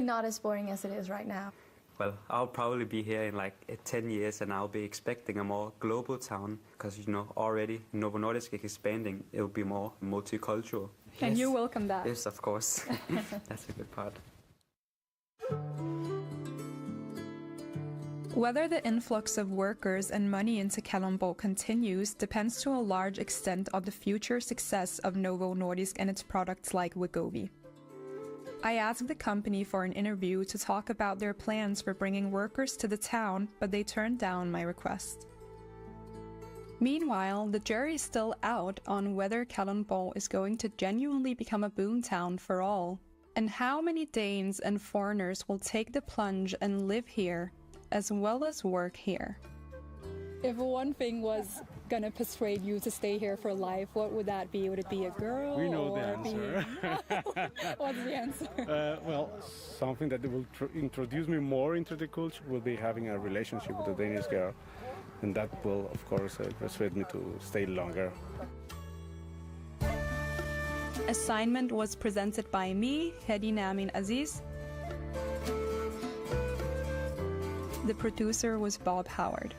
not as boring as it is right now. Well, I'll probably be here in like 10 years and I'll be expecting a more global town because, already Novo Nordisk is expanding. It will be more multicultural. And you welcome that. Yes, of course. That's a good part. Whether the influx of workers and money into Kalundborg continues depends to a large extent on the future success of Novo Nordisk and its products like Wegovy. I asked the company for an interview to talk about their plans for bringing workers to the town, but they turned down my request. Meanwhile, the jury is still out on whether Kalundborg is going to genuinely become a boomtown for all, and how many Danes and foreigners will take the plunge and live here, as well as work here. If one thing was gonna persuade you to stay here for life, what would that be? Would it be a girl? We know the answer. What's the answer? Well, something that will introduce me more into the culture will be having a relationship with a Danish girl. And that will, of course, persuade me to stay longer. Assignment was presented by me, Hedi Namin Aziz. The producer was Bob Howard.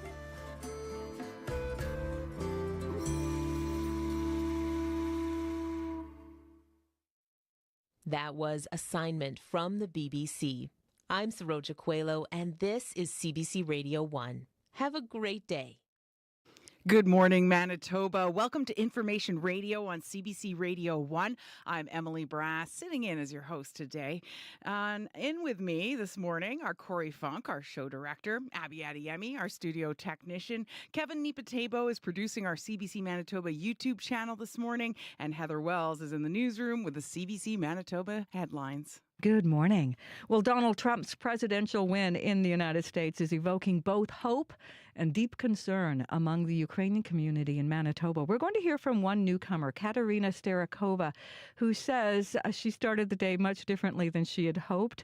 That was Assignment from the BBC. I'm Saroja Coelho, and this is CBC Radio 1. Have a great day. Good morning, Manitoba. Welcome to Information Radio on CBC Radio 1. I'm Emily Brass, sitting in as your host today. In with me this morning are Corey Funk, our show director, Abby Adeyemi, our studio technician. Kevin Nipatebo is producing our CBC Manitoba YouTube channel this morning, and Heather Wells is in the newsroom with the CBC Manitoba headlines. Good morning. Well, Donald Trump's presidential win in the United States is evoking both hope and deep concern among the Ukrainian community in Manitoba. We're going to hear from one newcomer, Katerina Starakova, who says she started the day much differently than she had hoped.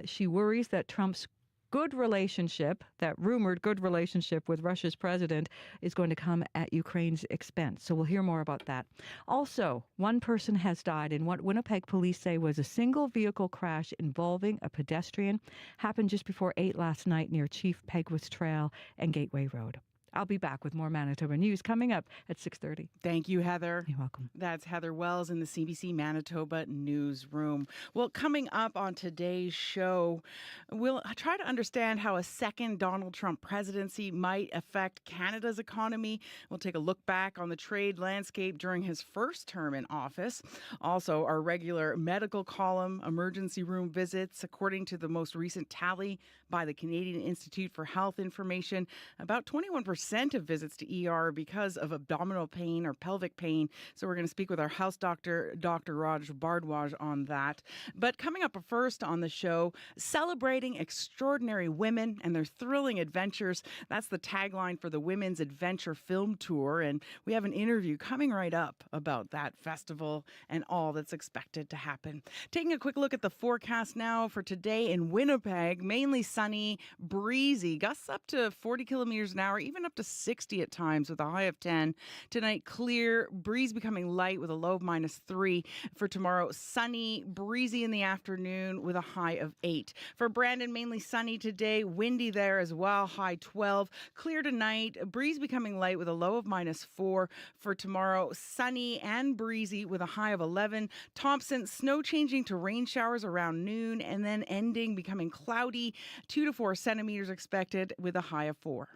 She worries that Trump's that rumored good relationship with Russia's president is going to come at Ukraine's expense. So we'll hear more about that. Also, one person has died in what Winnipeg police say was a single vehicle crash involving a pedestrian. Happened just before 8 last night near Chief Pegwas Trail and Gateway Road. I'll be back with more Manitoba news coming up at 6:30. Thank you, Heather. You're welcome. That's Heather Wells in the CBC Manitoba newsroom. Well, coming up on today's show, we'll try to understand how a second Donald Trump presidency might affect Canada's economy. We'll take a look back on the trade landscape during his first term in office. Also, our regular medical column, emergency room visits. According to the most recent tally by the Canadian Institute for Health Information, about 21% of visits to ER because of abdominal pain or pelvic pain. So we're going to speak with our house doctor, Dr. Raj Bardwaj, on that. But coming up first on the show, celebrating extraordinary women and their thrilling adventures. That's the tagline for the Women's Adventure Film Tour. And we have an interview coming right up about that festival and all that's expected to happen. Taking a quick look at the forecast now for today in Winnipeg, mainly sunny, breezy, gusts up to 40 kilometers an hour, even up to 60 at times with a high of 10. Tonight, clear, breeze becoming light with a low of -3. For tomorrow, sunny, breezy in the afternoon with a high of 8. For Brandon, mainly sunny today, windy there as well, high 12. Clear tonight, breeze becoming light with a low of -4. For tomorrow, sunny and breezy with a high of 11. Thompson, snow changing to rain showers around noon and then ending becoming cloudy, 2 to 4 centimeters expected with a high of 4.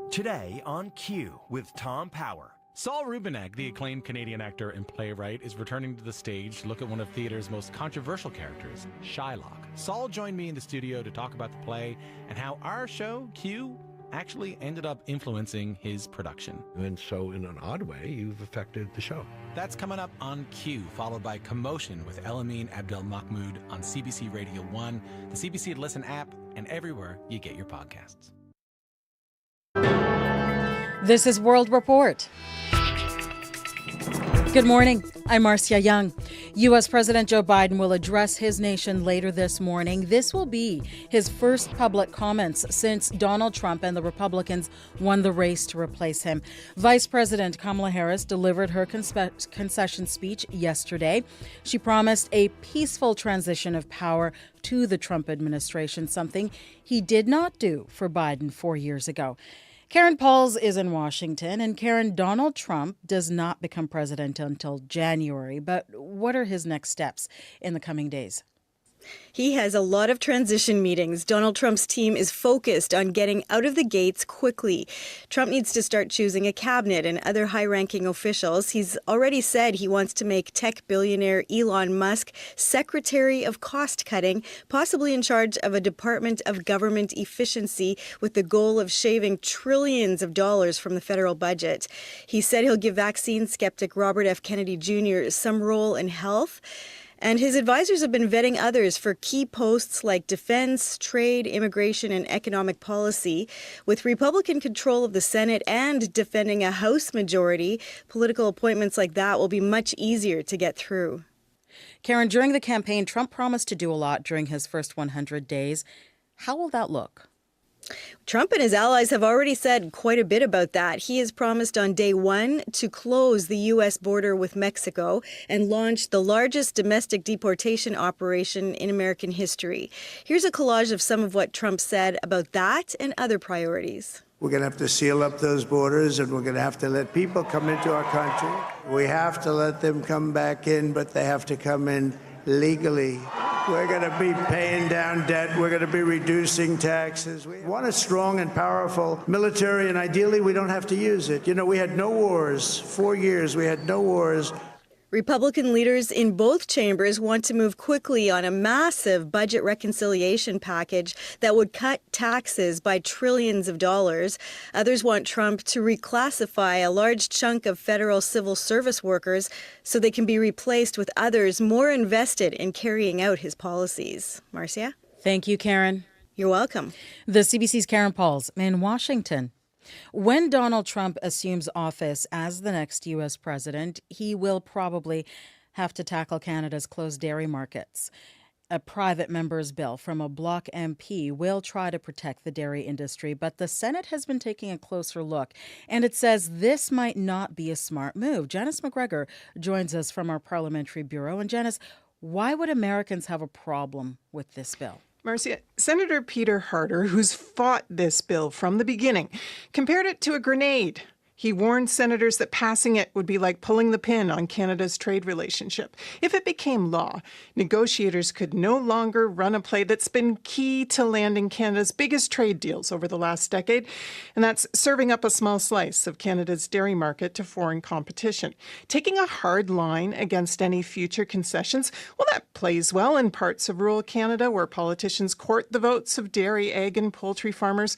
Today on Q with Tom Power. Saul Rubinek, the acclaimed Canadian actor and playwright, is returning to the stage to look at one of theater's most controversial characters, Shylock. Saul joined me in the studio to talk about the play and how our show, Q, actually ended up influencing his production. And so, in an odd way, you've affected the show. That's coming up on Q, followed by Commotion with Elamine Abdel Mahmoud on CBC Radio 1, the CBC Listen app, and everywhere you get your podcasts. This is World Report. Good morning. I'm Marcia Young. U.S. President Joe Biden will address his nation later this morning. This will be his first public comments since Donald Trump and the Republicans won the race to replace him. Vice President Kamala Harris delivered her concession speech yesterday. She promised a peaceful transition of power to the Trump administration, something he did not do for Biden 4 years ago. Karen Pauls is in Washington, and Karen, Donald Trump does not become president until January, but what are his next steps in the coming days? He has a lot of transition meetings. Donald Trump's team is focused on getting out of the gates quickly. Trump needs to start choosing a cabinet and other high-ranking officials. He's already said he wants to make tech billionaire Elon Musk Secretary of Cost Cutting, possibly in charge of a Department of Government Efficiency with the goal of shaving trillions of dollars from the federal budget. He said he'll give vaccine skeptic Robert F. Kennedy Jr. some role in health. And his advisors have been vetting others for key posts like defense, trade, immigration, and economic policy. With Republican control of the Senate and defending a House majority, political appointments like that will be much easier to get through. Karen, during the campaign, Trump promised to do a lot during his first 100 days. How will that look? Trump and his allies have already said quite a bit about that. He has promised on day one to close the U.S. border with Mexico and launch the largest domestic deportation operation in American history. Here's a collage of some of what Trump said about that and other priorities. We're going to have to seal up those borders, and we're going to have to let people come into our country. We have to let them come back in, but they have to come in legally. We're going to be paying down debt. We're going to be reducing taxes. We want a strong and powerful military, and ideally we don't have to use it. You know, we had no wars. 4 years, we had no wars. Republican leaders in both chambers want to move quickly on a massive budget reconciliation package that would cut taxes by trillions of dollars. Others want Trump to reclassify a large chunk of federal civil service workers so they can be replaced with others more invested in carrying out his policies. Marcia? Thank you, Karen. You're welcome. The CBC's Karen Pauls in Washington. When Donald Trump assumes office as the next U.S. president, he will probably have to tackle Canada's closed dairy markets. A private member's bill from a Bloc MP will try to protect the dairy industry, but the Senate has been taking a closer look, and it says this might not be a smart move. Janice McGregor joins us from our parliamentary bureau. And Janice, why would Americans have a problem with this bill? Marcia, Senator Peter Harder, who's fought this bill from the beginning, compared it to a grenade. He warned senators that passing it would be like pulling the pin on Canada's trade relationship. If it became law, negotiators could no longer run a play that's been key to landing Canada's biggest trade deals over the last decade, and that's serving up a small slice of Canada's dairy market to foreign competition. Taking a hard line against any future concessions, well, that plays well in parts of rural Canada where politicians court the votes of dairy, egg, and poultry farmers.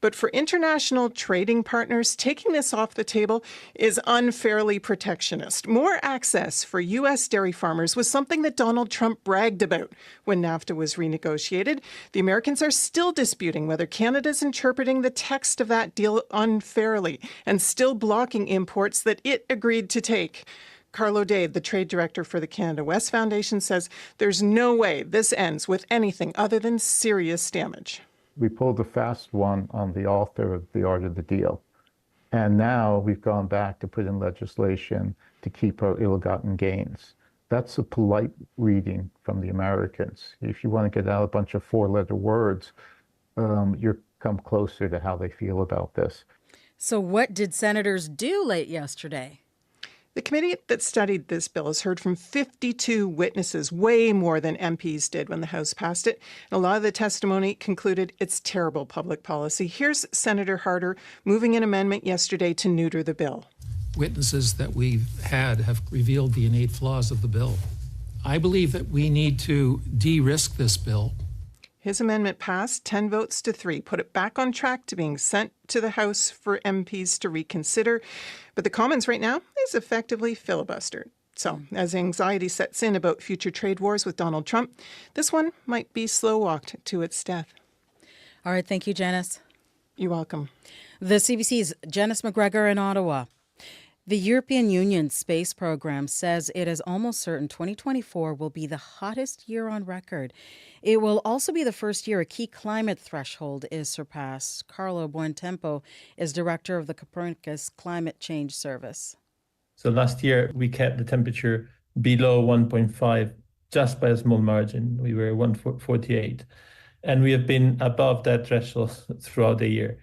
But for international trading partners, taking this off the table is unfairly protectionist. More access for U.S. dairy farmers was something that Donald Trump bragged about when NAFTA was renegotiated. The Americans are still disputing whether Canada's interpreting the text of that deal unfairly and still blocking imports that it agreed to take. Carlo Dade, the trade director for the Canada West Foundation, says there's no way this ends with anything other than serious damage. We pulled a fast one on the author of the art of the deal. And now we've gone back to put in legislation to keep our ill-gotten gains. That's a polite reading from the Americans. If you want to get out a bunch of four-letter words, you come closer to how they feel about this. So what did senators do late yesterday? The committee that studied this bill has heard from 52 witnesses, way more than MPs did when the House passed it. And a lot of the testimony concluded it's terrible public policy. Here's Senator Harder moving an amendment yesterday to neuter the bill. Witnesses that we've had have revealed the innate flaws of the bill. I believe that we need to de-risk this bill. His amendment passed 10 votes to 3, put it back on track to being sent to the House for MPs to reconsider. But the Commons right now is effectively filibustered. So as anxiety sets in about future trade wars with Donald Trump, this one might be slow-walked to its death. All right, thank you, Janice. You're welcome. The CBC's Janice McGregor in Ottawa. The European Union's space program says it is almost certain 2024 will be the hottest year on record. It will also be the first year a key climate threshold is surpassed. Carlo Buontempo is director of the Copernicus Climate Change Service. So last year, we kept the temperature below 1.5 just by a small margin. We were 148. And we have been above that threshold throughout the year.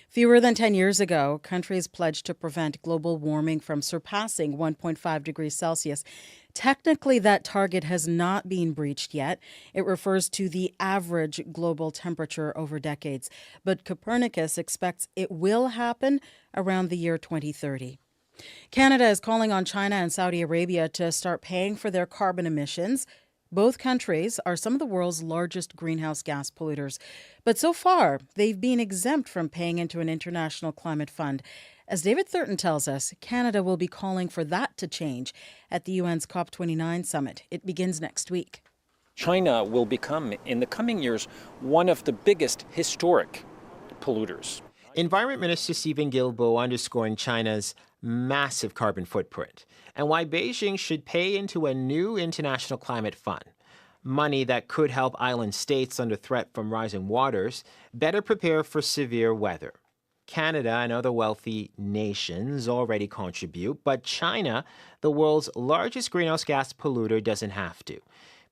Fewer than 10 years ago, countries pledged to prevent global warming from surpassing 1.5 degrees Celsius. Technically, that target has not been breached yet. It refers to the average global temperature over decades. But Copernicus expects it will happen around the year 2030. Canada is calling on China and Saudi Arabia to start paying for their carbon emissions. Both countries are some of the world's largest greenhouse gas polluters. But so far, they've been exempt from paying into an international climate fund. As David Thurton tells us, Canada will be calling for that to change at the UN's COP29 summit. It begins next week. China will become, in the coming years, one of the biggest historic polluters. Environment Minister Stephen Guilbeault underscoring China's massive carbon footprint and why Beijing should pay into a new international climate fund, money that could help island states under threat from rising waters better prepare for severe weather. Canada and other wealthy nations already contribute, but China, the world's largest greenhouse gas polluter, doesn't have to.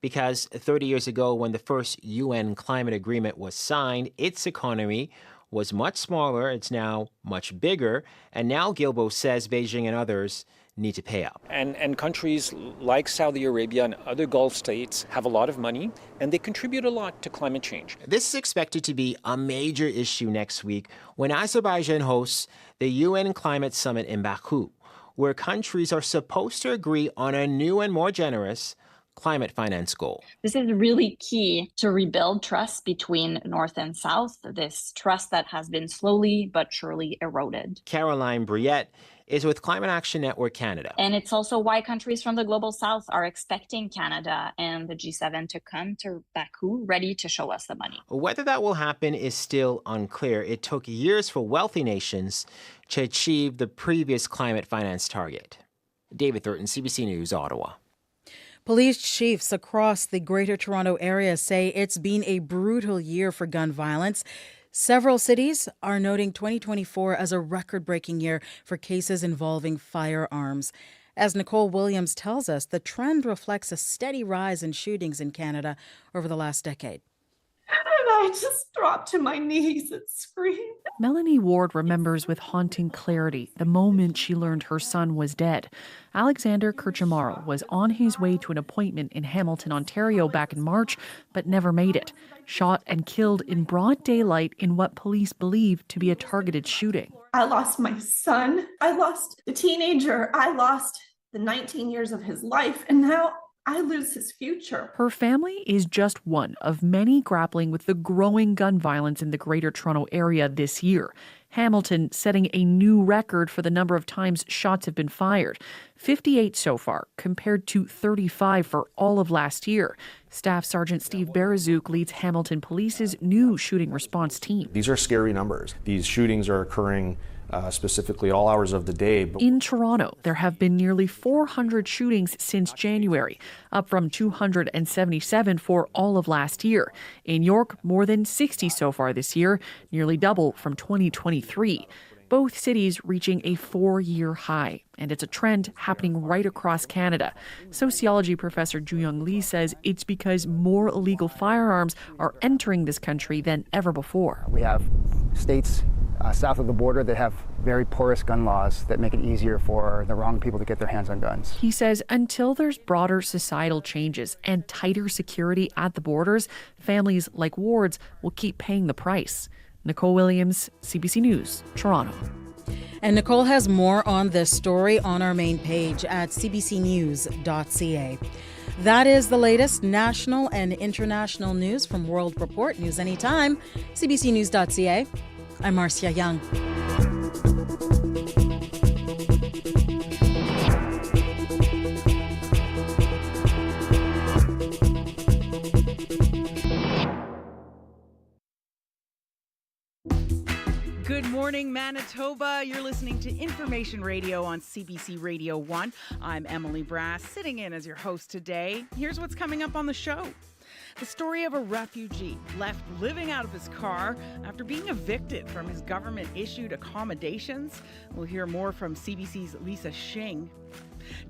Because 30 years ago, when the first UN climate agreement was signed, its economy was much smaller. It's now much bigger. And now Guilbeault says Beijing and others need to pay up. And countries like Saudi Arabia and other Gulf states have a lot of money, and they contribute a lot to climate change. This is expected to be a major issue next week when Azerbaijan hosts the UN Climate Summit in Baku, where countries are supposed to agree on a new and more generous climate finance goal. This is really key to rebuild trust between North and South, this trust that has been slowly but surely eroded. Caroline Briette is with Climate Action Network Canada. And it's also why countries from the Global South are expecting Canada and the G7 to come to Baku ready to show us the money. Whether that will happen is still unclear. It took years for wealthy nations to achieve the previous climate finance target. David Thurton, CBC News, Ottawa. Police chiefs across the Greater Toronto Area say it's been a brutal year for gun violence. Several cities are noting 2024 as a record-breaking year for cases involving firearms. As Nicole Williams tells us, the trend reflects a steady rise in shootings in Canada over the last decade. And I just dropped to my knees and screamed. Melanie Ward remembers with haunting clarity the moment she learned her son was dead. Alexander Kirchamaro was on his way to an appointment in Hamilton, Ontario back in March, but never made it. Shot and killed in broad daylight in what police believe to be a targeted shooting. I lost my son. I lost the teenager. I lost the 19 years of his life. And now I lose his future. Her family is just one of many grappling with the growing gun violence in the Greater Toronto Area this year. Hamilton setting a new record for the number of times shots have been fired. 58 so far, compared to 35 for all of last year. Staff Sergeant Steve Berezouk leads Hamilton Police's new shooting response team. These are scary numbers. These shootings are occurring specifically all hours of the day. In Toronto, there have been nearly 400 shootings since January, up from 277 for all of last year. In York, more than 60 so far this year, nearly double from 2023. Both cities reaching a 4-year high, and it's a trend happening right across Canada. Sociology professor Juyong Lee says it's because more illegal firearms are entering this country than ever before. We have states south of the border that have very porous gun laws that make it easier for the wrong people to get their hands on guns. He says until there's broader societal changes and tighter security at the borders, families like Ward's will keep paying the price. Nicole Williams, CBC News, Toronto. And Nicole has more on this story on our main page at cbcnews.ca. That is the latest national and international news from World Report. News anytime, cbcnews.ca. I'm Marcia Young. Good morning, Manitoba. You're listening to Information Radio on CBC Radio 1. I'm Emily Brass, sitting in as your host today. Here's what's coming up on the show. The story of a refugee left living out of his car after being evicted from his government-issued accommodations. We'll hear more from CBC's Lisa Shing.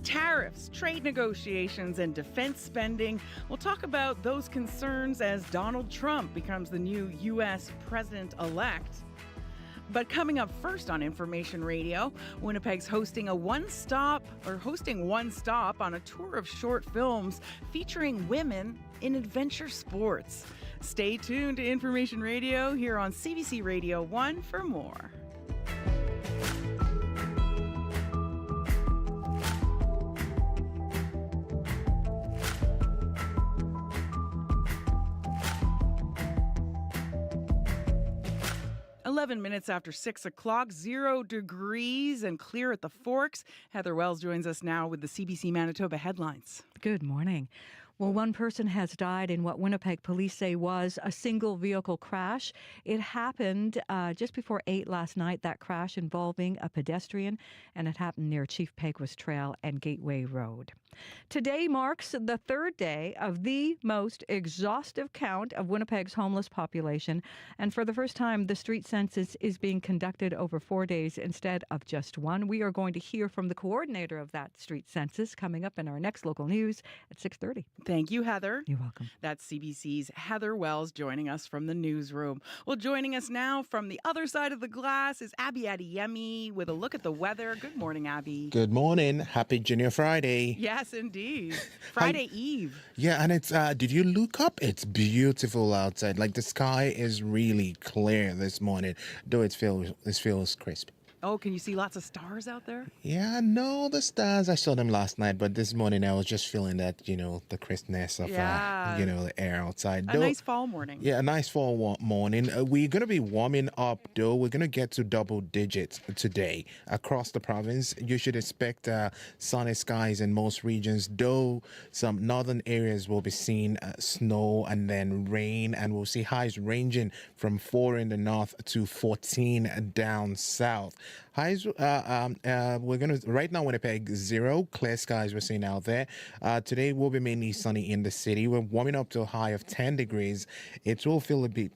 Tariffs, trade negotiations, and defense spending. We'll talk about those concerns as Donald Trump becomes the new U.S. president-elect. But coming up first on Information Radio, Winnipeg's hosting one stop on a tour of short films featuring women in adventure sports. Stay tuned to Information Radio here on CBC Radio 1 for more. Minutes after 6 o'clock, 0 degrees and clear at the Forks. Heather Wells joins us now with the CBC Manitoba headlines. Good morning. Well, one person has died in what Winnipeg police say was a single vehicle crash. It happened just before 8 last night, that crash involving a pedestrian, and it happened near Chief Peguis Trail and Gateway Road. Today marks the third day of the most exhaustive count of Winnipeg's homeless population. And for the first time, the street census is being conducted over 4 days instead of just one. We are going to hear from the coordinator of that street census coming up in our next local news at 6:30. Thank you, Heather. You're welcome. That's CBC's Heather Wells joining us from the newsroom. Well, joining us now from the other side of the glass is Abby Adeyemi with a look at the weather. Good morning, Abby. Good morning. Happy Junior Friday. Yes, indeed. Friday Eve. Yeah, and it's, did you look up? It's beautiful outside. Like the sky is really clear this morning, though it feels crisp. Oh, can you see lots of stars out there? Yeah, no, the stars, I saw them last night, but this morning I was just feeling that, the crispness of, the air outside. Nice fall morning. Yeah, a nice fall morning. We're going to be warming up, though. We're going to get to double digits today across the province. You should expect sunny skies in most regions, though some northern areas will be seeing snow and then rain, and we'll see highs ranging from 4 in the north to 14 down south. Highs, we're going to, right now, Winnipeg, 0, clear skies we're seeing out there. Today will be mainly sunny in the city. We're warming up to a high of 10 degrees. It will feel a bit,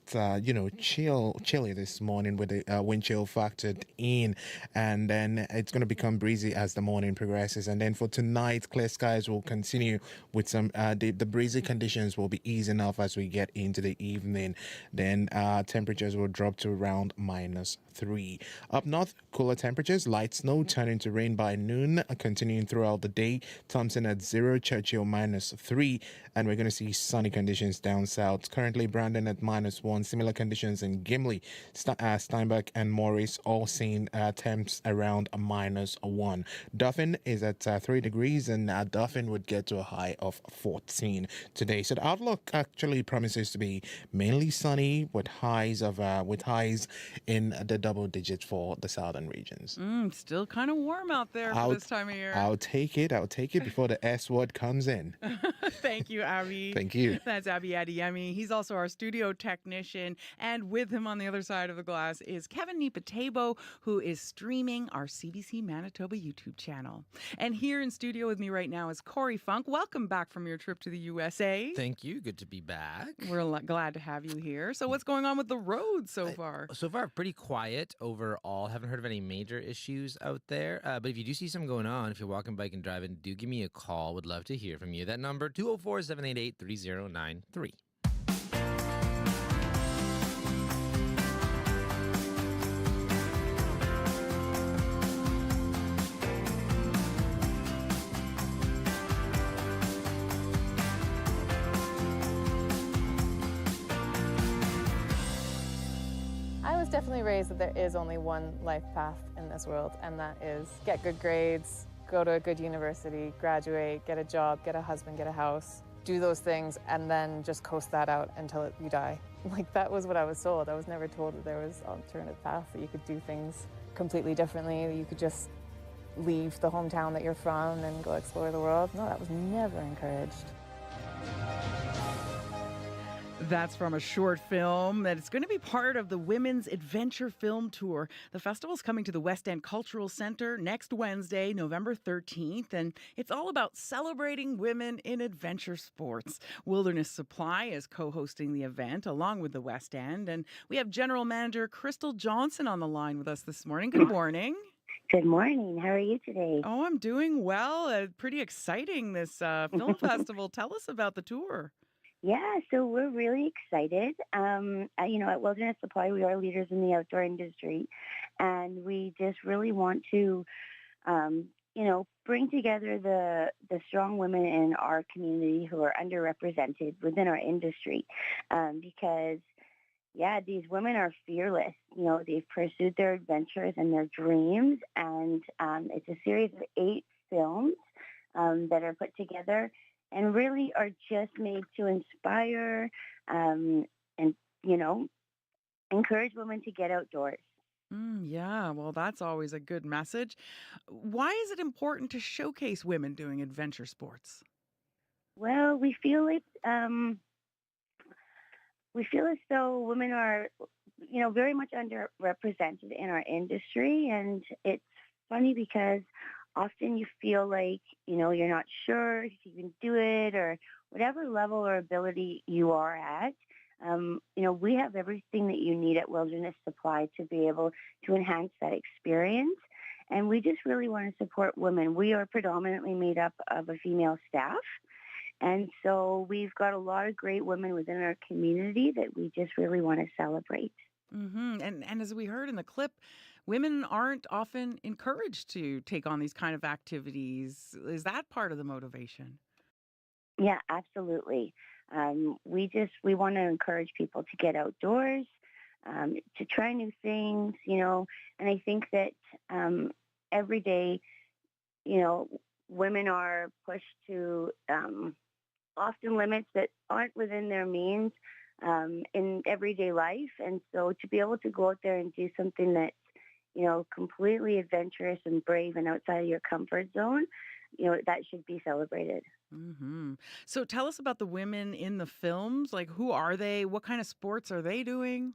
chilly this morning with the wind chill factored in. And then it's going to become breezy as the morning progresses. And then for tonight, clear skies will continue with some, the breezy conditions will be easing off as we get into the evening. Then temperatures will drop to around -3. Up north, cooler temperatures, light snow turning to rain by noon, continuing throughout the day. Thompson at 0, Churchill -3, and we're going to see sunny conditions down south. Currently, Brandon at -1, similar conditions in Gimli, Steinbach and Morris, all seeing temps around -1. Dauphin is at 3 degrees, and Dauphin would get to a high of 14 today. So the outlook actually promises to be mainly sunny with highs in the double digits for the southern regions. Still kind of warm out there for this time of year. I'll take it before the S word comes in. Thank you, Abby. Thank you. That's Abby Adeyemi. He's also our studio technician. And with him on the other side of the glass is Kevin Nipatebo, who is streaming our CBC Manitoba YouTube channel. And here in studio with me right now is Corey Funk. Welcome back from your trip to the USA. Thank you. Good to be back. We're glad to have you here. So what's going on with the road so far? So far, pretty quiet overall. Haven't heard of any major issues out there. But if you do see something going on, if you're walking, biking, driving, do give me a call. Would love to hear from you. That number, 204-788-3093. Definitely raised that there is only one life path in this world, and that is get good grades, go to a good university, graduate, get a job, get a husband, get a house, do those things, and then just coast that out until you die. Like, that was what I was told. I was never told that there was alternative paths, that you could do things completely differently, that you could just leave the hometown that you're from and go explore the world. No, that was never encouraged. That's from a short film that is going to be part of the Women's Adventure Film Tour. The festival is coming to the West End Cultural Centre next Wednesday, November 13th, and it's all about celebrating women in adventure sports. Wilderness Supply is co-hosting the event along with the West End, and we have General Manager Crystal Johnson on the line with us this morning. Good morning. Good morning. How are you today? Oh, I'm doing well. Pretty exciting, this film festival. Tell us about the tour. Yeah, so we're really excited. At Wilderness Supply, we are leaders in the outdoor industry, and we just really want to, bring together the strong women in our community who are underrepresented within our industry, because these women are fearless. They've pursued their adventures and their dreams, and it's a series of 8 films that are put together and really are just made to inspire and encourage women to get outdoors. Yeah, well, that's always a good message. Why is it important to showcase women doing adventure sports? Well, we feel as though women are, very much underrepresented in our industry, and it's funny because often you feel like, you're not sure if you can do it or whatever level or ability you are at. We have everything that you need at Wilderness Supply to be able to enhance that experience. And we just really want to support women. We are predominantly made up of a female staff. And so we've got a lot of great women within our community that we just really want to celebrate. Mm-hmm. And as we heard in the clip, women aren't often encouraged to take on these kind of activities. Is that part of the motivation? Yeah, absolutely. We want to encourage people to get outdoors, to try new things, and I think that every day, women are pushed to often limits that aren't within their means in everyday life. And so to be able to go out there and do something that's, completely adventurous and brave and outside of your comfort zone, that should be celebrated. Mm-hmm. So tell us about the women in the films. Like, who are they? What kind of sports are they doing?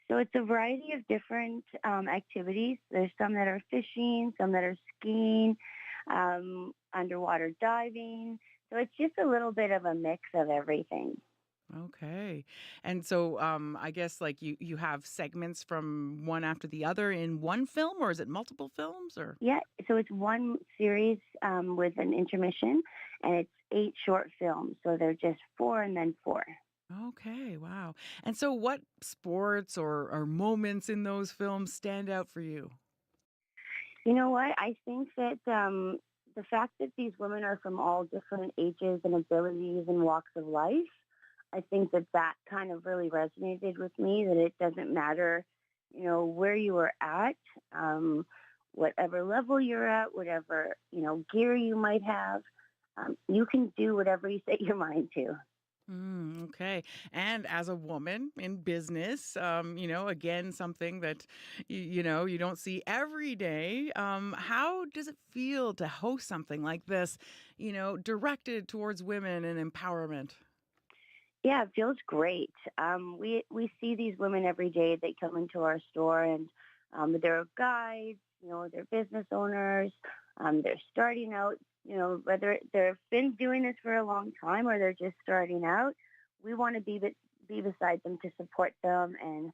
So it's a variety of different activities. There's some that are fishing, some that are skiing, underwater diving. So it's just a little bit of a mix of everything. Okay. And so I guess like you have segments from one after the other in one film, or is it multiple films? Or Yeah, so it's one series with an intermission, and it's 8 short films. So they're just 4 and then 4. Okay, wow. And so what sports or moments in those films stand out for you? You know what? I think that the fact that these women are from all different ages and abilities and walks of life, I think that kind of really resonated with me, that it doesn't matter, where you are at, whatever level you're at, whatever, gear you might have, you can do whatever you set your mind to. Okay. And as a woman in business, again, something that, you don't see every day. How does it feel to host something like this, directed towards women and empowerment? Yeah, it feels great. We see these women every day. They come into our store, and they're guides, they're business owners. They're starting out, whether they've been doing this for a long time or they're just starting out. We want to be beside them to support them and,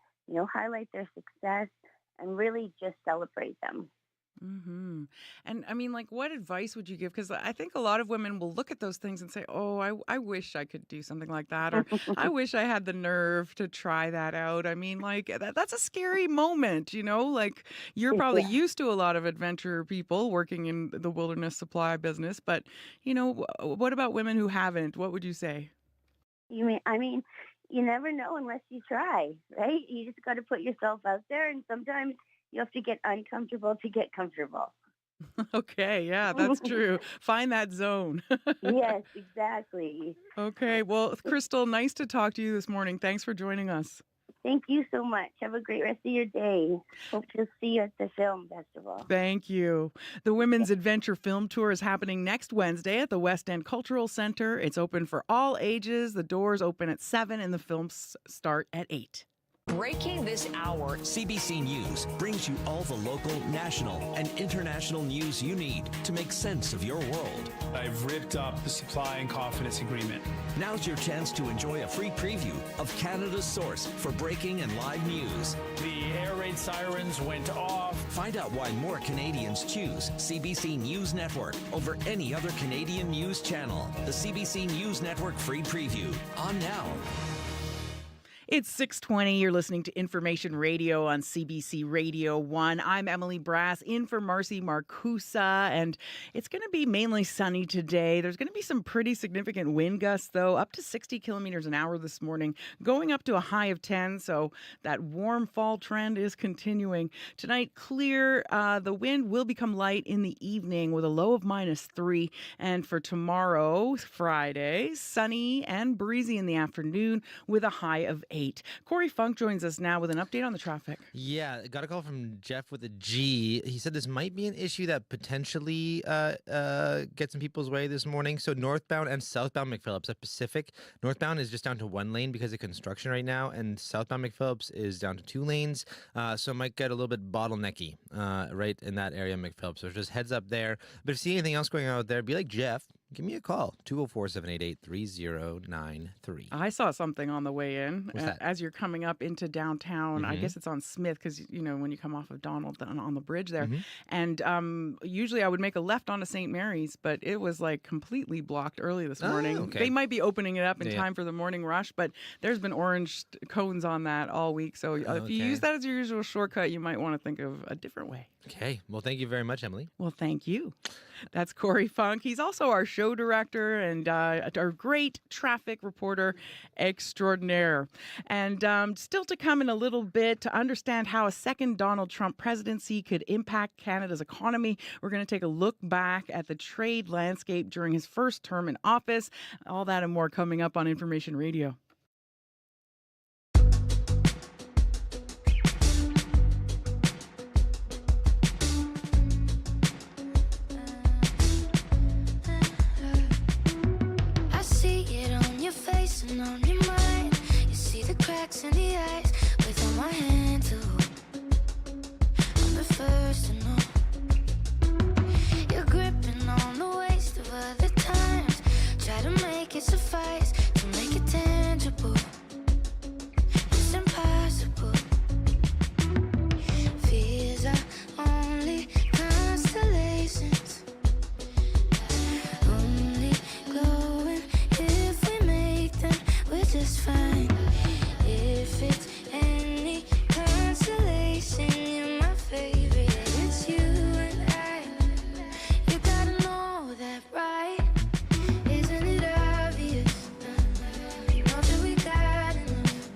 highlight their success and really just celebrate them. Mm-hmm. And I mean, like, what advice would you give? Because I think a lot of women will look at those things and say, oh, I wish I could do something like that. Or I wish I had the nerve to try that out. I mean, like, that's a scary moment, like you're probably used to a lot of adventure people working in the wilderness supply business. But, what about women who haven't? What would you say? You never know unless you try, right? You just got to put yourself out there, and sometimes you have to get uncomfortable to get comfortable. Okay, yeah, that's true. Find that zone. Yes, exactly. Okay, well, Crystal, nice to talk to you this morning. Thanks for joining us. Thank you so much. Have a great rest of your day. Hope to see you at the film festival. Thank you. The Women's Adventure Film Tour is happening next Wednesday at the West End Cultural Center. It's open for all ages. The doors open at 7 and the films start at 8. Breaking this hour, CBC News brings you all the local, national, and international news you need to make sense of your world. I've ripped up the supply and confidence agreement. Now's your chance to enjoy a free preview of Canada's source for breaking and live news. The air raid sirens went off. Find out why more Canadians choose CBC News Network over any other Canadian news channel. The CBC News Network free preview. On now. It's 6:20. You're listening to Information Radio on CBC Radio 1. I'm Emily Brass, in for Marcy Marcusa, and it's going to be mainly sunny today. There's going to be some pretty significant wind gusts, though, up to 60 kilometers an hour this morning, going up to a high of 10, so that warm fall trend is continuing. Tonight, clear. The wind will become light in the evening with a low of -3, and for tomorrow, Friday, sunny and breezy in the afternoon with a high of 8. Corey Funk joins us now with an update on the traffic. Yeah, got a call from Jeff with a G. He said this might be an issue that potentially gets in people's way this morning. So northbound and southbound McPhillips at Pacific. Northbound is just down to 1 lane because of construction right now, and southbound McPhillips is down to 2 lanes. So it might get a little bit bottlenecky right in that area of McPhillips. So just heads up there. But if you see anything else going on out there, be like Jeff. Give me a call, 204-788-3093. I saw something on the way in. What's that? As you're coming up into downtown. I guess it's on Smith because, you know, when you come off of Donald on the bridge there. And usually I would make a left onto St. Mary's, but it was like completely blocked early this morning. Okay. They might be opening it up in time for the morning rush, but there's been orange cones on that all week. So if you use that as your usual shortcut, you might want to think of a different way. Okay. Well, thank you very much, Emily. Well, thank you. That's Corey Funk. He's also our show director and our great traffic reporter extraordinaire. And still to come in a little bit to understand how a second Donald Trump presidency could impact Canada's economy. We're going to take a look back at the trade landscape during his first term in office. All that and more coming up on Information Radio. And on your mind, you see the cracks in the ice. With my hand to hold, I'm the first to know. You're gripping on the waist of other times. Try to make it suffice, to make it tangible. It's impossible. Fears are only constellations, only glowing if we make them. We're just fine. If it's any consolation, you're my favorite. It's you and I. You gotta know that, right? Isn't it obvious? You know that we got enough.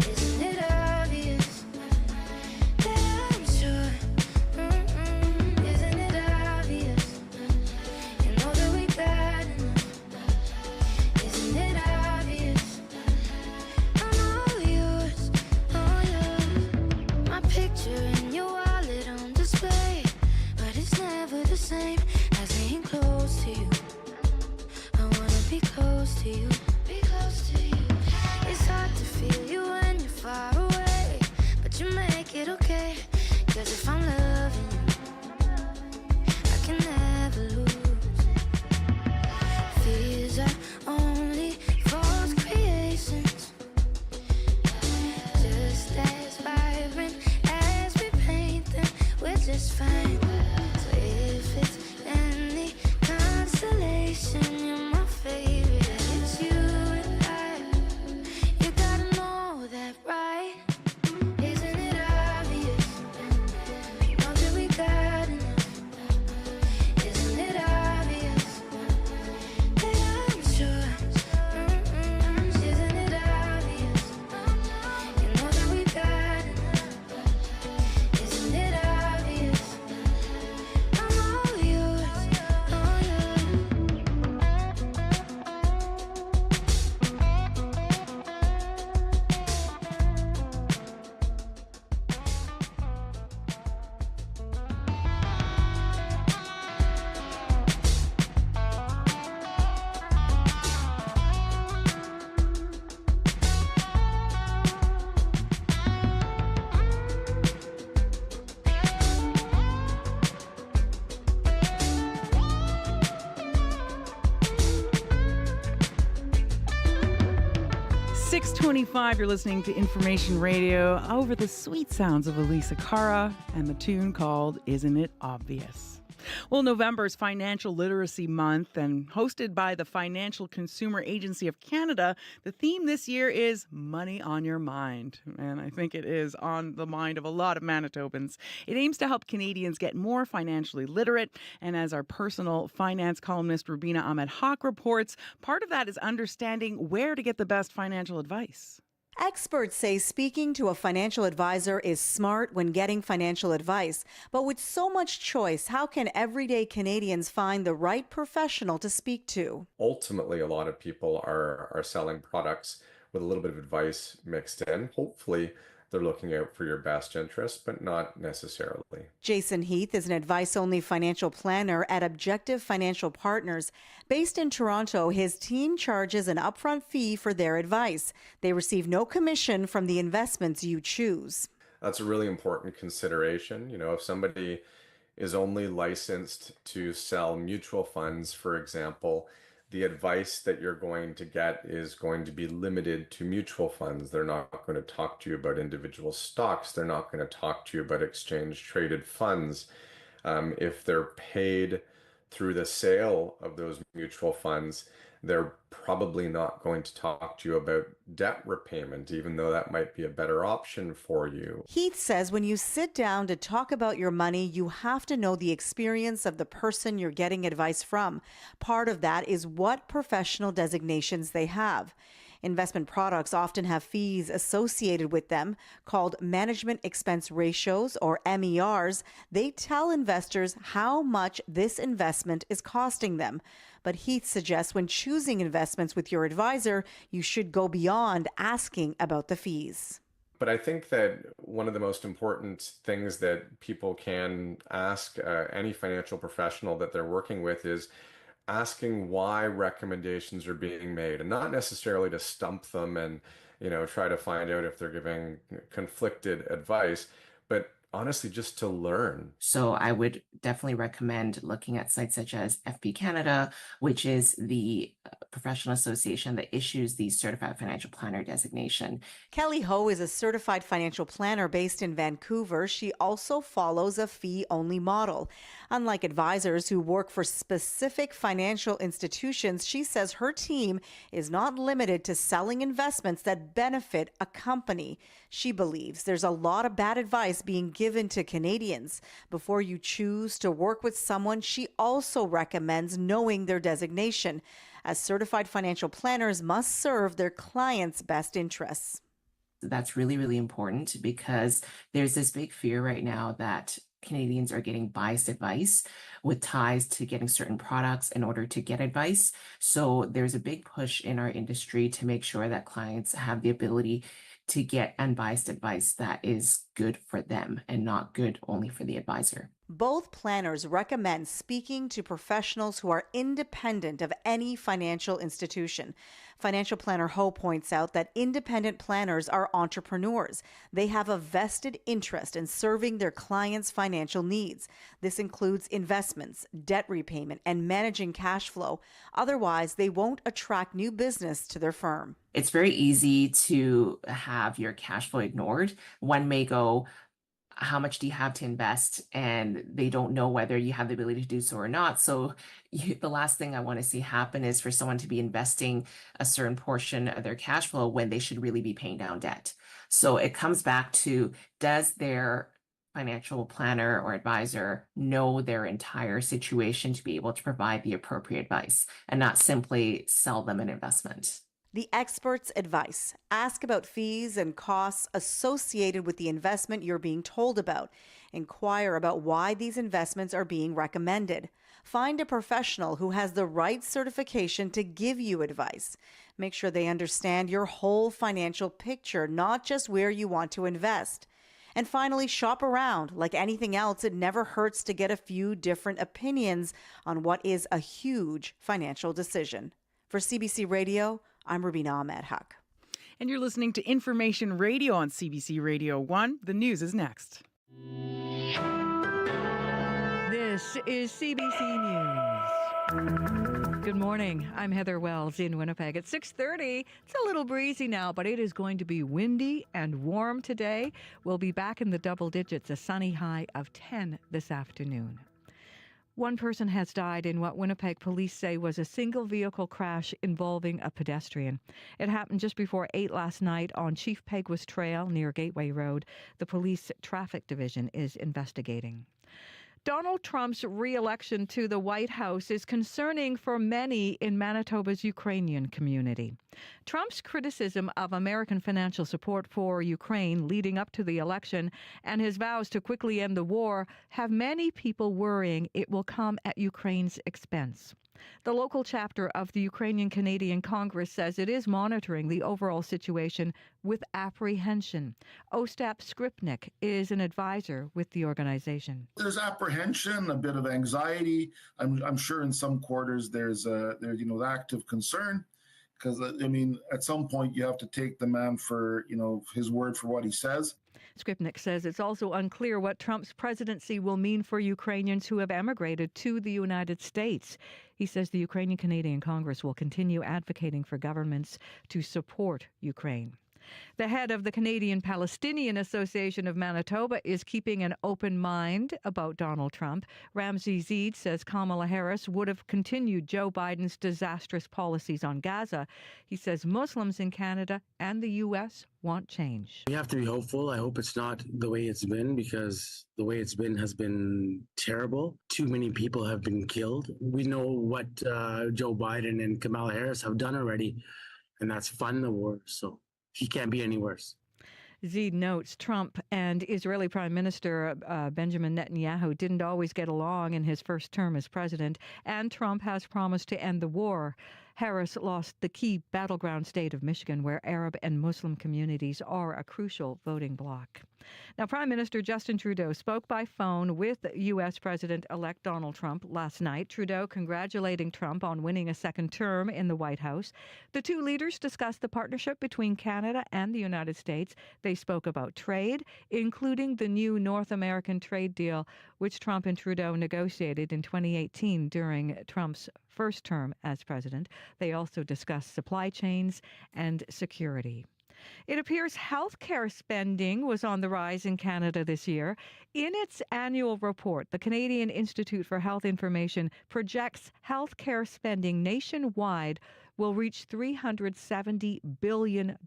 Isn't it obvious that I'm sure? Isn't it obvious? You know that we got enough. Isn't it obvious? I'm all yours, all yours. My picture in your wallet on display, but it's never the same as being close to you. I wanna be close to you, be close to you. It's hard to feel you when you're far away, but you make it okay. 'Cause if I'm loving you, I can never lose. Fears are only false creations, just as vibrant as we paint them. We're just fine. So if it's any consolation, you're my favorite. It's you and I. You gotta know that, right? Isn't it obvious? Know that we got enough. Isn't it obvious that I'm sure? 6:25, you're listening to Information Radio over the sweet sounds of Elisa Cara and the tune called Isn't It Obvious? Well, November is Financial Literacy Month, and hosted by the Financial Consumer Agency of Canada, the theme this year is Money on Your Mind. And I think it is on the mind of a lot of Manitobans. It aims to help Canadians get more financially literate. And as our personal finance columnist Rubina Ahmed Haq reports, part of that is understanding where to get the best financial advice. Experts say speaking to a financial advisor is smart when getting financial advice. But with so much choice, how can everyday Canadians find the right professional to speak to? Ultimately, a lot of people are selling products with a little bit of advice mixed in. Hopefully, they're looking out for your best interest, but not necessarily. Jason Heath is an advice-only financial planner at Objective Financial Partners. Based in Toronto, his team charges an upfront fee for their advice. They receive no commission from the investments you choose. That's a really important consideration. You know, if somebody is only licensed to sell mutual funds, for example, the advice that you're going to get is going to be limited to mutual funds. They're not going to talk to you about individual stocks. They're not going to talk to you about exchange traded funds. If they're paid through the sale of those mutual funds, they're probably not going to talk to you about debt repayment, even though that might be a better option for you. Heath says when you sit down to talk about your money, you have to know the experience of the person you're getting advice from. Part of that is what professional designations they have. Investment products often have fees associated with them called management expense ratios, or MERs. They tell investors how much this investment is costing them. But Heath suggests when choosing investments with your advisor, you should go beyond asking about the fees. But I think that one of the most important things that people can ask any financial professional that they're working with is asking why recommendations are being made, and not necessarily to stump them and, you know, try to find out if they're giving conflicted advice, but honestly just to learn. So I would definitely recommend looking at sites such as FP Canada, which is the professional association that issues the Certified Financial Planner designation. Kelly Ho is a certified financial planner based in Vancouver. She also follows a fee-only model. Unlike advisors who work for specific financial institutions, she says her team is not limited to selling investments that benefit a company. She believes there's a lot of bad advice being given to Canadians. Before you choose to work with someone, she also recommends knowing their designation, as certified financial planners must serve their clients' best interests. That's really, really important because there's this big fear right now that Canadians are getting biased advice with ties to getting certain products in order to get advice. So there's a big push in our industry to make sure that clients have the ability to get unbiased advice that is good for them and not good only for the advisor. Both planners recommend speaking to professionals who are independent of any financial institution. Financial planner Ho points out that independent planners are entrepreneurs. They have a vested interest in serving their clients' financial needs. This includes investments, debt repayment, and managing cash flow. Otherwise, they won't attract new business to their firm. It's very easy to have your cash flow ignored. One may go, how much do you have to invest? And they don't know whether you have the ability to do so or not. So the last thing I want to see happen is for someone to be investing a certain portion of their cash flow when they should really be paying down debt. So it comes back to, does their financial planner or advisor know their entire situation to be able to provide the appropriate advice and not simply sell them an investment? The expert's advice. Ask about fees and costs associated with the investment you're being told about. Inquire about why these investments are being recommended. Find a professional who has the right certification to give you advice. Make sure they understand your whole financial picture, not just where you want to invest. And finally, shop around. Like anything else, it never hurts to get a few different opinions on what is a huge financial decision. For CBC Radio, I'm Rubina Ahmed Haq. And you're listening to Information Radio on CBC Radio 1. The news is next. This is CBC News. Good morning. I'm Heather Wells in Winnipeg. At 6:30, it's a little breezy now, but it is going to be windy and warm today. We'll be back in the double digits, a sunny high of 10 this afternoon. One person has died in what Winnipeg police say was a single vehicle crash involving a pedestrian. It happened just before 8 last night on Chief Peguis Trail near Gateway Road. The police traffic division is investigating. Donald Trump's re-election to the White House is concerning for many in Manitoba's Ukrainian community. Trump's criticism of American financial support for Ukraine leading up to the election and his vows to quickly end the war have many people worrying it will come at Ukraine's expense. The local chapter of the Ukrainian Canadian Congress says it is monitoring the overall situation with apprehension. Ostap Skripnik is an advisor with the organization. There's apprehension, a bit of anxiety. I'm sure in some quarters there's active concern, because at some point you have to take the man for his word for what he says. Skripnik says it's also unclear what Trump's presidency will mean for Ukrainians who have emigrated to the United States. He says the Ukrainian Canadian Congress will continue advocating for governments to support Ukraine. The head of the Canadian Palestinian Association of Manitoba is keeping an open mind about Donald Trump. Ramsey Zeid says Kamala Harris would have continued Joe Biden's disastrous policies on Gaza. He says Muslims in Canada and the U.S. want change. We have to be hopeful. I hope it's not the way it's been, because the way it's been has been terrible. Too many people have been killed. We know what Joe Biden and Kamala Harris have done already, and that's fund the war. So he can't be any worse. Zeid notes Trump and Israeli Prime Minister Benjamin Netanyahu didn't always get along in his first term as president, and Trump has promised to end the war. Harris lost the key battleground state of Michigan, where Arab and Muslim communities are a crucial voting bloc. Now, Prime Minister Justin Trudeau spoke by phone with U.S. President-elect Donald Trump last night. Trudeau congratulating Trump on winning a second term in the White House. The two leaders discussed the partnership between Canada and the United States. They spoke about trade, including the new North American trade deal, which Trump and Trudeau negotiated in 2018 during Trump's first term as president. They also discussed supply chains and security. It appears healthcare spending was on the rise in Canada this year. In its annual report, the Canadian Institute for Health Information projects healthcare spending nationwide will reach $370 billion.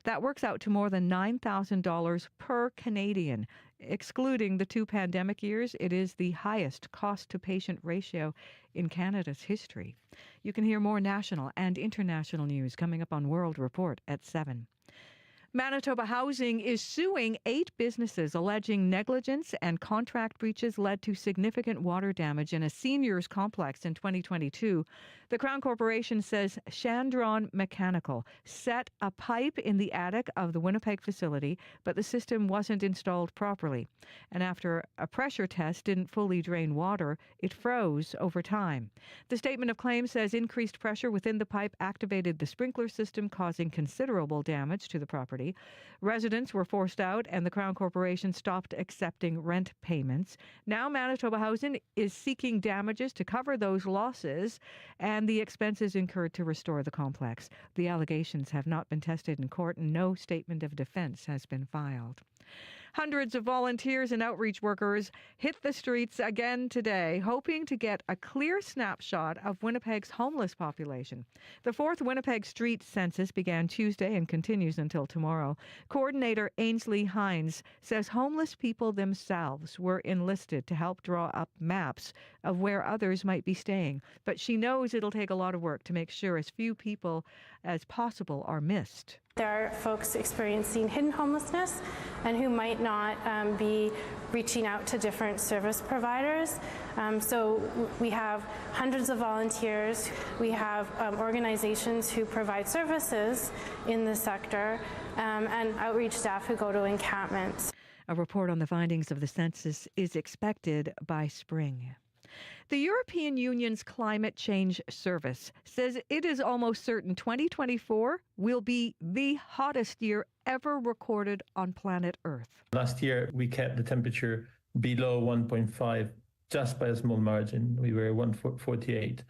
That works out to more than $9,000 per Canadian. Excluding the two pandemic years, it is the highest cost-to-patient ratio in Canada's history. You can hear more national and international news coming up on World Report at 7. Manitoba Housing is suing 8 businesses alleging negligence and contract breaches led to significant water damage in a seniors complex in 2022. The Crown Corporation says Chandron Mechanical set a pipe in the attic of the Winnipeg facility, but the system wasn't installed properly. And after a pressure test didn't fully drain water, it froze over time. The statement of claim says increased pressure within the pipe activated the sprinkler system, causing considerable damage to the property. Residents were forced out and the Crown Corporation stopped accepting rent payments. Now Manitoba Housing is seeking damages to cover those losses and the expenses incurred to restore the complex. The allegations have not been tested in court and no statement of defense has been filed. Hundreds of volunteers and outreach workers hit the streets again today, hoping to get a clear snapshot of Winnipeg's homeless population. The 4th Winnipeg Street Census began Tuesday and continues until tomorrow. Coordinator Ainsley Hines says homeless people themselves were enlisted to help draw up maps of where others might be staying. But she knows it'll take a lot of work to make sure as few people as possible are missed. There are folks experiencing hidden homelessness and who might not be reaching out to different service providers. So we have hundreds of volunteers. We have organizations who provide services in the sector and outreach staff who go to encampments. A report on the findings of the census is expected by spring. The European Union's Climate Change Service says it is almost certain 2024 will be the hottest year ever recorded on planet Earth. Last year, we kept the temperature below 1.5 just by a small margin. We were 148.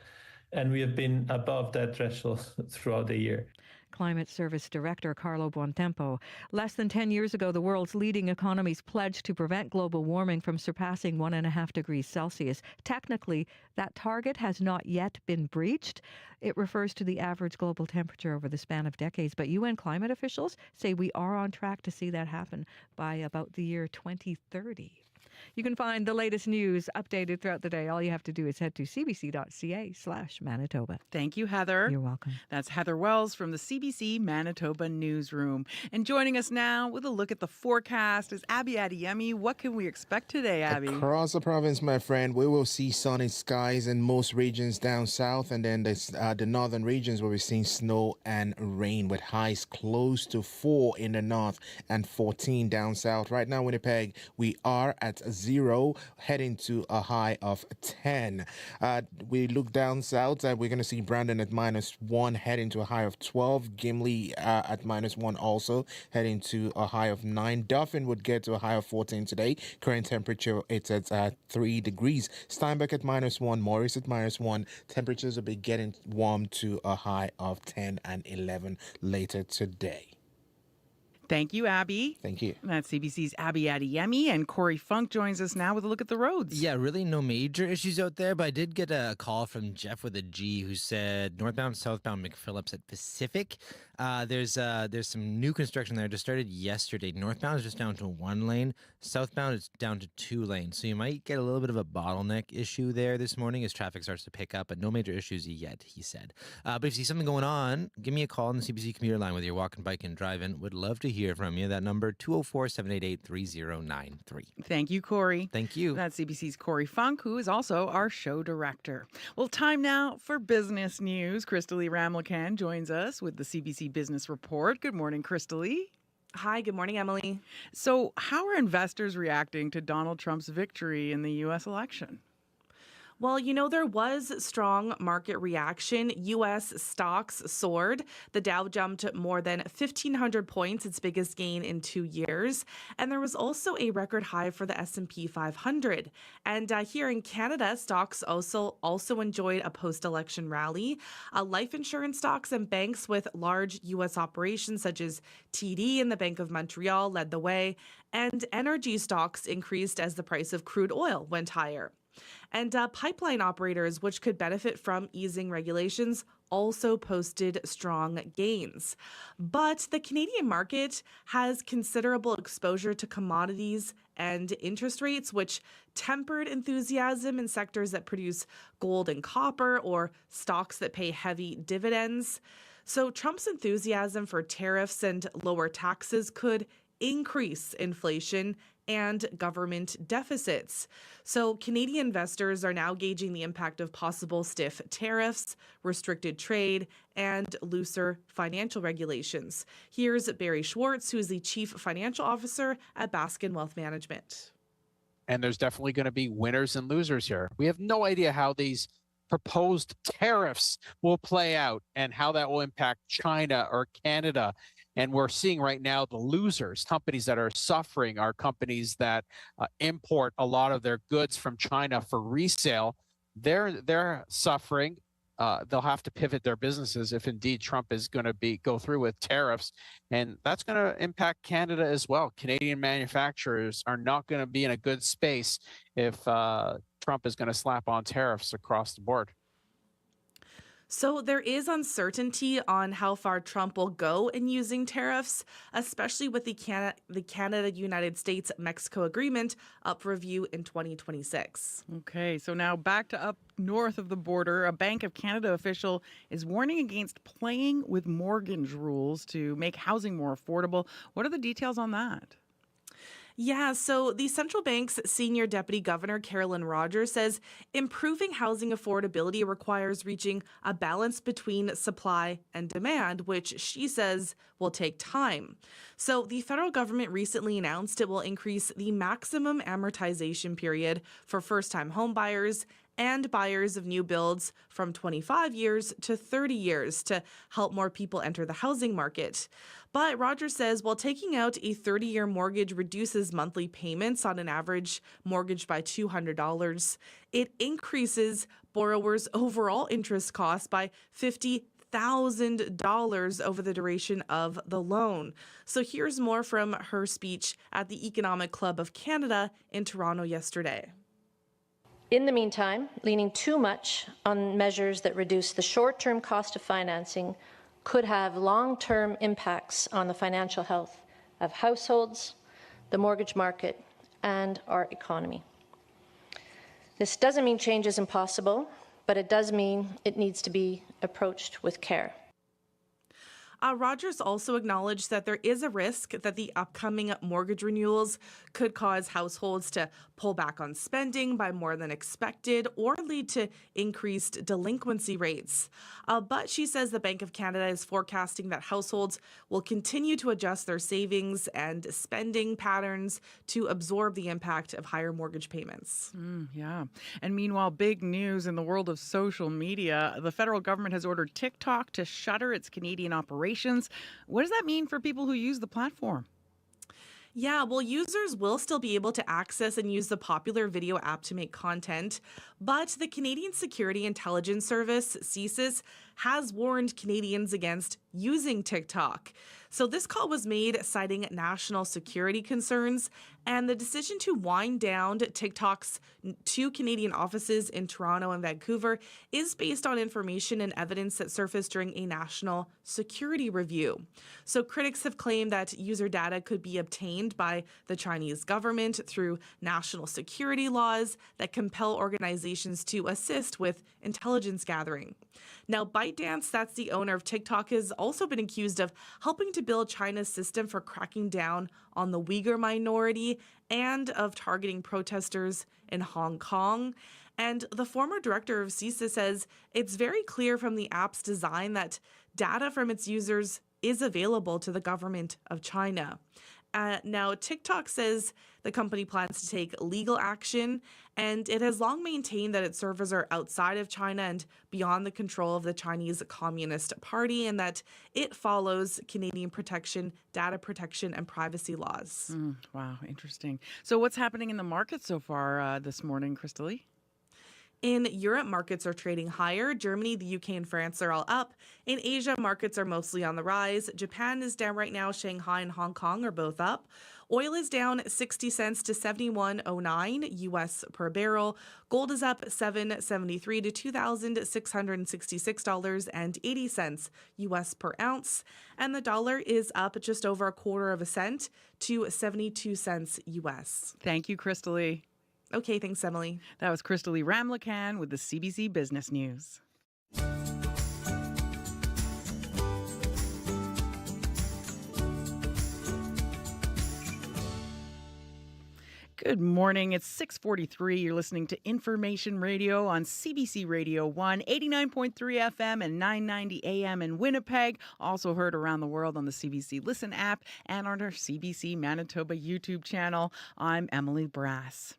and we have been above that threshold throughout the year. Climate Service Director Carlo Buontempo. Less than 10 years ago, the world's leading economies pledged to prevent global warming from surpassing 1.5 degrees Celsius. Technically, that target has not yet been breached. It refers to the average global temperature over the span of decades. But UN climate officials say we are on track to see that happen by about the year 2030. You can find the latest news updated throughout the day. All you have to do is head to cbc.ca/Manitoba. Thank you, Heather. You're welcome. That's Heather Wells from the CBC Manitoba newsroom. And joining us now with a look at the forecast is Abby Adeyemi. What can we expect today, Abby? Across the province, my friend, we will see sunny skies in most regions down south, and then the northern regions where we're seeing snow and rain with highs close to 4 in the north and 14 down south. Right now, Winnipeg, we are at 0, heading to a high of 10. We look down south, we're going to see Brandon at -1, heading to a high of 12. Gimli at -1 also, heading to a high of 9. Dauphin would get to a high of 14 today. Current temperature, it's at 3 degrees. Steinbeck at -1, Morris at -1. Temperatures will be getting warm to a high of 10 and 11 later today. Thank you, Abby. Thank you. That's CBC's Abby Adeyemi, and Corey Funk joins us now with a look at the roads. Yeah, really no major issues out there, but I did get a call from Jeff with a G who said northbound, southbound McPhillips at Pacific. There's some new construction there. Just started yesterday. Northbound is just down to 1 lane. Southbound is down to 2 lanes. So you might get a little bit of a bottleneck issue there this morning as traffic starts to pick up, but no major issues yet, he said. But if you see something going on, give me a call on the CBC commuter line, whether you're walking, biking, driving. Would love to hear from you. That number, 204-788-3093. Thank you, Corey. Thank you. That's CBC's Corey Funk, who is also our show director. Well, time now for business news. Crystalie Ramlakan joins us with the CBC Business Report. Good morning, Crystalie. Hi, good morning, Emily. So, how are investors reacting to Donald Trump's victory in the U.S. election? Well, there was strong market reaction. U.S. stocks soared. The Dow jumped more than 1,500 points, its biggest gain in 2 years. And there was also a record high for the S&P 500. And here in Canada, stocks also enjoyed a post-election rally. Life insurance stocks and banks with large U.S. operations, such as TD and the Bank of Montreal, led the way. And energy stocks increased as the price of crude oil went higher. And pipeline operators, which could benefit from easing regulations, also posted strong gains. But the Canadian market has considerable exposure to commodities and interest rates, which tempered enthusiasm in sectors that produce gold and copper or stocks that pay heavy dividends. So Trump's enthusiasm for tariffs and lower taxes could increase inflation and government deficits. So Canadian investors are now gauging the impact of possible stiff tariffs, restricted trade, and looser financial regulations. Here's Barry Schwartz, who is the Chief Financial Officer at Baskin Wealth Management. And there's definitely going to be winners and losers here. We have no idea how these proposed tariffs will play out and how that will impact China or Canada. And we're seeing right now the losers, companies that are suffering, are companies that import a lot of their goods from China for resale. They're suffering. They'll have to pivot their businesses if indeed Trump is going to go through with tariffs. And that's going to impact Canada as well. Canadian manufacturers are not going to be in a good space if Trump is going to slap on tariffs across the board. So there is uncertainty on how far Trump will go in using tariffs, especially with the Canada-United States-Mexico agreement up for review in 2026. Okay, so now back to up north of the border. A Bank of Canada official is warning against playing with mortgage rules to make housing more affordable. What are the details on that? Yeah, so the central bank's senior deputy governor, Carolyn Rogers, says improving housing affordability requires reaching a balance between supply and demand, which she says will take time. So the federal government recently announced it will increase the maximum amortization period for first-time homebuyers and buyers of new builds from 25 years to 30 years to help more people enter the housing market. But Rogers says while taking out a 30-year mortgage reduces monthly payments on an average mortgage by $200, it increases borrowers' overall interest costs by $50,000 over the duration of the loan. So here's more from her speech at the Economic Club of Canada in Toronto yesterday. In the meantime, leaning too much on measures that reduce the short-term cost of financing could have long-term impacts on the financial health of households, the mortgage market, and our economy. This doesn't mean change is impossible, but it does mean it needs to be approached with care. Rogers also acknowledged that there is a risk that the upcoming mortgage renewals could cause households to pull back on spending by more than expected or lead to increased delinquency rates. But she says the Bank of Canada is forecasting that households will continue to adjust their savings and spending patterns to absorb the impact of higher mortgage payments. Yeah. And meanwhile, big news in the world of social media. The federal government has ordered TikTok to shutter its Canadian operations. What does that mean for people who use the platform? Yeah, well, users will still be able to access and use the popular video app to make content, but the Canadian Security Intelligence Service, CSIS, has warned Canadians against using TikTok. So this call was made citing national security concerns, and the decision to wind down TikTok's 2 Canadian offices in Toronto and Vancouver is based on information and evidence that surfaced during a national security review. So critics have claimed that user data could be obtained by the Chinese government through national security laws that compel organizations to assist with intelligence gathering. Now, ByteDance, that's the owner of TikTok, has also been accused of helping to build China's system for cracking down on the Uyghur minority and of targeting protesters in Hong Kong. And the former director of CISA says it's very clear from the app's design that data from its users is available to the government of China. Now, TikTok says the company plans to take legal action, and it has long maintained that its servers are outside of China and beyond the control of the Chinese Communist Party, and that it follows Canadian data protection, and privacy laws. Wow, interesting. So what's happening in the market so far this morning, Crystal? In Europe, markets are trading higher. Germany, the UK, and France are all up. In Asia, markets are mostly on the rise. Japan is down right now. Shanghai and Hong Kong are both up. Oil is down 60 cents to $71.09 US per barrel. Gold is up $7.73 to $2,666.80 US per ounce. And the dollar is up just over a quarter of a cent to 72 cents US. Thank you, Crystal. Okay, thanks, Emily. That was Crystal Ramlakan with the CBC Business News. Good morning. It's 6:43. You're listening to Information Radio on CBC Radio 1, 89.3 FM and 990 AM in Winnipeg. Also heard around the world on the CBC Listen app and on our CBC Manitoba YouTube channel. I'm Emily Brass.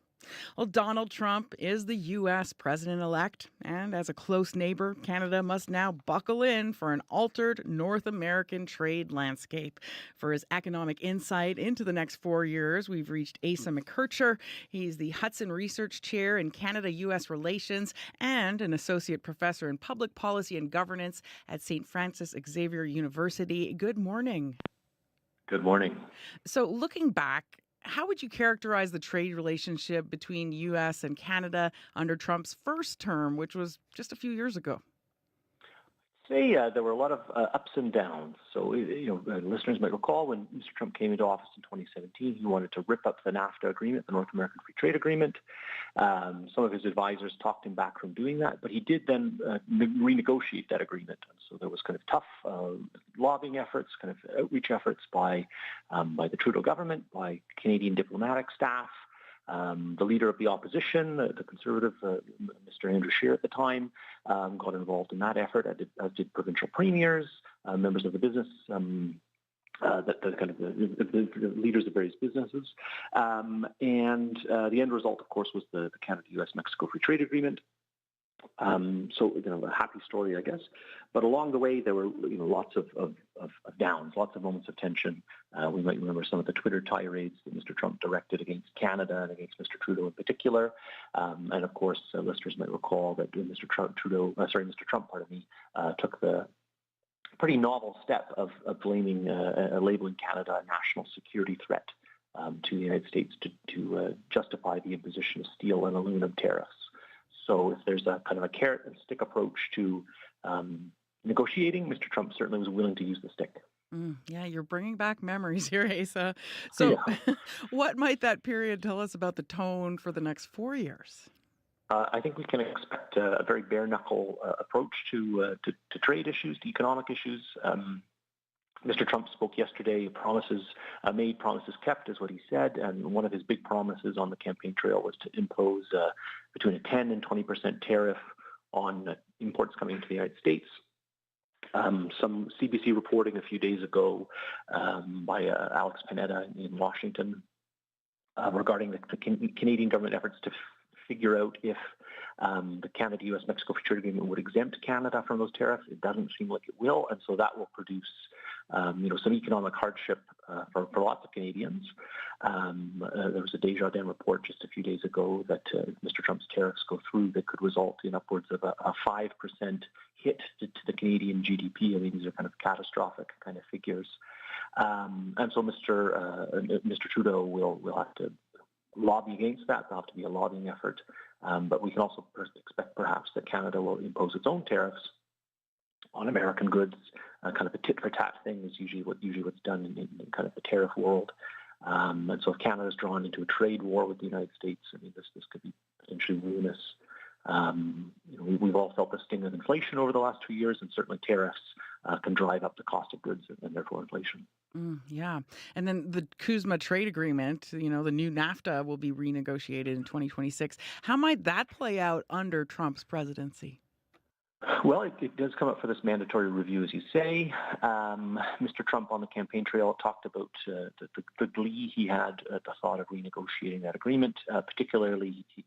Well, Donald Trump is the U.S. president-elect, and as a close neighbor, Canada must now buckle in for an altered North American trade landscape. For his economic insight into the next 4 years, we've reached Asa McKercher. He's the Hudson Research Chair in Canada-U.S. Relations and an associate professor in public policy and governance at St. Francis Xavier University. Good morning. Good morning. So looking back, how would you characterize the trade relationship between U.S. and Canada under Trump's first term, which was just a few years ago? Say there were a lot of ups and downs. So, listeners might recall when Mr. Trump came into office in 2017, he wanted to rip up the NAFTA agreement, the North American Free Trade Agreement. Some of his advisors talked him back from doing that, but he did then renegotiate that agreement. And so there was kind of tough lobbying efforts, kind of outreach efforts by the Trudeau government, by Canadian diplomatic staff. The leader of the opposition, the Conservative, Mr. Andrew Scheer at the time, got involved in that effort, as did provincial premiers, members of the business, the leaders of various businesses. And the end result, of course, was the Canada-U.S.-Mexico Free Trade Agreement. So, a happy story, I guess. But along the way, there were, lots of of downs, lots of moments of tension. We might remember some of the Twitter tirades that Mr. Trump directed against Canada and against Mr. Trudeau in particular. And of course, listeners might recall that Mr. Trump, took the pretty novel step of labeling Canada a national security threat to the United States to justify the imposition of steel and aluminum tariffs. So if there's a kind of a carrot and stick approach to negotiating, Mr. Trump certainly was willing to use the stick. Yeah, you're bringing back memories here, Asa. So what might that period tell us about the tone for the next 4 years? I think we can expect a very bare-knuckle approach to trade issues, to economic issues. Mr. Trump spoke yesterday, promises made, promises kept is what he said, and one of his big promises on the campaign trail was to impose between a 10 and 20% tariff on imports coming into the United States. Some CBC reporting a few days ago by Alex Panetta in Washington regarding the Canadian government efforts to figure out if the Canada-U.S.-Mexico Free Trade Agreement would exempt Canada from those tariffs. It doesn't seem like it will, and so that will produce some economic hardship for lots of Canadians. There was a Desjardins report just a few days ago that if Mr. Trump's tariffs go through, that could result in upwards of a 5% hit to the Canadian GDP. I mean, these are kind of catastrophic kind of figures. And so Mr. Trudeau will have to lobby against that. There'll have to be a lobbying effort. But we can also expect perhaps that Canada will impose its own tariffs on American goods. Kind of a tit-for-tat thing is usually what's done in kind of the tariff world. And so if Canada is drawn into a trade war with the United States, I mean, this could be potentially ruinous. We've all felt the sting of inflation over the last 2 years, and certainly tariffs can drive up the cost of goods and therefore inflation. Yeah. And then the CUSMA trade agreement, the new NAFTA will be renegotiated in 2026. How might that play out under Trump's presidency? Well, it does come up for this mandatory review, as you say. Mr. Trump on the campaign trail talked about the glee he had at the thought of renegotiating that agreement. Particularly, he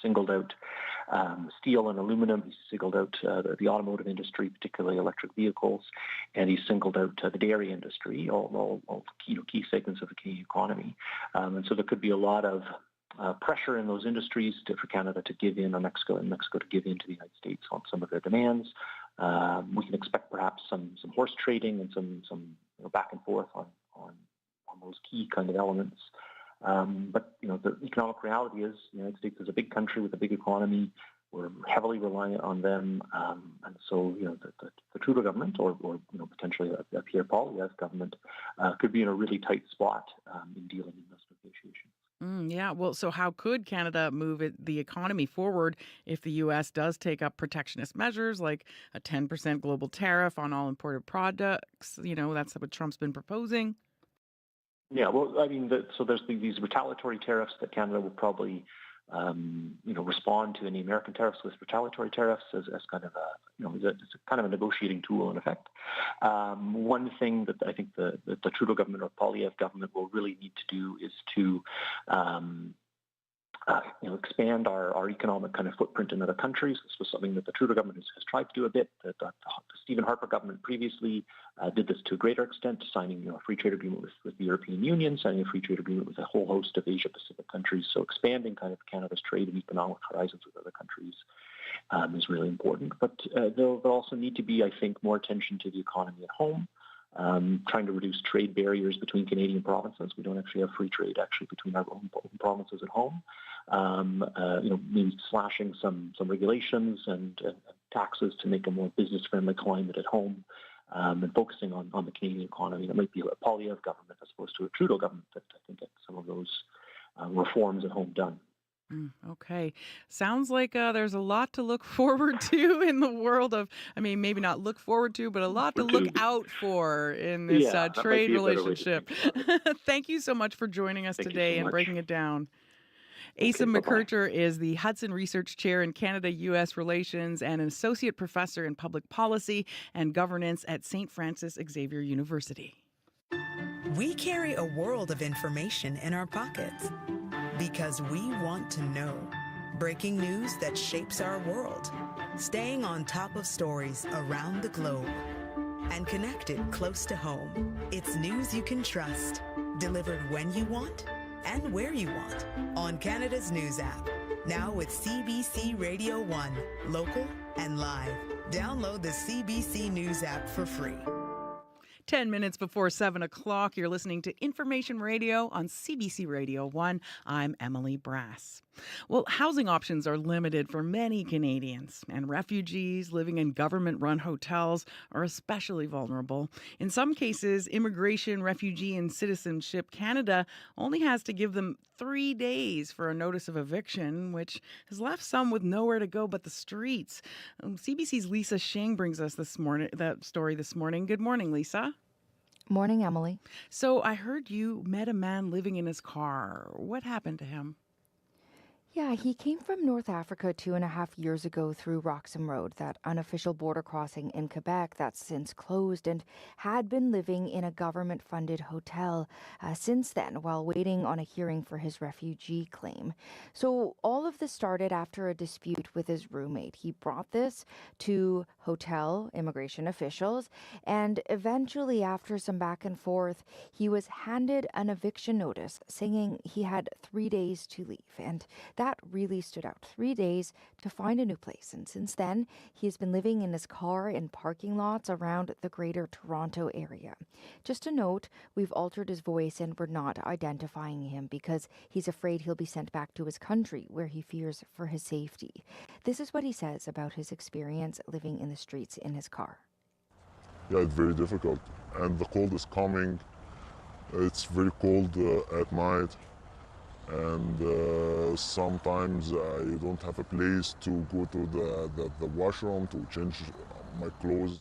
singled out steel and aluminum. He singled out the automotive industry, particularly electric vehicles, and he singled out the dairy industry, all key segments of the Canadian economy. And so there could be a lot of pressure in those industries for Canada to give in, or Mexico to give in to the United States on some of their demands. We can expect perhaps some horse trading and some back and forth on those key kind of elements. But the economic reality is the United States is a big country with a big economy. We're heavily reliant on them, and so the Trudeau government, or potentially a Pierre Poilievre government, could be in a really tight spot in dealing in those negotiations. Yeah. Well, so how could Canada move the economy forward if the U.S. does take up protectionist measures like a 10% global tariff on all imported products? That's what Trump's been proposing. Yeah. Well, I mean, so there's these retaliatory tariffs that Canada will probably respond to any American tariffs with retaliatory tariffs as kind of it's kind of a negotiating tool in effect. One thing that I think the Trudeau government or Poilievre government will really need to do is to expand our economic kind of footprint in other countries. This was something that the Trudeau government has tried to do a bit. The Stephen Harper government previously did this to a greater extent, signing a free trade agreement with the European Union, signing a free trade agreement with a whole host of Asia-Pacific countries. So expanding kind of Canada's trade and economic horizons with other countries is really important. But there'll also need to be, I think, more attention to the economy at home. Trying to reduce trade barriers between Canadian provinces. We don't actually have free trade between our own provinces at home. Maybe slashing some regulations and taxes to make a more business-friendly climate at home, and focusing on the Canadian economy. That might be a Poilievre government as opposed to a Trudeau government that I think gets some of those reforms at home done. Okay. Sounds like there's a lot to look forward to in the world of, maybe not look forward to, but a lot to look out for in this trade relationship. Thank you so much for joining us today and breaking it down. Asa McKercher is the Hudson Research Chair in Canada-U.S. Relations and an Associate Professor in Public Policy and Governance at St. Francis Xavier University. We carry a world of information in our pockets because we want to know. Breaking news that shapes our world. Staying on top of stories around the globe. and connected close to home. It's news you can trust, delivered when you want and where you want on Canada's News app. Now with CBC Radio 1, local and live. Download the CBC News app for free. 10 minutes before 7 o'clock, you're listening to Information Radio on CBC Radio 1. I'm Emily Brass. Well, housing options are limited for many Canadians, and refugees living in government-run hotels are especially vulnerable. In some cases, Immigration, Refugee and Citizenship Canada only has to give them 3 days for a notice of eviction, which has left some with nowhere to go but the streets. CBC's Lisa Shing brings us that story this morning. Good morning, Lisa. Morning, Emily. So I heard you met a man living in his car. What happened to him? Yeah, he came from North Africa 2.5 years ago through Roxham Road, that unofficial border crossing in Quebec that's since closed, and had been living in a government-funded hotel since then while waiting on a hearing for his refugee claim. So all of this started after a dispute with his roommate. He brought this to hotel immigration officials, and eventually, after some back and forth, he was handed an eviction notice saying he had 3 days to leave. And that really stood out. 3 days to find a new place. And since then, he has been living in his car in parking lots around the Greater Toronto area. Just a note, we've altered his voice and we're not identifying him because he's afraid he'll be sent back to his country where he fears for his safety. This is what he says about his experience living in the streets in his car. Yeah, it's very difficult. And the cold is coming. It's very cold at night. And sometimes I don't have a place to go to the washroom to change my clothes.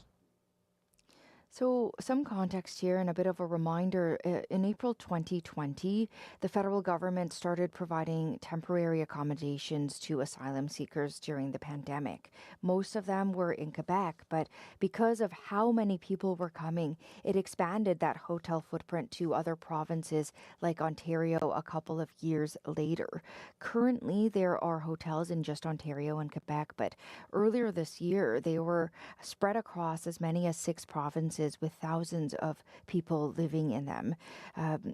So some context here and a bit of a reminder. In April 2020, the federal government started providing temporary accommodations to asylum seekers during the pandemic. Most of them were in Quebec, but because of how many people were coming, it expanded that hotel footprint to other provinces like Ontario a couple of years later. Currently, there are hotels in just Ontario and Quebec, but earlier this year, they were spread across as many as 6 provinces with thousands of people living in them.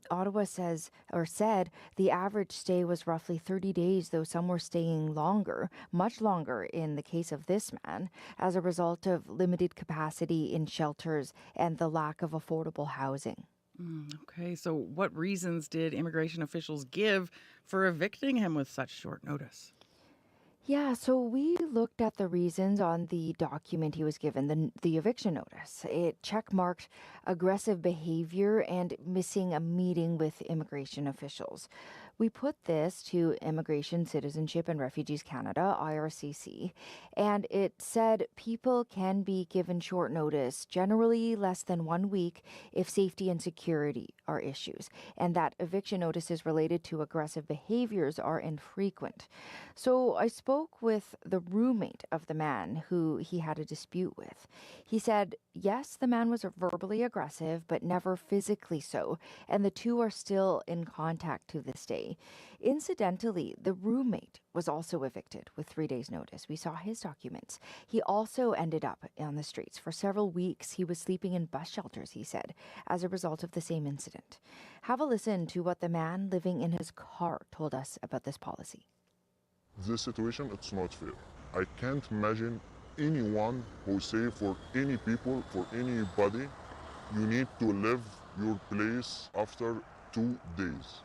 Ottawa said the average stay was roughly 30 days, though some were staying longer, much longer in the case of this man, as a result of limited capacity in shelters and the lack of affordable housing. Okay, so what reasons did immigration officials give for evicting him with such short notice? Yeah, so we looked at the reasons on the document he was given, the eviction notice. It checkmarked aggressive behavior and missing a meeting with immigration officials. We put this to Immigration, Citizenship and Refugees Canada, IRCC, and it said people can be given short notice, generally less than 1 week, if safety and security are issues, and that eviction notices related to aggressive behaviors are infrequent. So I spoke with the roommate of the man who he had a dispute with. He said, yes, the man was verbally aggressive, but never physically so, and the two are still in contact to this day. Incidentally, the roommate was also evicted with 3 days' notice. We saw his documents. He also ended up on the streets. For several weeks, he was sleeping in bus shelters, he said, as a result of the same incident. Have a listen to what the man living in his car told us about this policy. This situation, it's not fair. I can't imagine anyone who say for any people, for anybody, you need to leave your place after 2 days.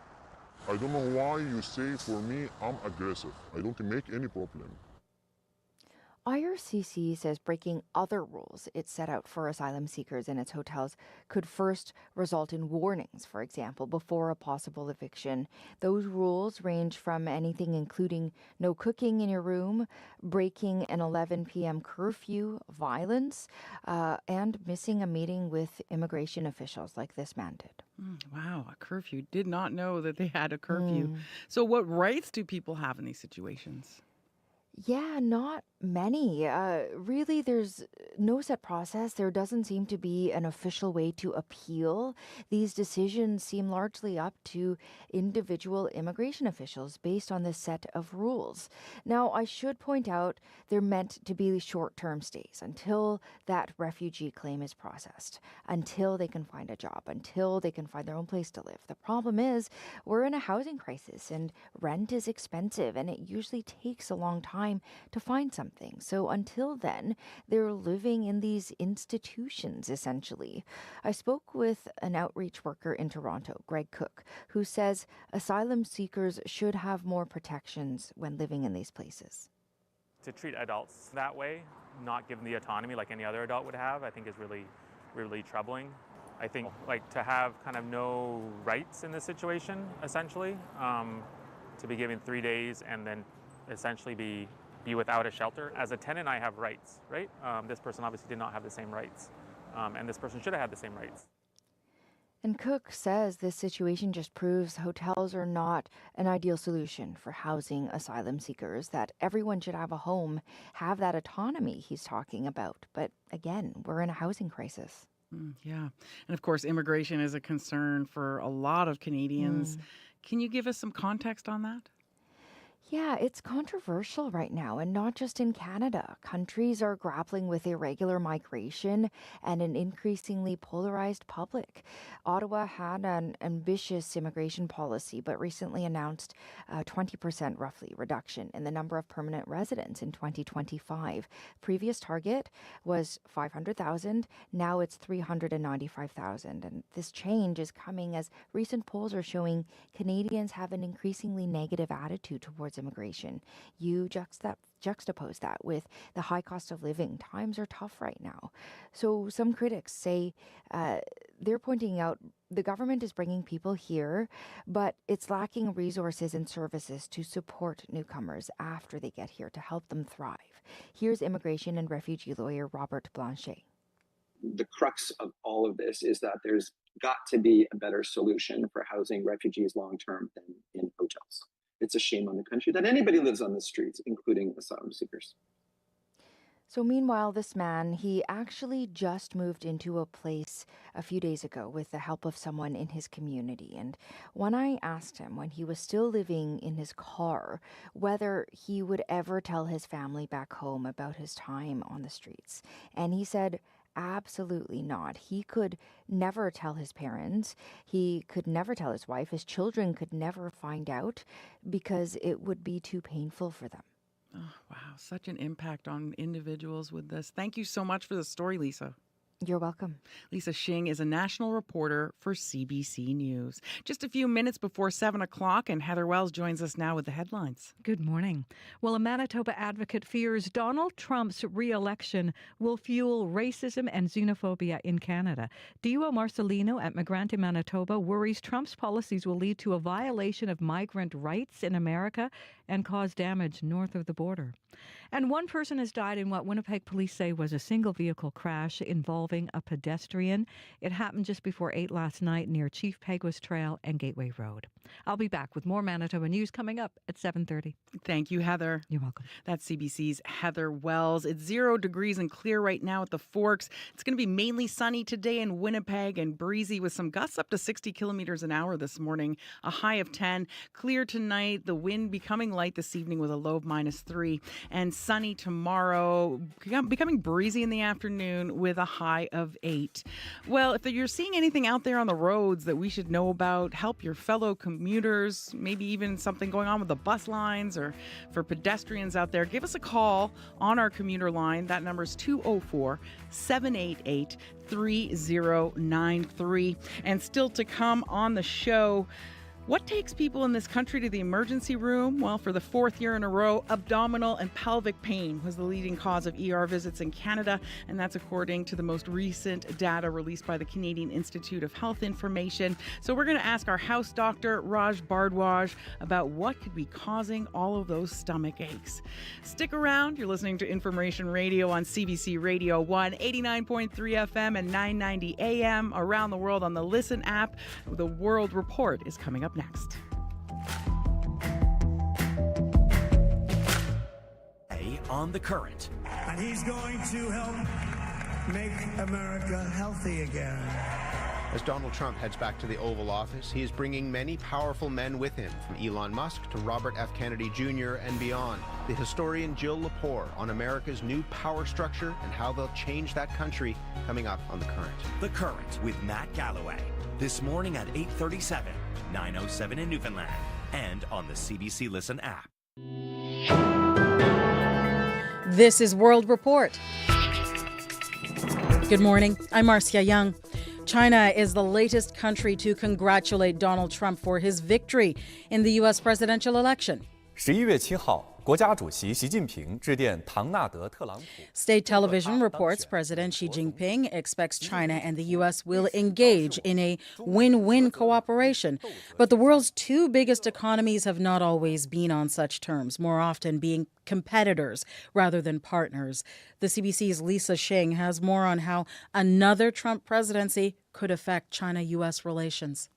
I don't know why you say for me I'm aggressive. I don't make any problem. IRCC says breaking other rules it set out for asylum seekers in its hotels could first result in warnings, for example, before a possible eviction. Those rules range from anything including no cooking in your room, breaking an 11 p.m. curfew, violence, and missing a meeting with immigration officials like this man did. Wow, a curfew. Did not know that they had a curfew. So what rights do people have in these situations? Yeah, not Many. Really, there's no set process. There doesn't seem to be an official way to appeal. These decisions seem largely up to individual immigration officials based on this set of rules. Now, I should point out they're meant to be short-term stays until that refugee claim is processed, until they can find a job, until they can find their own place to live. The problem is we're in a housing crisis and rent is expensive, and it usually takes a long time to find something. So until then, they're living in these institutions, essentially. I spoke with an outreach worker in Toronto, Greg Cook, who says asylum seekers should have more protections when living in these places. To treat adults that way, not give them the autonomy like any other adult would have, I think is really, really troubling. I think like to have kind of no rights in this situation, essentially, to be given 3 days and then essentially be without a shelter. As a tenant, I have rights, right? This person obviously did not have the same rights, and this person should have had the same rights. And Cook says this situation just proves hotels are not an ideal solution for housing asylum seekers, that everyone should have a home, have that autonomy he's talking about. But again, we're in a housing crisis. Yeah. And of course, immigration is a concern for a lot of Canadians. Can you give us some context on that? Yeah, it's controversial right now, and not just in Canada. Countries are grappling with irregular migration and an increasingly polarized public. Ottawa had an ambitious immigration policy, but recently announced a 20% roughly reduction in the number of permanent residents in 2025. Previous target was 500,000. Now it's 395,000. And this change is coming as recent polls are showing Canadians have an increasingly negative attitude towards immigration. You juxtapose that with the high cost of living. Times are tough right now. So some critics say they're pointing out the government is bringing people here, but it's lacking resources and services to support newcomers after they get here to help them thrive. Here's immigration and refugee lawyer Robert Blanchet. The crux of all of this is that there's got to be a better solution for housing refugees long-term than in hotels. It's a shame on the country that anybody lives on the streets, including asylum seekers. So meanwhile, this man, he actually just moved into a place a few days ago with the help of someone in his community. And when I asked him, when he was still living in his car, whether he would ever tell his family back home about his time on the streets, and he said, absolutely not. He could never tell his parents. He could never tell his wife. His children could never find out because it would be too painful for them. Oh, wow. Such an impact on individuals with this. Thank you so much for the story, Lisa. You're welcome. Lisa Shing is a national reporter for CBC News. Just a few minutes before 7 o'clock, and Heather Wells joins us now with the headlines. Good morning. Well, a Manitoba advocate fears Donald Trump's re-election will fuel racism and xenophobia in Canada. Dio Marcelino at Migrante Manitoba worries Trump's policies will lead to a violation of migrant rights in America and cause damage north of the border. And one person has died in what Winnipeg police say was a single-vehicle crash involving a pedestrian. It happened just before 8 last night near Chief Peguis Trail and Gateway Road. I'll be back with more Manitoba news coming up at 7:30. Thank you, Heather. You're welcome. That's CBC's Heather Wells. It's 0 degrees and clear right now at the Forks. It's going to be mainly sunny today in Winnipeg and breezy with some gusts up to 60 kilometers an hour this morning, a high of 10. Clear tonight, the wind becoming light this evening with a low of -3. And sunny tomorrow, becoming breezy in the afternoon with a high of 8. Well, if you're seeing anything out there on the roads that we should know about, help your fellow commuters, maybe even something going on with the bus lines or for pedestrians out there, give us a call on our commuter line. That number is 204-788-3093. And still to come on the show, what takes people in this country to the emergency room? Well, for the 4th year in a row, abdominal and pelvic pain was the leading cause of ER visits in Canada, and that's according to the most recent data released by the Canadian Institute of Health Information. So we're going to ask our house doctor, Raj Bhardwaj, about what could be causing all of those stomach aches. Stick around. You're listening to Information Radio on CBC Radio 1, 89.3 FM and 990 AM. Around the world on the Listen app. The World Report is coming up next. on The Current. And he's going to help make America healthy again. As Donald Trump heads back to the Oval Office, he is bringing many powerful men with him, from Elon Musk to Robert F. Kennedy Jr. and beyond. The historian Jill Lepore on America's new power structure and how they'll change that country, coming up on The Current. The Current with Matt Galloway. This morning at 8:37, 9:07 in Newfoundland, and on the CBC Listen app. This is World Report. Good morning. I'm Marcia Young. China is the latest country to congratulate Donald Trump for his victory in the U.S. presidential election. 11月7号 国家主席习近平致电唐纳德·特朗普。 State television reports President Xi Jinping expects China and the U.S. will engage in a win-win cooperation. But the world's two biggest economies have not always been on such terms, more often being competitors rather than partners. The CBC's Lisa Shing has more on how another Trump presidency could affect China-U.S. relations.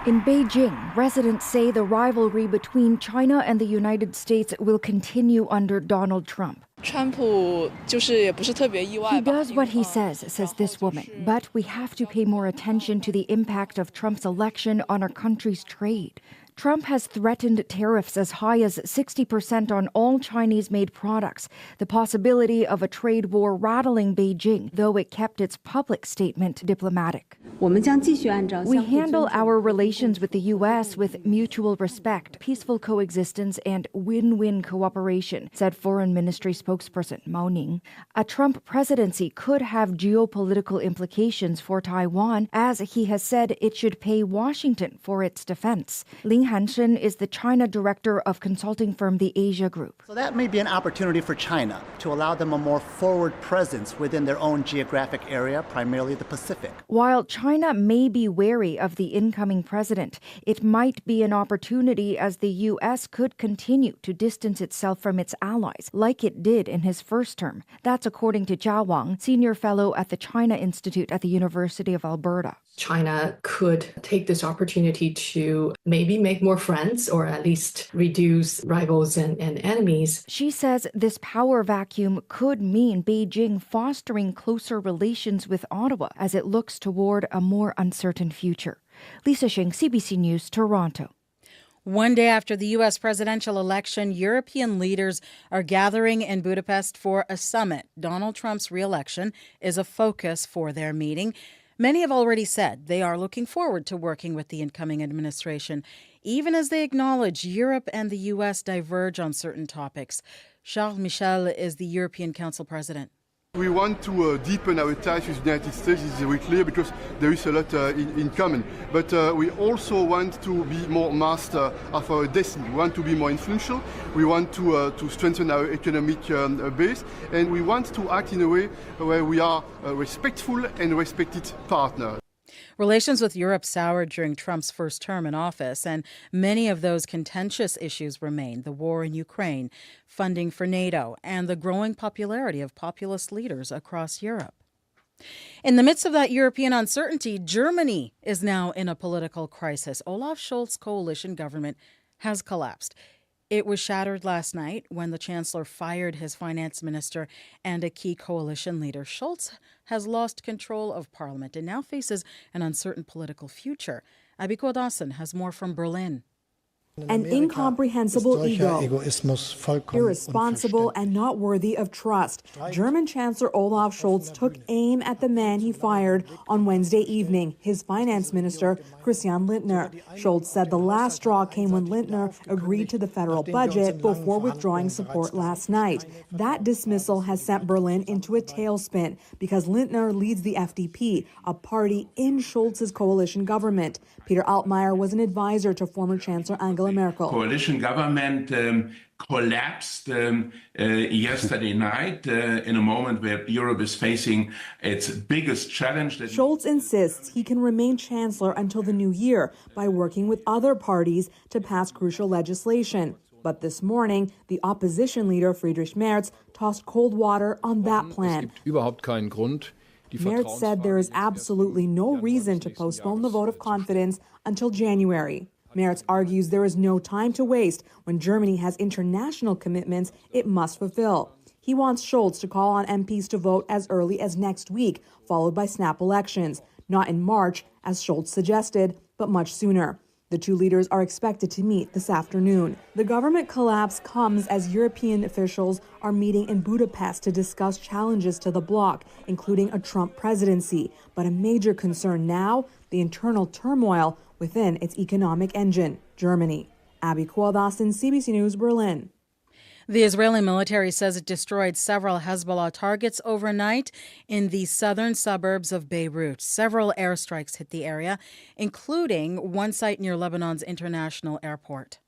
In Beijing, residents say the rivalry between China and the United States will continue under Donald Trump. He does what he says this woman. But we have to pay more attention to the impact of Trump's election on our country's trade. Trump has threatened tariffs as high as 60% on all Chinese-made products, the possibility of a trade war rattling Beijing, though it kept its public statement diplomatic. We handle our relations with the U.S. with mutual respect, peaceful coexistence, and win-win cooperation, said Foreign Ministry spokesperson Mao Ning. A Trump presidency could have geopolitical implications for Taiwan, as he has said it should pay Washington for its defense. Ling Hanshen is the China director of consulting firm the Asia Group. So that may be an opportunity for China to allow them a more forward presence within their own geographic area, primarily the Pacific. While China may be wary of the incoming president, it might be an opportunity as the U.S. could continue to distance itself from its allies, like it did in his first term. That's according to Jia Wang, senior fellow at the China Institute at the University of Alberta. China could take this opportunity to maybe make more friends or at least reduce rivals and enemies. She says this power vacuum could mean Beijing fostering closer relations with Ottawa as it looks toward a more uncertain future. Lisa Shing, CBC News, Toronto. One day after the U.S. presidential election, European leaders are gathering in Budapest for a summit. Donald Trump's re-election is a focus for their meeting. Many have already said they are looking forward to working with the incoming administration, even as they acknowledge Europe and the U.S. diverge on certain topics. Charles Michel is the European Council president. We want to deepen our ties with the United States. This is very clear because there is a lot in common. But we also want to be more master of our destiny. We want to be more influential. We want to strengthen our economic base. And we want to act in a way where we are a respectful and respected partner. Relations with Europe soured during Trump's first term in office, and many of those contentious issues remain: the war in Ukraine, funding for NATO, and the growing popularity of populist leaders across Europe. In the midst of that European uncertainty, Germany is now in a political crisis. Olaf Scholz's coalition government has collapsed. It was shattered last night when the chancellor fired his finance minister and a key coalition leader. Scholz has lost control of parliament and now faces an uncertain political future. Abiko Dawson has more from Berlin. An incomprehensible ego, irresponsible and not worthy of trust. German Chancellor Olaf Scholz took aim at the man he fired on Wednesday evening, his finance minister, Christian Lindner. Scholz said the last straw came when Lindner agreed to the federal budget before withdrawing support last night. That dismissal has sent Berlin into a tailspin because Lindner leads the FDP, a party in Scholz's coalition government. Peter Altmaier was an advisor to former Chancellor Angela Merkel. Coalition government collapsed yesterday night in a moment where Europe is facing its biggest challenge. Scholz insists he can remain chancellor until the new year by working with other parties to pass crucial legislation. But this morning, the opposition leader Friedrich Merz tossed cold water on that plan. Merz said there is absolutely no reason to postpone the vote of confidence until January. Merz argues there is no time to waste when Germany has international commitments it must fulfill. He wants Scholz to call on MPs to vote as early as next week, followed by snap elections. Not in March, as Scholz suggested, but much sooner. The two leaders are expected to meet this afternoon. The government collapse comes as European officials are meeting in Budapest to discuss challenges to the bloc, including a Trump presidency. But a major concern now, the internal turmoil within its economic engine, Germany. Abby Kwaldassin, CBC News, Berlin. The Israeli military says it destroyed several Hezbollah targets overnight in the southern suburbs of Beirut. Several airstrikes hit the area, including one site near Lebanon's international airport.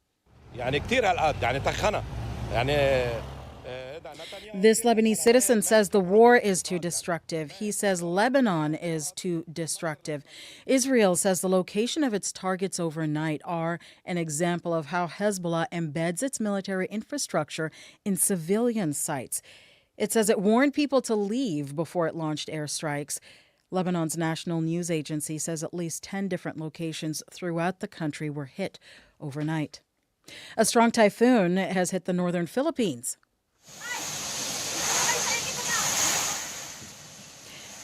This Lebanese citizen says the war is too destructive. He says Lebanon is too destructive. Israel says the location of its targets overnight are an example of how Hezbollah embeds its military infrastructure in civilian sites. It says it warned people to leave before it launched airstrikes. Lebanon's national news agency says at least 10 different locations throughout the country were hit overnight. A strong typhoon has hit the northern Philippines.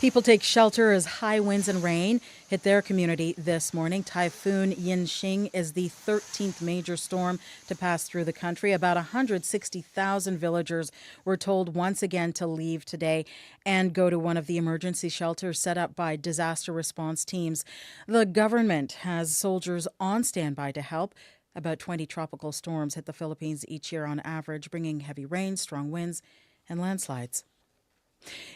People take shelter as high winds and rain hit their community this morning. Typhoon Yinxing is the 13th major storm to pass through the country. About 160,000 villagers were told once again to leave today and go to one of the emergency shelters set up by disaster response teams. The government has soldiers on standby to help. About 20 tropical storms hit the Philippines each year on average, bringing heavy rain, strong winds, and landslides.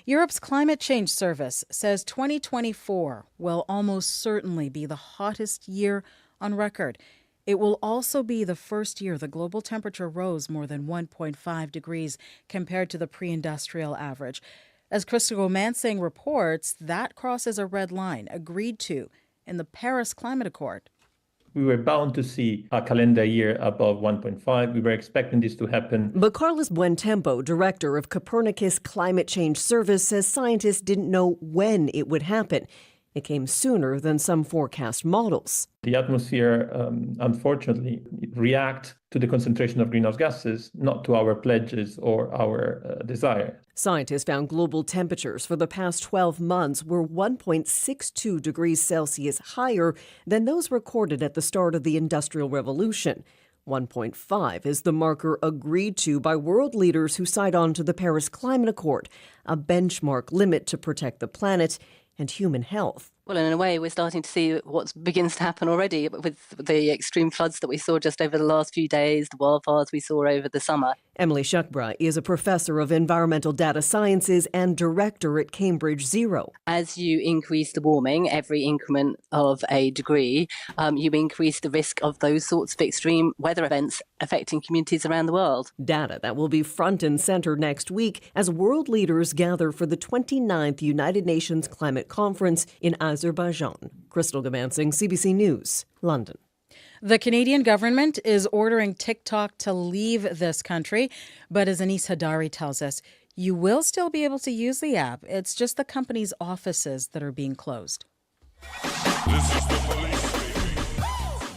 Europe's Climate Change Service says 2024 will almost certainly be the hottest year on record. It will also be the first year the global temperature rose more than 1.5 degrees compared to the pre-industrial average. As Crystal Mansing reports, that crosses a red line agreed to in the Paris Climate Accord. We were bound to see a calendar year above 1.5. We were expecting this to happen. But Carlos Buentempo, director of Copernicus Climate Change Service, says scientists didn't know when it would happen. It came sooner than some forecast models. The atmosphere, unfortunately, reacts to the concentration of greenhouse gases, not to our pledges or our desire. Scientists found global temperatures for the past 12 months were 1.62 degrees Celsius higher than those recorded at the start of the Industrial Revolution. 1.5 is the marker agreed to by world leaders who signed on to the Paris Climate Accord, a benchmark limit to protect the planet and human health. Well, in a way, we're starting to see what begins to happen already with the extreme floods that we saw just over the last few days, the wildfires we saw over the summer. Emily Shuckbra is a professor of environmental data sciences and director at Cambridge Zero. As you increase the warming, every increment of a degree, you increase the risk of those sorts of extreme weather events affecting communities around the world. Data that will be front and center next week as world leaders gather for the 29th United Nations Climate Conference in Azerbaijan. Crystal Gamansing, CBC News, London. The Canadian government is ordering TikTok to leave this country, but as Anis Hadari tells us, you will still be able to use the app. It's just the company's offices that are being closed.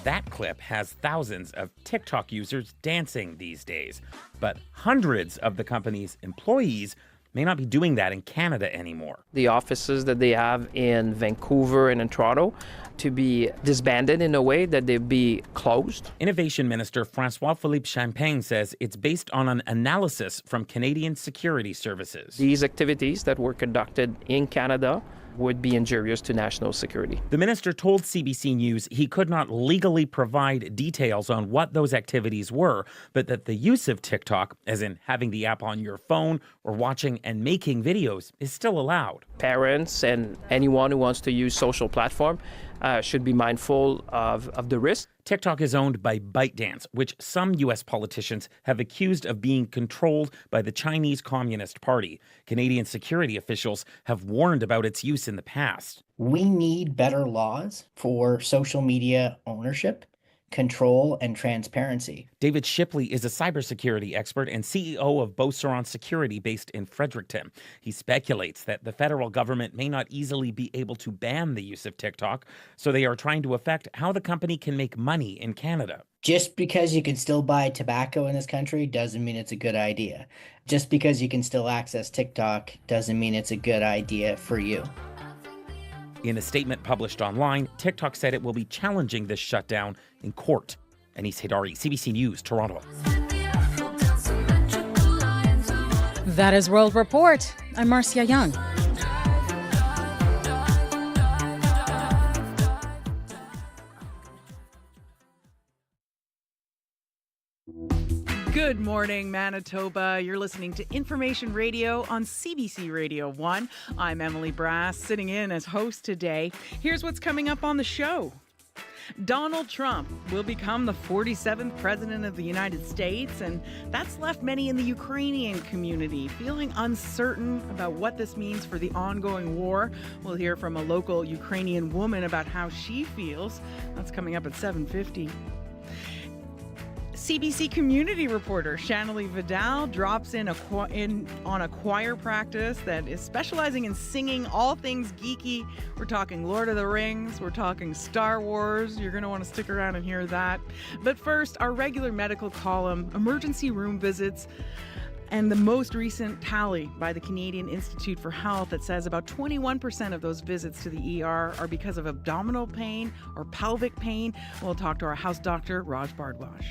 That clip has thousands of TikTok users dancing these days, but hundreds of the company's employees may not be doing that in Canada anymore. The offices that they have in Vancouver and in Toronto to be disbanded in a way that they be closed. Innovation Minister François-Philippe Champagne says it's based on an analysis from Canadian security services. These activities that were conducted in Canada would be injurious to national security. The minister told CBC News he could not legally provide details on what those activities were, but that the use of TikTok, as in having the app on your phone or watching and making videos, is still allowed. Parents and anyone who wants to use social platform should be mindful of the risk. TikTok is owned by ByteDance, which some U.S. politicians have accused of being controlled by the Chinese Communist Party. Canadian security officials have warned about its use in the past. We need better laws for social media ownership control, and transparency. David Shipley is a cybersecurity expert and CEO of Beauceron Security based in Fredericton. He speculates that the federal government may not easily be able to ban the use of TikTok, so they are trying to affect how the company can make money in Canada. Just because you can still buy tobacco in this country doesn't mean it's a good idea. Just because you can still access TikTok doesn't mean it's a good idea for you. In a statement published online, TikTok said it will be challenging this shutdown in court. Anis Haidari, CBC News, Toronto. That is World Report. I'm Marcia Young. Good morning, Manitoba. You're listening to Information Radio on CBC Radio 1. I'm Emily Brass, sitting in as host today. Here's what's coming up on the show. Donald Trump will become the 47th president of the United States, and that's left many in the Ukrainian community feeling uncertain about what this means for the ongoing war. We'll hear from a local Ukrainian woman about how she feels. That's coming up at 7:50. CBC community reporter Shanley Vidal drops in on a choir practice that is specializing in singing all things geeky. We're talking Lord of the Rings, we're talking Star Wars. You're going to want to stick around and hear that. But first, our regular medical column, emergency room visits, and the most recent tally by the Canadian Institute for Health that says about 21% of those visits to the ER are because of abdominal pain or pelvic pain. We'll talk to our house doctor, Raj Bardwaj.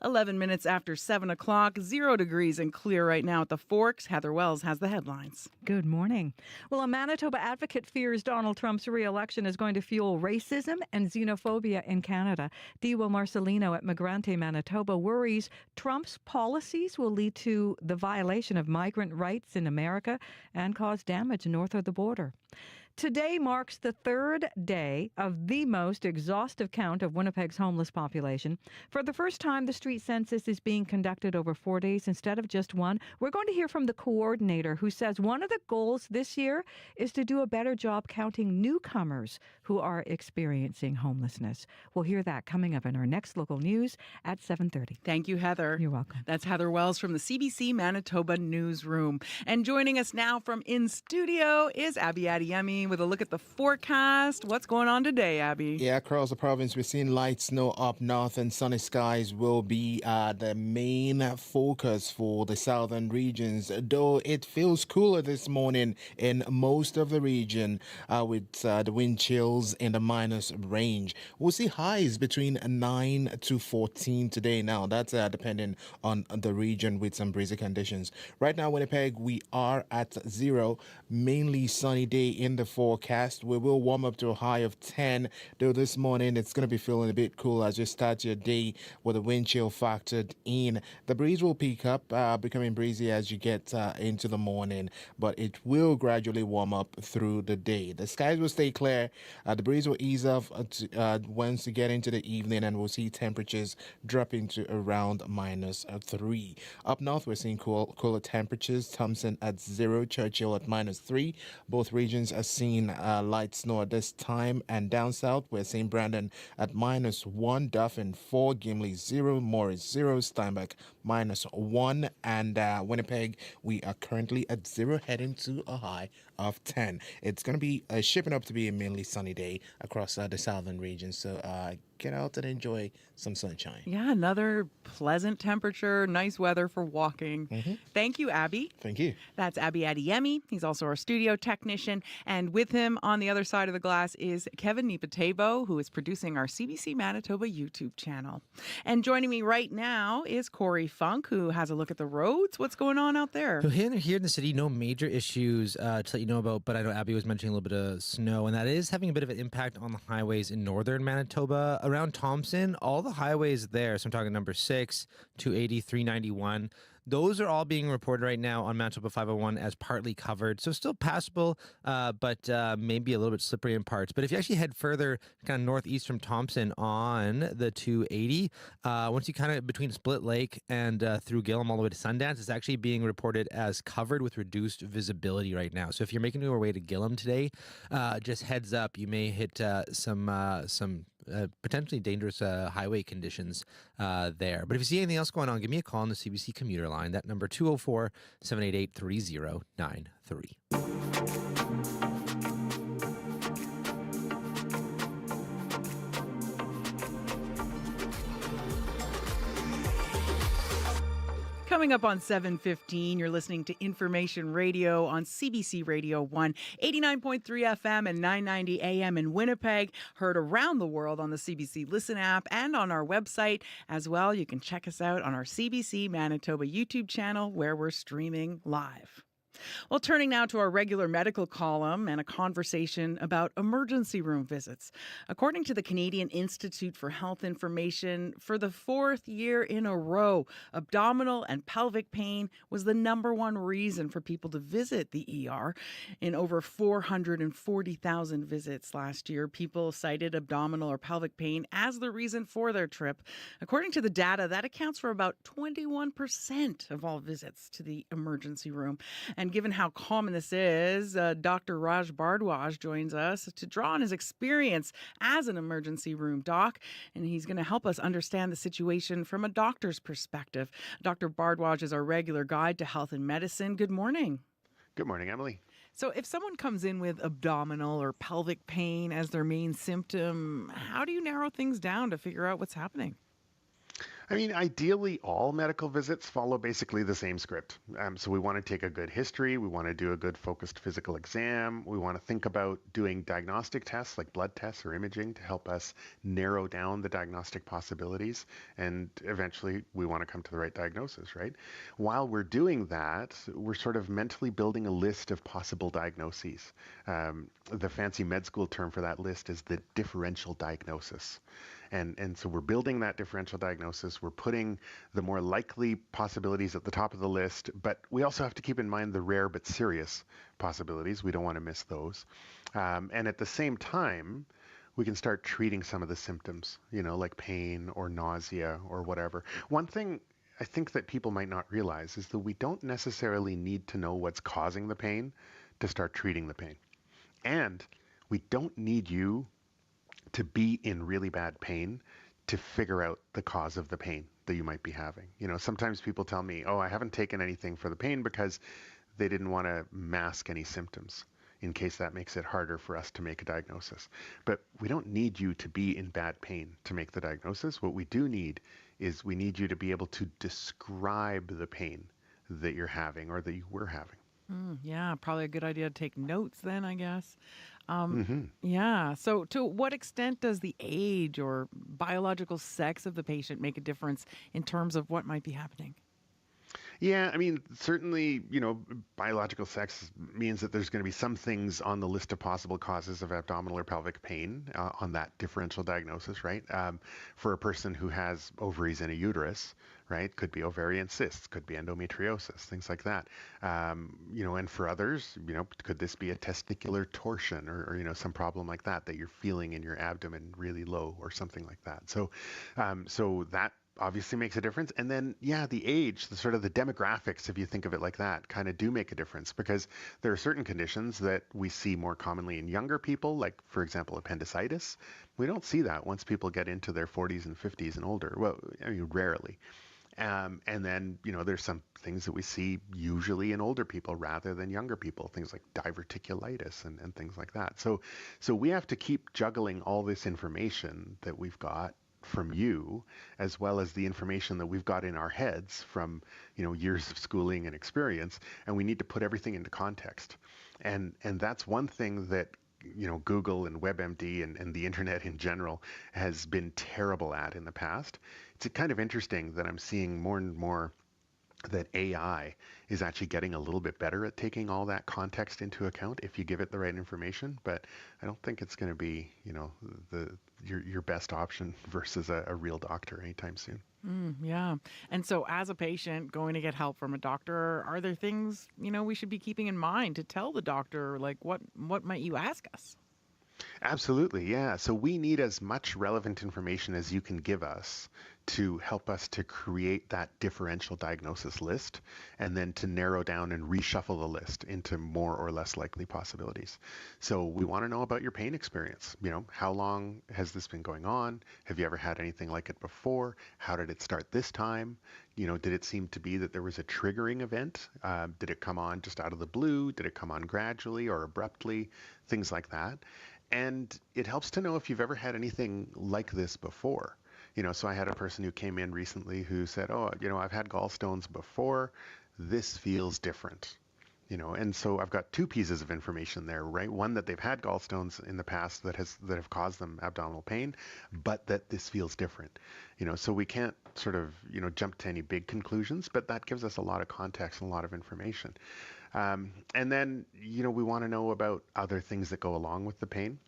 11 minutes after 7 o'clock, 0 degrees and clear right now at the Forks. Heather Wells has the headlines. Good morning. Well, a Manitoba advocate fears Donald Trump's re-election is going to fuel racism and xenophobia in Canada. Diwa Marcelino at Migrante, Manitoba, worries Trump's policies will lead to the violation of migrant rights in America and cause damage north of the border. Today marks the third day of the most exhaustive count of Winnipeg's homeless population. For the first time, the street census is being conducted over 4 days instead of just one. We're going to hear from the coordinator who says one of the goals this year is to do a better job counting newcomers who are experiencing homelessness. We'll hear that coming up in our next local news at 7:30. Thank you, Heather. You're welcome. That's Heather Wells from the CBC Manitoba Newsroom. And joining us now from in studio is Abby Adeyemi with a look at the forecast. What's going on today, Abby? Yeah, across the province, we're seeing light snow up north, and sunny skies will be the main focus for the southern regions, though it feels cooler this morning in most of the region with the wind chills in the minus range. We'll see highs between 9 to 14 today. Now, that's depending on the region with some breezy conditions. Right now, Winnipeg, we are at 0, mainly sunny day in the forecast. We will warm up to a high of 10, though this morning it's going to be feeling a bit cool as you start your day with the wind chill factored in. The breeze will peak up, becoming breezy as you get into the morning, but it will gradually warm up through the day. The skies will stay clear. The breeze will ease off once you get into the evening, and we'll see temperatures dropping to around -3. Up north, we're seeing cooler temperatures. Thompson at 0, Churchill at -3. Both regions are seeing light snow at this time, and down south we're seeing Brandon at -1, Dauphin 4, Gimli 0, Morris 0, Steinbach -1, and Winnipeg we are currently at 0, heading to a high of 10. It's going to be shaping up to be a mainly sunny day across the southern region, so get out and enjoy some sunshine. Yeah, another pleasant temperature, nice weather for walking. Thank you, Abby. Thank you. That's Abby Adeyemi. He's also our studio technician. And with him on the other side of the glass is Kevin Nipatebo, who is producing our CBC Manitoba YouTube channel. And joining me right now is Corey Funk, who has a look at the roads. What's going on out there? So here in the city, no major issues to let you know about, but I know Abby was mentioning a little bit of snow, and that is having a bit of an impact on the highways in northern Manitoba. Around Thompson, all the highways there, so I'm talking number 6, 280, 391, those are all being reported right now on Manitoba 501 as partly covered. So still passable, but maybe a little bit slippery in parts. But if you actually head further, kind of northeast from Thompson on the 280, once you kind of between Split Lake and through Gillam all the way to Sundance, it's actually being reported as covered with reduced visibility right now. So if you're making your way to Gillam today, just heads up, you may hit some potentially dangerous highway conditions there. But if you see anything else going on, give me a call on the CBC commuter line. That number 204-788-3093. Coming up on 7:15, you're listening to Information Radio on CBC Radio 1, 89.3 FM and 990 AM in Winnipeg, heard around the world on the CBC Listen app and on our website as well. You can check us out on our CBC Manitoba YouTube channel where we're streaming live. Well, turning now to our regular medical column and a conversation about emergency room visits. According to the Canadian Institute for Health Information, for the fourth year in a row, abdominal and pelvic pain was the number one reason for people to visit the ER. In over 440,000 visits last year, people cited abdominal or pelvic pain as the reason for their trip. According to the data, that accounts for about 21% of all visits to the emergency room. And given how common this is, Dr. Raj Bhardwaj joins us to draw on his experience as an emergency room doc, and he's going to help us understand the situation from a doctor's perspective. Dr. Bhardwaj is our regular guide to health and medicine. Good morning. Good morning, Emily. So if someone comes in with abdominal or pelvic pain as their main symptom, how do you narrow things down to figure out what's happening? I mean, ideally, all medical visits follow basically the same script. So we want to take a good history. We want to do a good focused physical exam. We want to think about doing diagnostic tests like blood tests or imaging to help us narrow down the diagnostic possibilities. And eventually, we want to come to the right diagnosis, right? While we're doing that, we're sort of mentally building a list of possible diagnoses. The fancy med school term for that list is the differential diagnosis. And so we're building that differential diagnosis. We're putting the more likely possibilities at the top of the list, but we also have to keep in mind the rare but serious possibilities. We don't want to miss those. And at the same time, we can start treating some of the symptoms, like pain or nausea or whatever. One thing I think that people might not realize is that we don't necessarily need to know what's causing the pain to start treating the pain. And we don't need you to be in really bad pain to figure out the cause of the pain that you might be having. Sometimes people tell me, oh, I haven't taken anything for the pain because they didn't want to mask any symptoms in case that makes it harder for us to make a diagnosis. But we don't need you to be in bad pain to make the diagnosis. What we do need is we need you to be able to describe the pain that you're having or that you were having. Yeah, probably a good idea to take notes then, I guess. Yeah. So to what extent does the age or biological sex of the patient make a difference in terms of what might be happening? Yeah, I mean, certainly, biological sex means that there's going to be some things on the list of possible causes of abdominal or pelvic pain on that differential diagnosis, right? For a person who has ovaries and a uterus, right? Could be ovarian cysts, could be endometriosis, things like that. And for others, could this be a testicular torsion or some problem like that you're feeling in your abdomen really low or something like that. So that obviously makes a difference. And then, the age, the sort of the demographics, if you think of it like that, kind of do make a difference because there are certain conditions that we see more commonly in younger people, like, for example, appendicitis. We don't see that once people get into their 40s and 50s and older. Well, I mean, rarely. And then, there's some things that we see usually in older people rather than younger people, things like diverticulitis and things like that. So we have to keep juggling all this information that we've got from you, as well as the information that we've got in our heads from, years of schooling and experience, and we need to put everything into context. And that's one thing that, Google and WebMD and the internet in general has been terrible at in the past. It's kind of interesting that I'm seeing more and more that AI is actually getting a little bit better at taking all that context into account if you give it the right information. But I don't think it's going to be, your best option versus a real doctor anytime soon. Yeah. And so as a patient going to get help from a doctor, are there things, we should be keeping in mind to tell the doctor, like what might you ask us? Absolutely, yeah. So we need as much relevant information as you can give us to help us to create that differential diagnosis list and then to narrow down and reshuffle the list into more or less likely possibilities. So we want to know about your pain experience. How long has this been going on? Have you ever had anything like it before? How did it start this time? Did it seem to be that there was a triggering event? Did it come on just out of the blue? Did it come on gradually or abruptly? Things like that. And it helps to know if you've ever had anything like this before. So I had a person who came in recently who said, oh, I've had gallstones before. This feels different. And so I've got two pieces of information there, right? One, that they've had gallstones in the past that have caused them abdominal pain, but that this feels different. So we can't sort of, jump to any big conclusions, but that gives us a lot of context and a lot of information. And then, we want to know about other things that go along with the pain,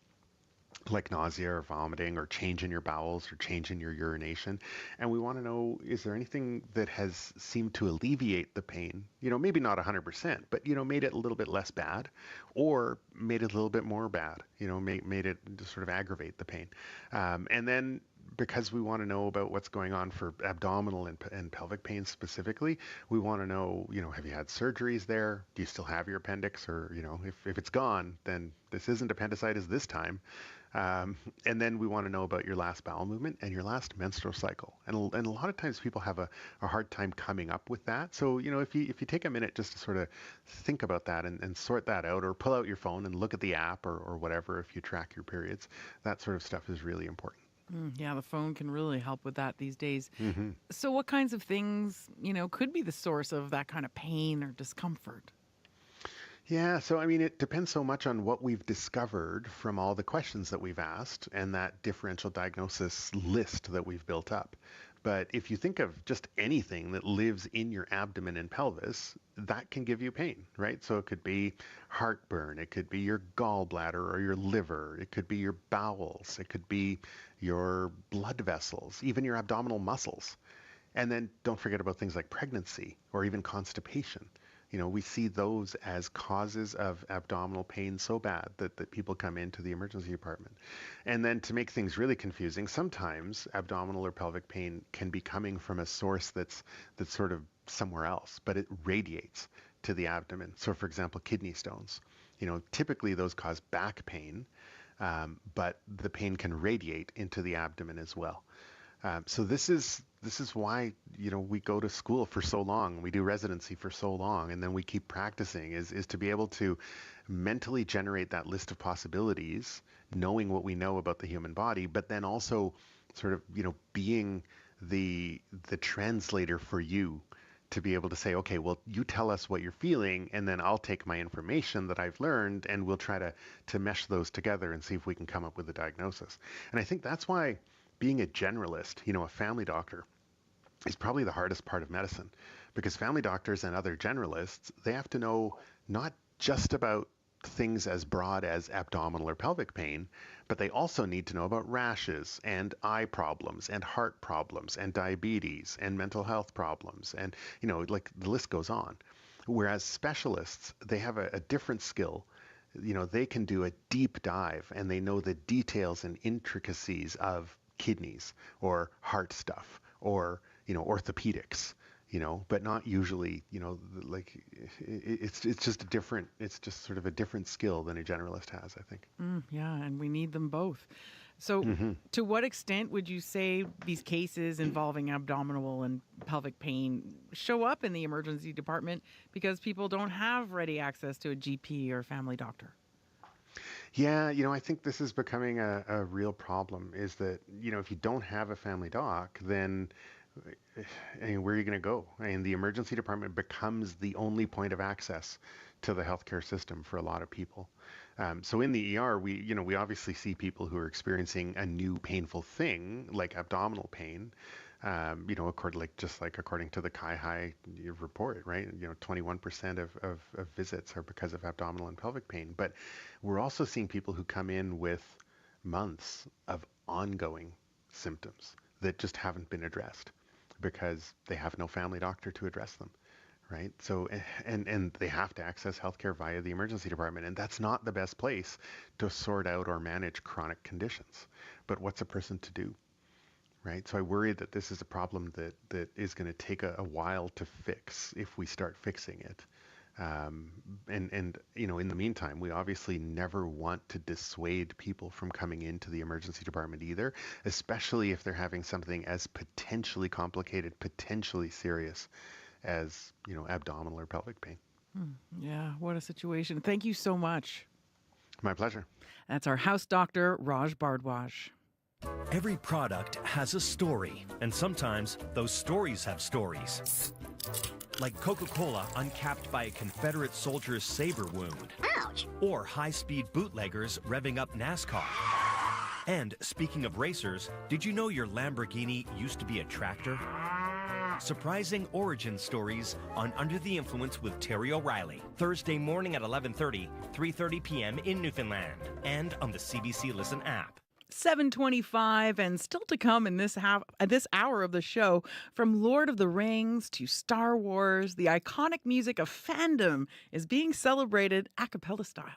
like nausea or vomiting or change in your bowels or change in your urination. And we want to know, is there anything that has seemed to alleviate the pain? Maybe not 100%, but, made it a little bit less bad or made it a little bit more bad, made it just sort of aggravate the pain. And then because we want to know about what's going on for abdominal and pelvic pain specifically, we want to know, have you had surgeries there? Do you still have your appendix? Or, if it's gone, then this isn't appendicitis this time. And then we want to know about your last bowel movement and your last menstrual cycle. And a lot of times people have a hard time coming up with that. So, if you take a minute just to sort of think about that and sort that out, or pull out your phone and look at the app or whatever, if you track your periods, that sort of stuff is really important. Yeah, the phone can really help with that these days. Mm-hmm. So what kinds of things, could be the source of that kind of pain or discomfort? Yeah, so it depends so much on what we've discovered from all the questions that we've asked and that differential diagnosis list that we've built up. But if you think of just anything that lives in your abdomen and pelvis, that can give you pain, right? So it could be heartburn, it could be your gallbladder or your liver, it could be your bowels, it could be your blood vessels, even your abdominal muscles. And then don't forget about things like pregnancy or even constipation. We see those as causes of abdominal pain so bad that people come into the emergency department. And then to make things really confusing, sometimes abdominal or pelvic pain can be coming from a source that's sort of somewhere else, but it radiates to the abdomen. So for example, kidney stones. Typically those cause back pain, but the pain can radiate into the abdomen as well. So this is why we go to school for so long, we do residency for so long, and then we keep practicing is to be able to mentally generate that list of possibilities, knowing what we know about the human body, but then also sort of being the translator for you to be able to say, okay, well, you tell us what you're feeling, and then I'll take my information that I've learned, and we'll try to mesh those together and see if we can come up with a diagnosis. And I think that's why being a generalist, a family doctor, is probably the hardest part of medicine, because family doctors and other generalists, they have to know not just about things as broad as abdominal or pelvic pain, but they also need to know about rashes and eye problems and heart problems and diabetes and mental health problems. And, like the list goes on. Whereas specialists, they have a different skill. They can do a deep dive and they know the details and intricacies of kidneys or heart stuff or, orthopedics, but not usually, like it's just sort of a different skill than a generalist has, I think. Yeah, and we need them both. So to what extent would you say these cases involving abdominal and pelvic pain show up in the emergency department because people don't have ready access to a GP or family doctor? Yeah, I think this is becoming a real problem, is that, if you don't have a family doc, then where are you going to go? The emergency department becomes the only point of access to the healthcare system for a lot of people. So in the ER, we obviously see people who are experiencing a new painful thing like abdominal pain. According to the Kai report, right? 21% of visits are because of abdominal and pelvic pain. But we're also seeing people who come in with months of ongoing symptoms that just haven't been addressed because they have no family doctor to address them, right? So, and they have to access healthcare via the emergency department, and that's not the best place to sort out or manage chronic conditions. But what's a person to do, right? So I worry that this is a problem that is going to take a while to fix if we start fixing it. And you know, in the meantime, we obviously never want to dissuade people from coming into the emergency department either, especially if they're having something as potentially complicated, potentially serious as, you know, abdominal or pelvic pain. Yeah, what a situation. Thank you so much. My pleasure. That's our house doctor, Raj Bhardwaj. Every product has a story, and sometimes those stories have stories. Like Coca-Cola uncapped by a Confederate soldier's saber wound. Ouch! Or high-speed bootleggers revving up NASCAR. And speaking of racers, did you know your Lamborghini used to be a tractor? Surprising origin stories on Under the Influence with Terry O'Reilly. Thursday morning at 11:30, 3:30 p.m. in Newfoundland. And on the CBC Listen app. 7:25, and still to come in this hour of the show, from Lord of the Rings to Star Wars, the iconic music of fandom is being celebrated a cappella style.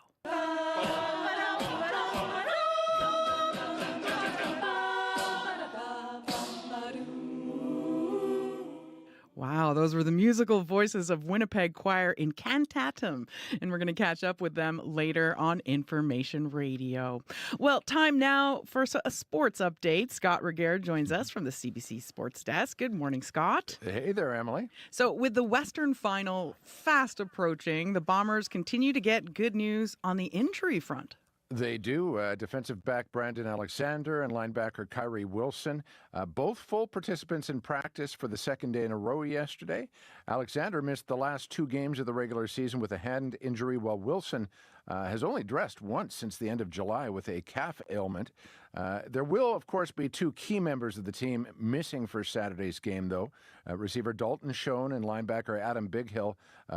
Wow, those were the musical voices of Winnipeg Choir Incantatum, and we're going to catch up with them later on Information Radio. Well, time now for a sports update. Scott Regehr joins us from the CBC Sports Desk. Good morning, Scott. Hey there, Emily. So with the Western Final fast approaching, the Bombers continue to get good news on the injury front. They do. Defensive back Brandon Alexander and linebacker Kyrie Wilson, both full participants in practice for the second day in a row yesterday. Alexander missed the last 2 games of the regular season with a hand injury, while Wilson has only dressed once since the end of July with a calf ailment. There will, of course, be 2 key members of the team missing for Saturday's game, though. Receiver Dalton Schoen and linebacker Adam Bighill,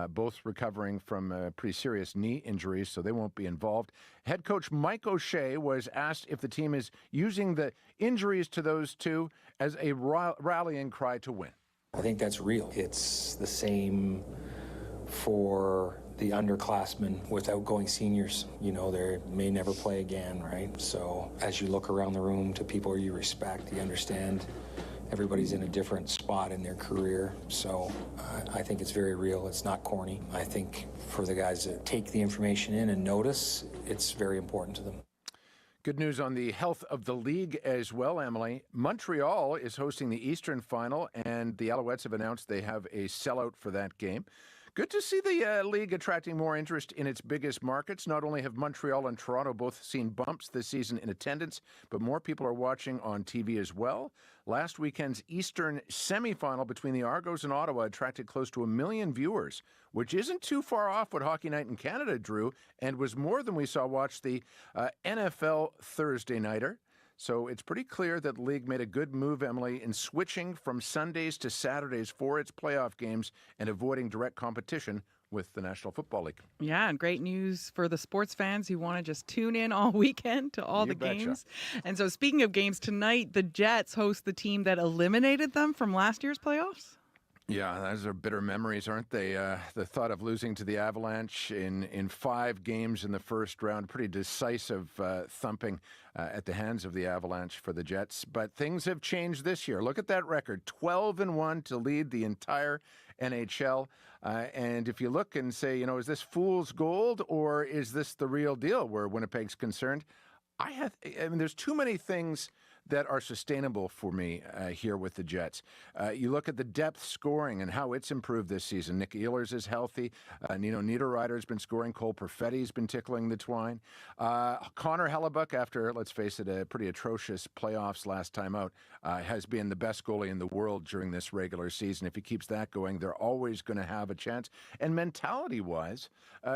both recovering from pretty serious knee injuries, so they won't be involved. Head coach Mike O'Shea was asked if the team is using the injuries to those 2 as a rallying cry to win. I think that's real. It's the same for the underclassmen with outgoing seniors. You know, they may never play again, right? So as you look around the room to people you respect, you understand everybody's in a different spot in their career. So I think it's very real. It's not corny. I think for the guys that take the information in and notice, it's very important to them. Good news on the health of the league as well, Emily. Montreal is hosting the Eastern Final, and the Alouettes have announced they have a sellout for that game. Good to see the league attracting more interest in its biggest markets. Not only have Montreal and Toronto both seen bumps this season in attendance, but more people are watching on TV as well. Last weekend's Eastern semifinal between the Argos and Ottawa attracted close to 1 million viewers, which isn't too far off what Hockey Night in Canada drew, and was more than we saw watch the NFL Thursday Nighter. So it's pretty clear that the league made a good move, Emily, in switching from Sundays to Saturdays for its playoff games and avoiding direct competition with the National Football League. Yeah, and great news for the sports fans who want to just tune in all weekend to all the games. And so speaking of games, tonight the Jets host the team that eliminated them from last year's playoffs. Yeah, those are bitter memories, aren't they? The thought of losing to the Avalanche in 5 games in the first round, pretty decisive thumping at the hands of the Avalanche for the Jets. But things have changed this year. Look at that record, 12-1 to lead the entire NHL. And if you look and say, you know, is this fool's gold or is this the real deal where Winnipeg's concerned? I mean, there's too many things that are sustainable for me here with the Jets. You look at the depth scoring and how it's improved this season. Nick Ehlers is healthy. Niederreiter's been scoring. Cole Perfetti's been tickling the twine. Connor Hellebuck, after, let's face it, a pretty atrocious playoffs last time out, has been the best goalie in the world during this regular season. If he keeps that going, they're always going to have a chance. And mentality-wise,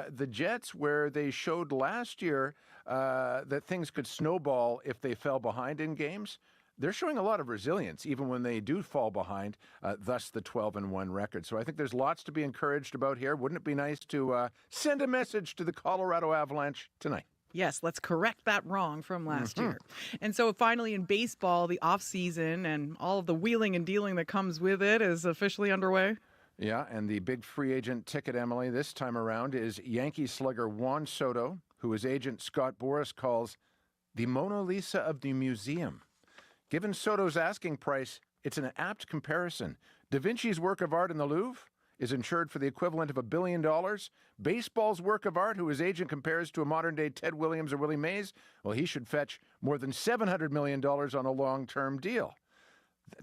the Jets, where they showed last year that things could snowball if they fell behind in games, they're showing a lot of resilience even when they do fall behind, thus the 12-1 record. So I think there's lots to be encouraged about here. Wouldn't it be nice to send a message to the Colorado Avalanche tonight? Yes, let's correct that wrong from last year. And so finally in baseball, the offseason and all of the wheeling and dealing that comes with it is officially underway. Yeah, and the big free agent ticket, Emily, this time around is Yankee slugger Juan Soto, who his agent Scott Boras calls the Mona Lisa of the museum. Given Soto's asking price, it's an apt comparison. Da Vinci's work of art in the Louvre is insured for the equivalent of $1 billion. Baseball's work of art, who his agent compares to a modern-day Ted Williams or Willie Mays, well, he should fetch more than $700 million on a long-term deal.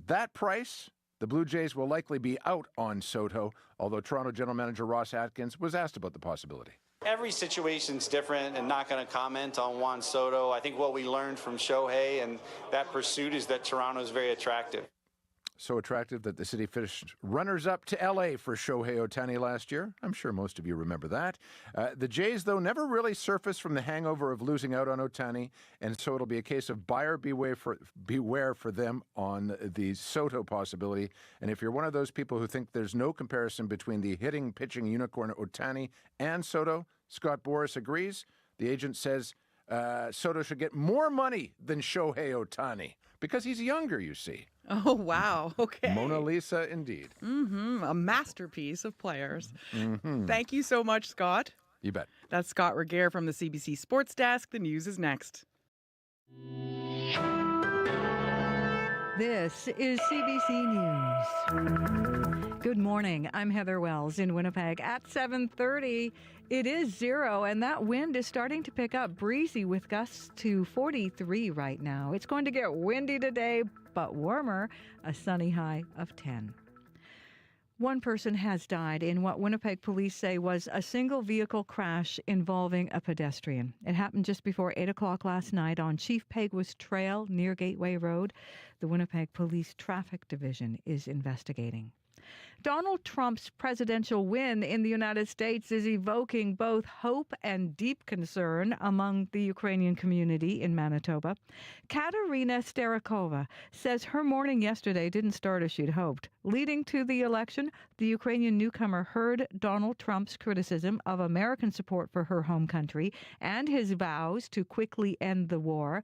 That price, the Blue Jays will likely be out on Soto, although Toronto General Manager Ross Atkins was asked about the possibility. Every situation's different, and not going to comment on Juan Soto. I think what we learned from Shohei and that pursuit is that Toronto is very attractive. So attractive that the city finished runners-up to L.A. for Shohei Ohtani last year. I'm sure most of you remember that. The Jays, though, never really surfaced from the hangover of losing out on Ohtani, and so it'll be a case of buyer beware for them on the Soto possibility. And if you're one of those people who think there's no comparison between the hitting-pitching unicorn Ohtani and Soto, Scott Boras agrees. The agent says Soto should get more money than Shohei Ohtani because he's younger, you see. Oh, wow. Okay. Mona Lisa, indeed. A masterpiece of players. Mm-hmm. Thank you so much, Scott. You bet. That's Scott Regehr from the CBC Sports Desk. The news is next. This is CBC News. Good morning. I'm Heather Wells in Winnipeg. At 7:30, it is 0, and that wind is starting to pick up, breezy with gusts to 43 right now. It's going to get windy today, but warmer, a sunny high of 10. One person has died in what Winnipeg police say was a single vehicle crash involving a pedestrian. It happened just before 8 o'clock last night on Chief Peguis Trail near Gateway Road. The Winnipeg Police Traffic Division is investigating. Donald Trump's presidential win in the United States is evoking both hope and deep concern among the Ukrainian community in Manitoba. Katerina Starikova says her morning yesterday didn't start as she'd hoped. Leading to the election, the Ukrainian newcomer heard Donald Trump's criticism of American support for her home country and his vows to quickly end the war.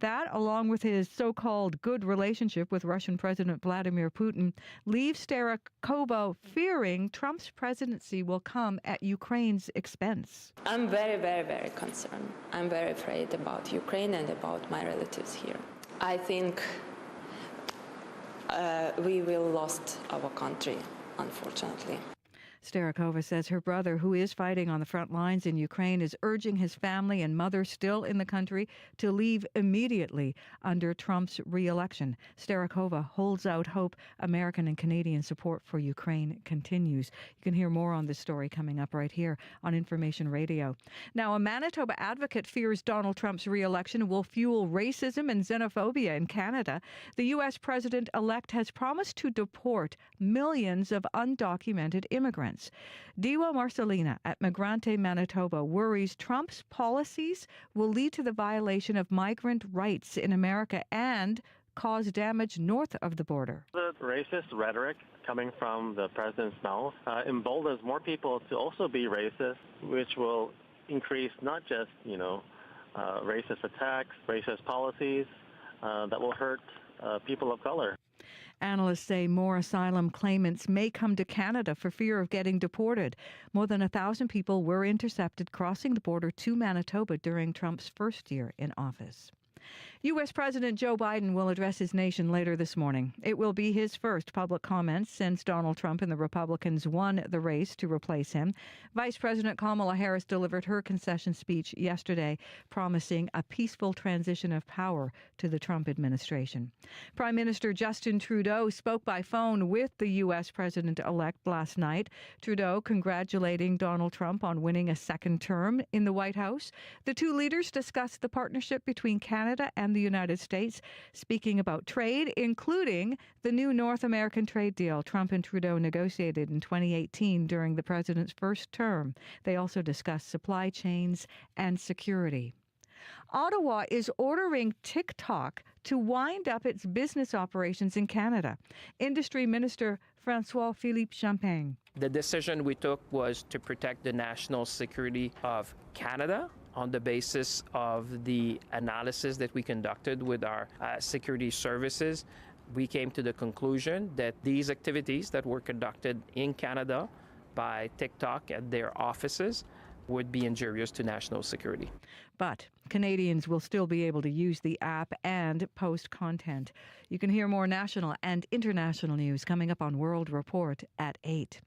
That, along with his so-called good relationship with Russian President Vladimir Putin, leaves Starikova fearing Trump's presidency will come at Ukraine's expense. I'm very, very, very concerned. I'm very afraid about Ukraine and about my relatives here. I think we will lose our country, unfortunately. Starikova says her brother, who is fighting on the front lines in Ukraine, is urging his family and mother still in the country to leave immediately under Trump's re-election. Starikova holds out hope American and Canadian support for Ukraine continues. You can hear more on this story coming up right here on Information Radio. Now, a Manitoba advocate fears Donald Trump's re-election will fuel racism and xenophobia in Canada. The U.S. president-elect has promised to deport millions of undocumented immigrants. Diwa Marcelina at Migrante Manitoba worries Trump's policies will lead to the violation of migrant rights in America and cause damage north of the border. The racist rhetoric coming from the president's mouth emboldens more people to also be racist, which will increase not just, racist attacks, racist policies that will hurt people of color. Analysts say more asylum claimants may come to Canada for fear of getting deported. More than 1,000 people were intercepted crossing the border to Manitoba during Trump's first year in office. U.S. President Joe Biden will address his nation later this morning. It will be his first public comments since Donald Trump and the Republicans won the race to replace him. Vice President Kamala Harris delivered her concession speech yesterday, promising a peaceful transition of power to the Trump administration. Prime Minister Justin Trudeau spoke by phone with the U.S. President-elect last night. Trudeau congratulating Donald Trump on winning a second term in the White House. The two leaders discussed the partnership between Canada and the United States, speaking about trade, including the new North American trade deal Trump and Trudeau negotiated in 2018 during the president's first term. They also discussed supply chains and security. Ottawa is ordering TikTok to wind up its business operations in Canada. Industry Minister François-Philippe Champagne. The decision we took was to protect the national security of Canada on the basis of the analysis that we conducted with our security services we came to the conclusion that these activities that were conducted in Canada by TikTok at their offices would be injurious to national security. But Canadians will still be able to use the app and post content. You can hear more national and international news coming up on World Report at 8.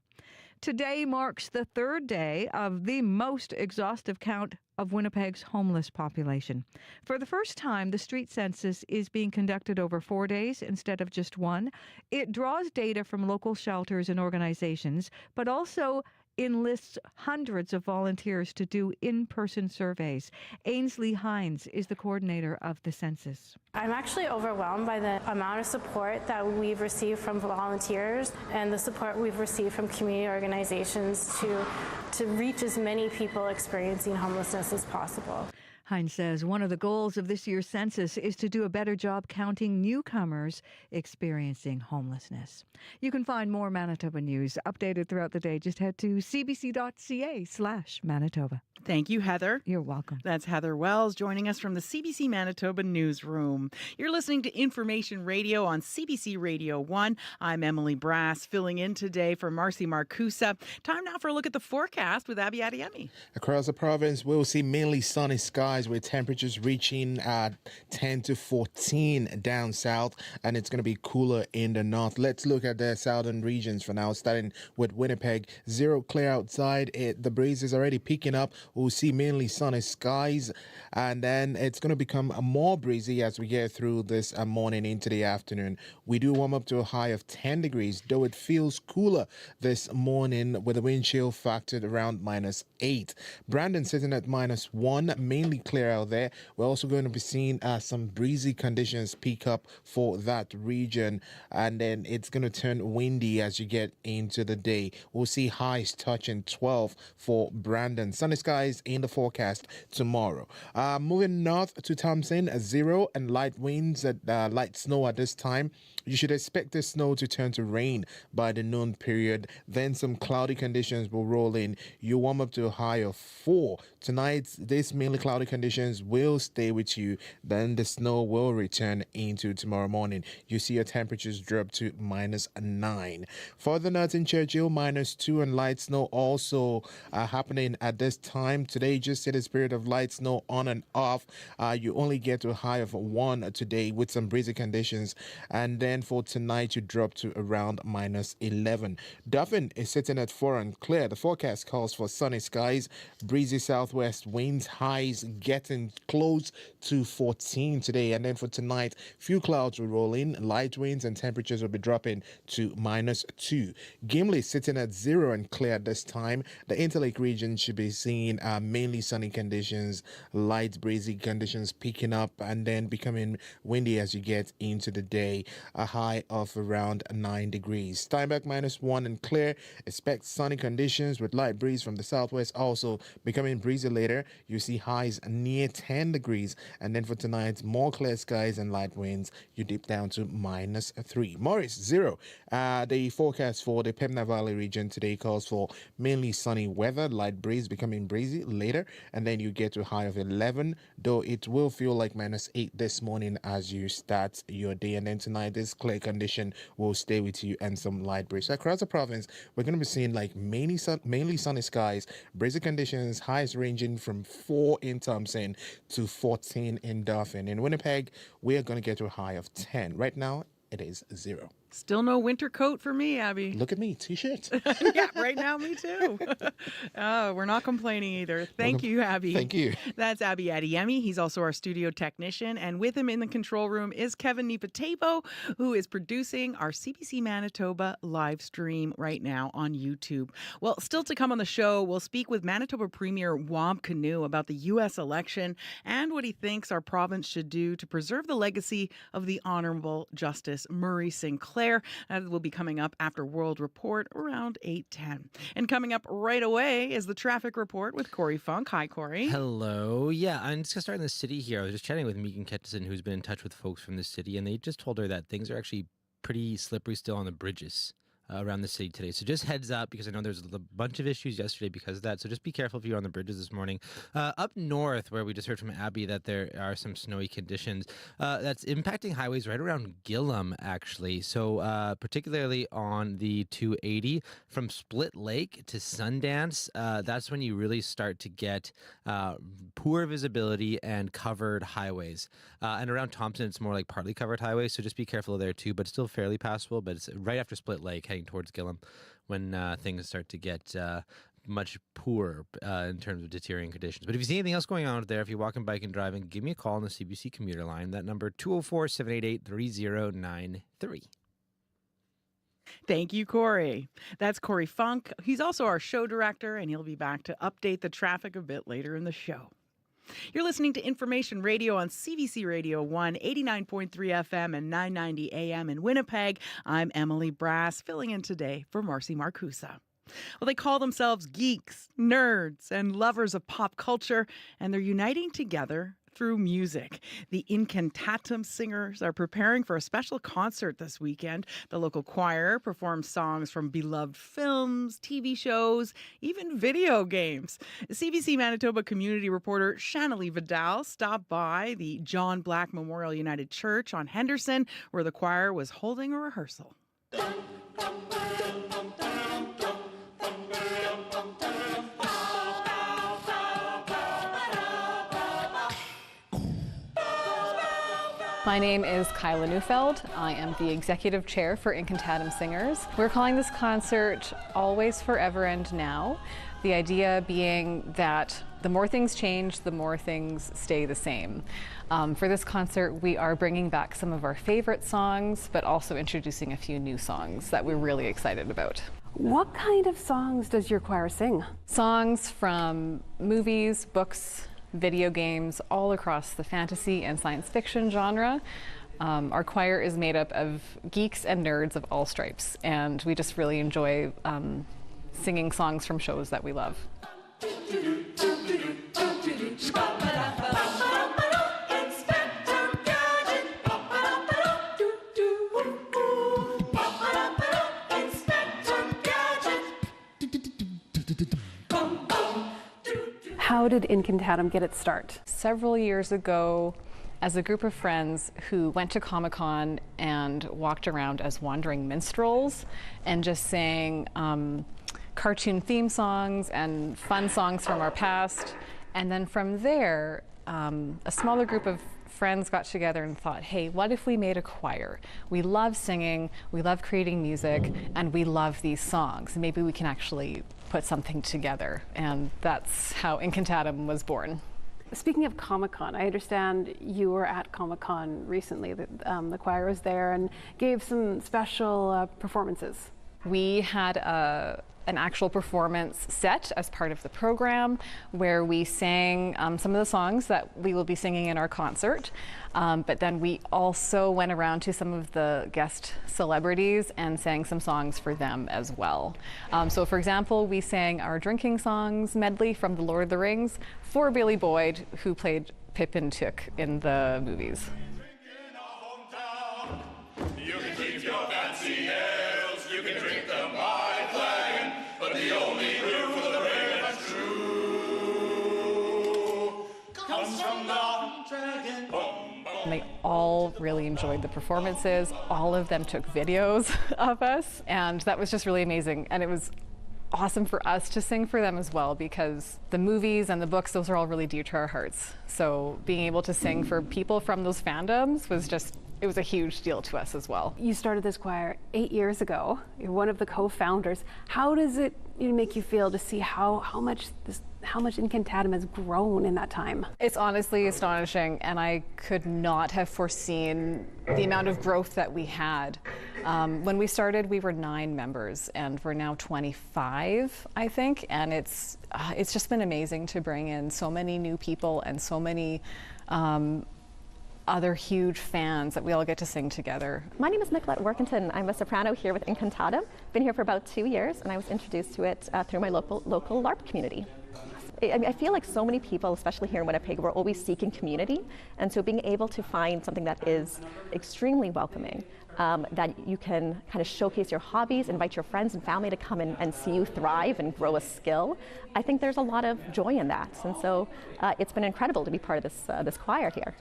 Today marks the third day of the most exhaustive count of Winnipeg's homeless population. For the first time, the street census is being conducted over 4 days instead of just one. It draws data from local shelters and organizations, but also enlists hundreds of volunteers to do in-person surveys. Ainsley Hines is the coordinator of the census. I'm actually overwhelmed by the amount of support that we've received from volunteers and the support we've received from community organizations to reach as many people experiencing homelessness as possible. Hines says one of the goals of this year's census is to do a better job counting newcomers experiencing homelessness. You can find more Manitoba news updated throughout the day. Just head to cbc.ca/Manitoba. Thank you, Heather. You're welcome. That's Heather Wells joining us from the CBC Manitoba newsroom. You're listening to Information Radio on CBC Radio 1. I'm Emily Brass, filling in today for Marcy Marcusa. Time now for a look at the forecast with Abby Adiemi. Across the province, we'll see mainly sunny skies with temperatures reaching 10 to 14 down south, and it's going to be cooler in the north. Let's look at the southern regions for now, starting with Winnipeg. Zero clear outside. The breeze is already picking up. We'll see mainly sunny skies, and then it's going to become more breezy as we get through this morning into the afternoon. We do warm up to a high of 10 degrees, though it feels cooler this morning with a wind chill factored around -8. Brandon sitting at -1, mainly clear out there. We're also going to be seeing some breezy conditions peak up for that region, and then it's going to turn windy as you get into the day. We'll see highs touching 12 for Brandon. Sunny skies in the forecast tomorrow. Moving north to Thompson, 0 and light winds, light snow at this time. You should expect the snow to turn to rain by the noon period. Then some cloudy conditions will roll in. You warm up to a high of 4. Tonight, these mainly cloudy conditions will stay with you. Then the snow will return into tomorrow morning. You see your temperatures drop to -9. Further north in Churchill, -2 and light snow also happening at this time. Today, just see this period of light snow on and off. You only get to a high of 1 today with some breezy conditions. And then for tonight, you drop to around -11. Dauphin is sitting at 4 and clear. The forecast calls for sunny skies, breezy southwest winds, highs getting close to 14 today. And then for tonight, few clouds will roll in, light winds, and temperatures will be dropping to -2. Gimli sitting at 0 and clear at this time. The Interlake region should be seeing mainly sunny conditions, light breezy conditions picking up and then becoming windy as you get into the day. A high of around 9 degrees. Steinbach -1 and clear. Expect sunny conditions with light breeze from the southwest, also becoming breezy later. You see highs near 10 degrees. And then for tonight, more clear skies and light winds. You dip down to -3. Morris, 0. The forecast for the Pembina Valley region today calls for mainly sunny weather, light breeze becoming breezy later. And then you get to a high of 11, though it will feel like -8 this morning as you start your day. And then tonight, this clear condition will stay with you and some light breeze. Across the province, we're going to be seeing mainly sunny skies, breezy conditions, highs ranging from 4 in Thompson to 14 in Dauphin. In Winnipeg, we are going to get to a high of 10. Right now, it is 0. Still no winter coat for me, Abby. Look at me, t-shirt. Yeah, right now, me too. We're not complaining either. Thank you, Abby. Thank you. That's Abby Adiemi. He's also our studio technician. And with him in the control room is Kevin Nipatebo, who is producing our CBC Manitoba live stream right now on YouTube. Well, still to come on the show, we'll speak with Manitoba Premier Wab Kinew about the U.S. election and what he thinks our province should do to preserve the legacy of the Honorable Justice Murray Sinclair. That will be coming up after World Report around 8:10. And coming up right away is the traffic report with Corey Funk. Hi, Corey. Hello. Yeah, I'm just going to start in the city here. I was just chatting with Megan Ketchison, who's been in touch with folks from the city, and they just told her that things are actually pretty slippery still on the bridges. around the city today. So just heads up, because I know there's a bunch of issues yesterday because of that. So just be careful if you're on the bridges this morning. Up north, where we just heard from Abby that there are some snowy conditions, that's impacting highways right around Gillam, actually. So particularly on the 280 from Split Lake to Sundance, that's when you really start to get poor visibility and covered highways. And around Thompson, it's more like partly covered highways, so just be careful there too, but still fairly passable. But it's right after Split Lake, heading towards Gillam, when things start to get much poorer in terms of deteriorating conditions. But if you see anything else going on out there, if you're walking, biking, driving, give me a call on the CBC commuter line. That number, 204-788-3093. Thank you, Corey. That's Corey Funk. He's also our show director, and he'll be back to update the traffic a bit later in the show. You're listening to Information Radio on CBC Radio 1, 89.3 FM and 990 AM in Winnipeg. I'm Emily Brass, filling in today for Marcy Marcusa. Well, they call themselves geeks, nerds, and lovers of pop culture, and they're uniting together through music. The Incantatum singers are preparing for a special concert this weekend. The local choir performs songs from beloved films, TV shows, even video games. CBC Manitoba community reporter Shannalee Vidal stopped by the John Black Memorial United Church on Henderson, where the choir was holding a rehearsal. My name is Kyla Neufeld. I am the executive chair for Incantatum Singers. We're calling this concert Always, Forever, and Now. The idea being that the more things change, the more things stay the same. For this concert, we are bringing back some of our favorite songs, but also introducing a few new songs that we're really excited about. What kind of songs does your choir sing? Songs from movies, books, video games, all across the fantasy and science fiction genre. Our choir is made up of geeks and nerds of all stripes, and we just really enjoy singing songs from shows that we love. How did Incantatum get its start? Several years ago, as a group of friends who went to Comic-Con and walked around as wandering minstrels and just sang cartoon theme songs and fun songs from our past. And then from there, a smaller group of friends got together and thought, hey, what if we made a choir? We love singing, we love creating music, and we love these songs. Maybe we can actually put something together. And that's how Incantatum was born. Speaking of Comic-Con, I understand you were at Comic-Con recently. The choir was there and gave some special performances. We had an actual performance set as part of the program where we sang some of the songs that we will be singing in our concert. But then we also went around to some of the guest celebrities and sang some songs for them as well. So for example, we sang our drinking songs medley from The Lord of the Rings for Billy Boyd, who played Pippin Took in the movies. You can keep your fancy ales, you can drink them by flagon, but the only brew for the brave and true comes from the dragon. And they all really enjoyed the performances. All of them took videos of us, and that was just really amazing. And it was awesome for us to sing for them as well, because the movies and the books, those are all really dear to our hearts. So being able to sing for people from those fandoms was just, it was a huge deal to us as well. You started this choir 8 years ago. You're one of the co-founders. How does it make you feel to see how much Incantatum has grown in that time? It's honestly astonishing, and I could not have foreseen the amount of growth that we had. When we started, we were 9 members, and we're now 25, I think, and it's just been amazing to bring in so many new people and so many other huge fans that we all get to sing together. My name is Nicolette Workington. I'm a soprano here with Incantatum. Been here for about 2 years, and I was introduced to it through my local LARP community. I mean, I feel like so many people, especially here in Winnipeg, we're always seeking community. And so being able to find something that is extremely welcoming, that you can kind of showcase your hobbies, invite your friends and family to come and see you thrive and grow a skill. I think there's a lot of joy in that. And so it's been incredible to be part of this choir here.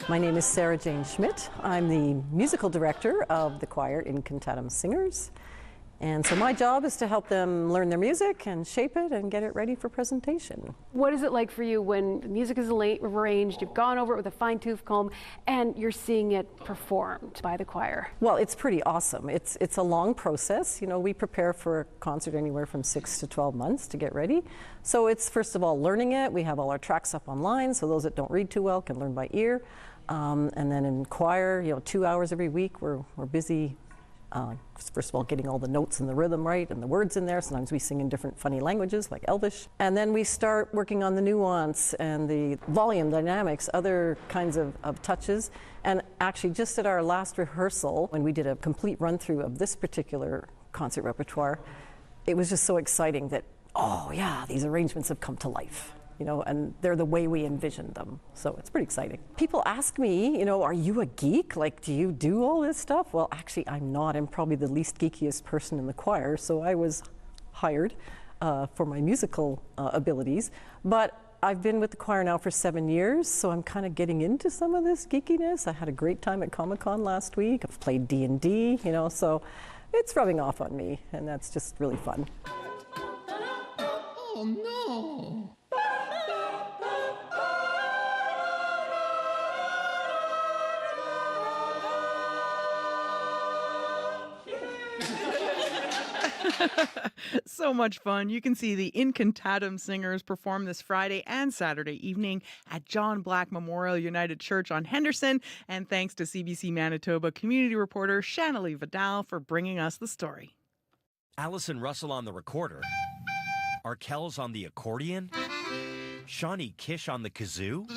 My name is Sarah Jane Schmidt. I'm the musical director of the choir in Incantadum Singers. And so my job is to help them learn their music and shape it and get it ready for presentation. What is it like for you when the music is arranged, you've gone over it with a fine-tooth comb, and you're seeing it performed by the choir? Well, it's pretty awesome. It's a long process. You know, we prepare for a concert anywhere from 6 to 12 months to get ready. So it's first of all learning it. We have all our tracks up online, so those that don't read too well can learn by ear. And then in choir, you know, 2 hours every week, we're busy. First of all, getting all the notes and the rhythm right and the words in there. Sometimes we sing in different funny languages like Elvish. And then we start working on the nuance and the volume dynamics, other kinds of touches. And actually just at our last rehearsal, when we did a complete run through of this particular concert repertoire, it was just so exciting that, oh yeah, these arrangements have come to life. You know, and they're the way we envisioned them. So it's pretty exciting. People ask me, you know, are you a geek? Like, do you do all this stuff? Well, actually, I'm not. I'm probably the least geekiest person in the choir. So I was hired for my musical abilities. But I've been with the choir now for 7 years, so I'm kind of getting into some of this geekiness. I had a great time at Comic-Con last week. I've played D&D, you know, so it's rubbing off on me, and that's just really fun. Oh, no. So much fun. You can see the Incantadum Singers perform this Friday and Saturday evening at John Black Memorial United Church on Henderson. And thanks to CBC Manitoba community reporter Shanley Vidal for bringing us the story. Allison Russell on the recorder. Arkells on the accordion. Shawnee Kish on the kazoo.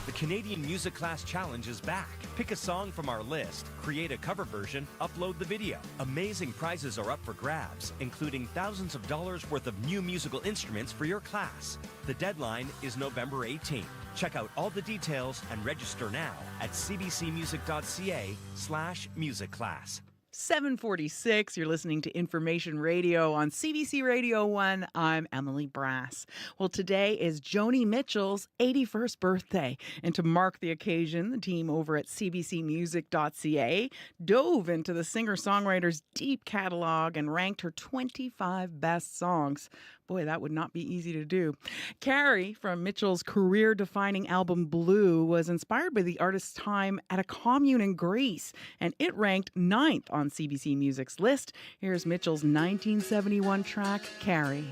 The Canadian Music Class Challenge is back. Pick a song from our list, create a cover version, upload the video. Amazing prizes are up for grabs, including thousands of dollars worth of new musical instruments for your class. The deadline is November 18th. Check out all the details and register now at cbcmusic.ca/musicclass. 7:46, you're listening to Information Radio on CBC Radio 1. I'm Emily Brass. Well, today is Joni Mitchell's 81st birthday. And to mark the occasion, the team over at cbcmusic.ca dove into the singer-songwriter's deep catalog and ranked her 25 best songs. Boy, that would not be easy to do. Carrie, from Mitchell's career-defining album Blue, was inspired by the artist's time at a commune in Greece, and it ranked 9th on CBC Music's list. Here's Mitchell's 1971 track, Carrie.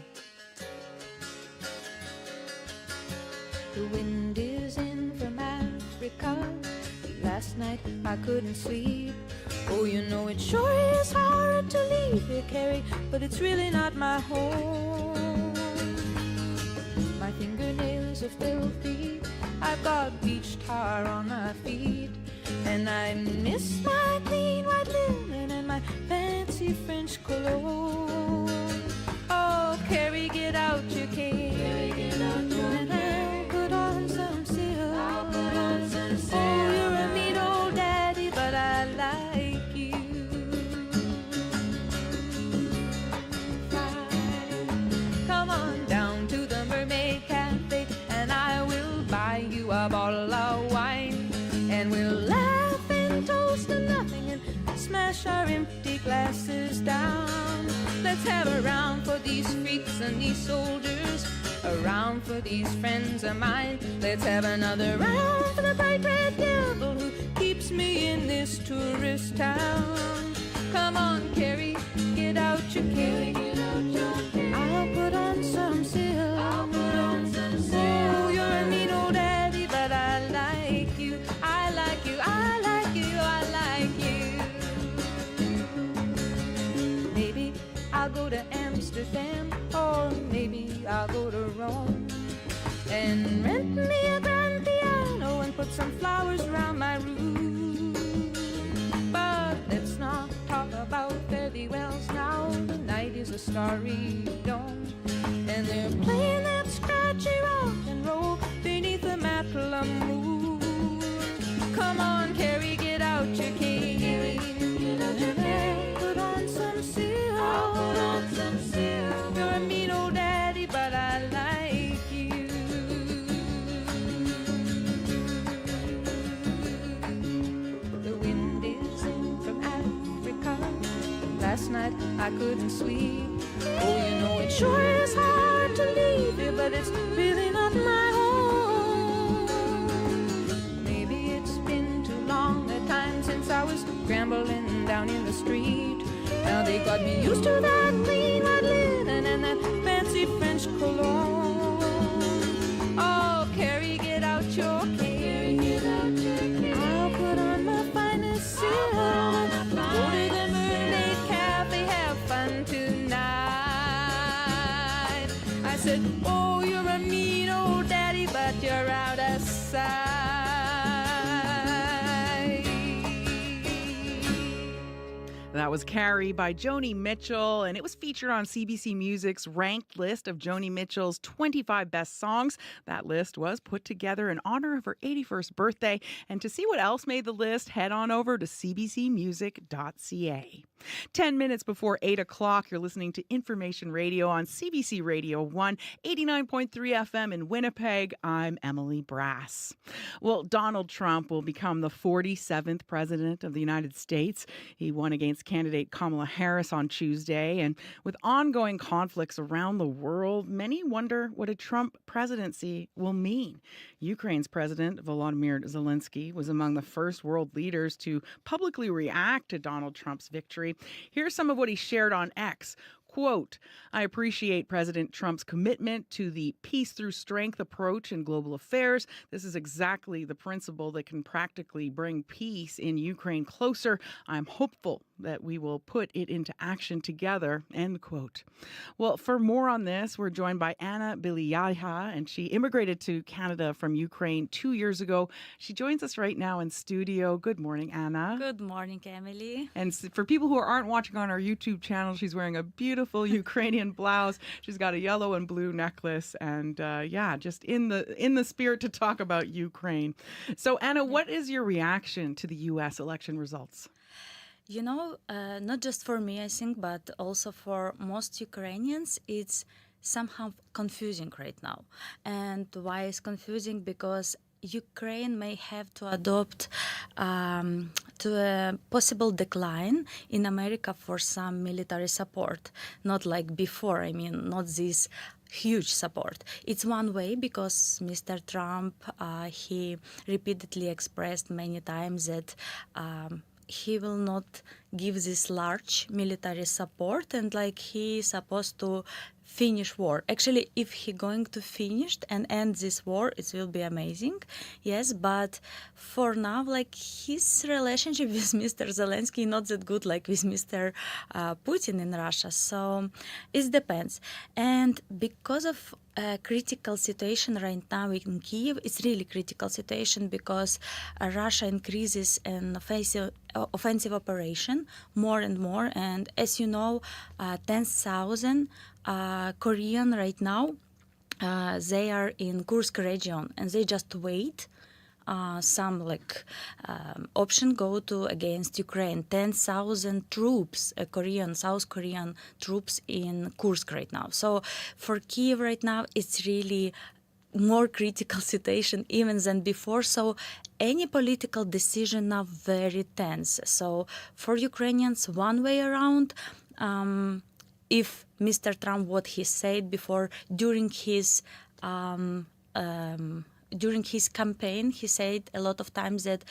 The wind is in from Africa. Last night I couldn't sleep. Oh, you know it sure is hard to leave here, Carrie, but it's really not my home. My fingernails are filthy. I've got beach tar on my feet, and I miss my clean white linen and my fancy French cologne. Oh, Carrie, get out your cane. Carrie, get out your cane. Put on some silk. I'll put on some silk. Oh, you're a mean old daddy, but I like you. Come on down to the Mermaid Cafe, and I will buy you a bottle of wine, and we'll laugh and toast to nothing and smash our empty glasses down. Let's have a round for these freaks and these soldiers, a round for these friends of mine. Let's have another round for the bright red devil who keeps me in this tourist town. Come on, Carrie, get out your cane. I'll put on some silk. I'll put on some silk. Oh, you're a mean old daddy, but I like you. I like you. I like you. I like you. Maybe I'll go to Amsterdam, or maybe I'll go to Rome and a starry dawn. And they're playing that scratchy rock and roll beneath the maplum moon. Come on, Carrie, get out your cane. Put on some seal. I'll put on some seal. You're a mean old daddy, but I like you. The wind is in from Africa. Last night I couldn't sleep. Oh, you know it sure is hard to leave you, but it's really not my home. Maybe it's been too long a time since I was scrambling down in the street. Now they got me used to that clean white linen and that fancy French cologne. Oh, Carrie, get out your cane. I'll put on my finest silk. Go to the Mermaid Cafe, have fun tonight. I said, oh, you're a mean old daddy, but you're out of sight. That was Carrie by Joni Mitchell, and it was featured on CBC Music's ranked list of Joni Mitchell's 25 best songs. That list was put together in honor of her 81st birthday. And to see what else made the list, head on over to cbcmusic.ca. 10 minutes before 8 o'clock, you're listening to Information Radio on CBC Radio 1, 89.3 FM in Winnipeg. I'm Emily Brass. Well, Donald Trump will become the 47th president of the United States. He won against candidate Kamala Harris on Tuesday, and with ongoing conflicts around the world, many wonder what a Trump presidency will mean. Ukraine's President Volodymyr Zelensky was among the first world leaders to publicly react to Donald Trump's victory. Here's some of what he shared on X. Quote, I appreciate President Trump's commitment to the peace through strength approach in global affairs. This is exactly the principle that can practically bring peace in Ukraine closer. I'm hopeful that we will put it into action together, end quote. Well, for more on this, we're joined by Anna Biliyaha, and she immigrated to Canada from Ukraine 2 years ago. She joins us right now in studio. Good morning, Anna. Good morning, Emily. And for people who aren't watching on our YouTube channel, she's wearing a beautiful Ukrainian blouse. She's got a yellow and blue necklace, and just in the spirit to talk about Ukraine. So, Anna, what is your reaction to the U.S. election results? You know, not just for me, I think, but also for most Ukrainians, it's somehow confusing right now. And why is confusing? Because Ukraine may have to adopt to a possible decline in America for some military support, not like before. I mean, not this huge support. It's one way because Mr. Trump, he repeatedly expressed many times that he will not give this large military support, and like he is supposed to finish war. Actually, if he going to finish and end this war, it will be amazing. Yes, but for now, like his relationship with Mr. Zelensky not that good like with Mr. Putin in Russia. So it depends. And because of a critical situation right now in Kiev, it's really critical situation because Russia increases an offensive operation more and more. And as you know, 10,000 Korean right now, they are in Kursk region, and they just wait. Some option go to against Ukraine. 10,000 troops, South Korean troops in Kursk right now. So for Kiev right now, it's really more critical situation even than before. So any political decision now very tense. So for Ukrainians, one way around, if Mr. Trump, what he said before during his campaign, he said a lot of times that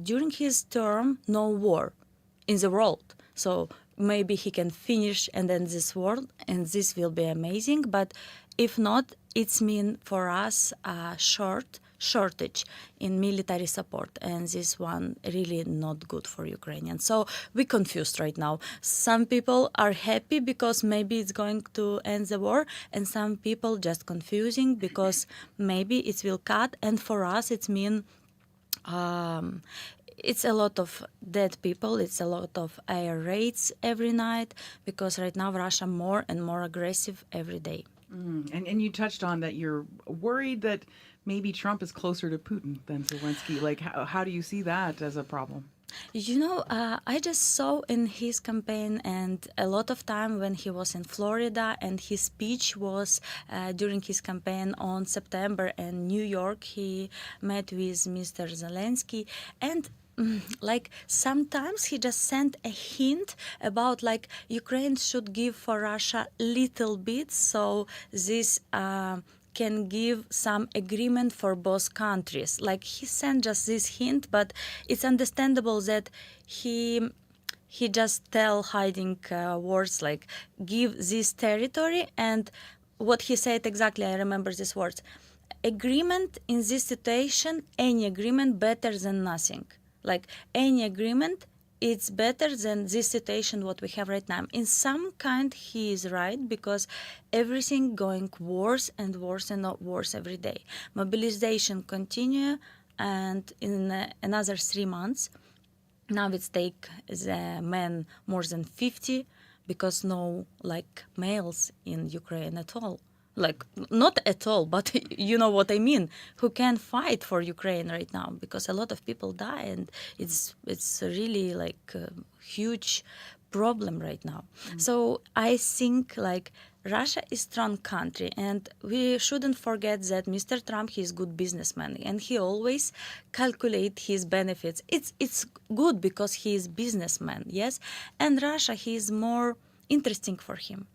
during his term, no war in the world. So maybe he can finish and end this war, and this will be amazing. But if not, it's mean for us a shortage in military support, and this one really not good for Ukrainians. So we're confused right now. Some people are happy because maybe it's going to end the war, and some people just confusing because maybe it will cut. And for us, it's mean it's a lot of dead people. It's a lot of air raids every night because right now Russia more and more aggressive every day. And you touched on that you're worried that maybe Trump is closer to Putin than Zelensky. Like, how do you see that as a problem? You know, I just saw in his campaign and a lot of time when he was in Florida and his speech was during his campaign on September in New York. He met with Mr. Zelensky and like sometimes he just sent a hint about like Ukraine should give for Russia little bit so this can give some agreement for both countries. Like he sent just this hint, but it's understandable that he just tell hiding words like give this territory, and what he said exactly, I remember these words: agreement in this situation, any agreement better than nothing. Like any agreement, it's better than this situation what we have right now. In some kind, he is right because everything going worse and worse and worse every day. Mobilization continue, and in another 3 months, now it's take the men more than 50 because no like males in Ukraine at all. Like not at all, but you know what I mean, who can fight for Ukraine right now because a lot of people die and it's really like a huge problem right now. So I think like Russia is strong country and we shouldn't forget that Mr. Trump, he's good businessman and he always calculate his benefits. It's good because he is businessman, yes, and Russia, he is more interesting for him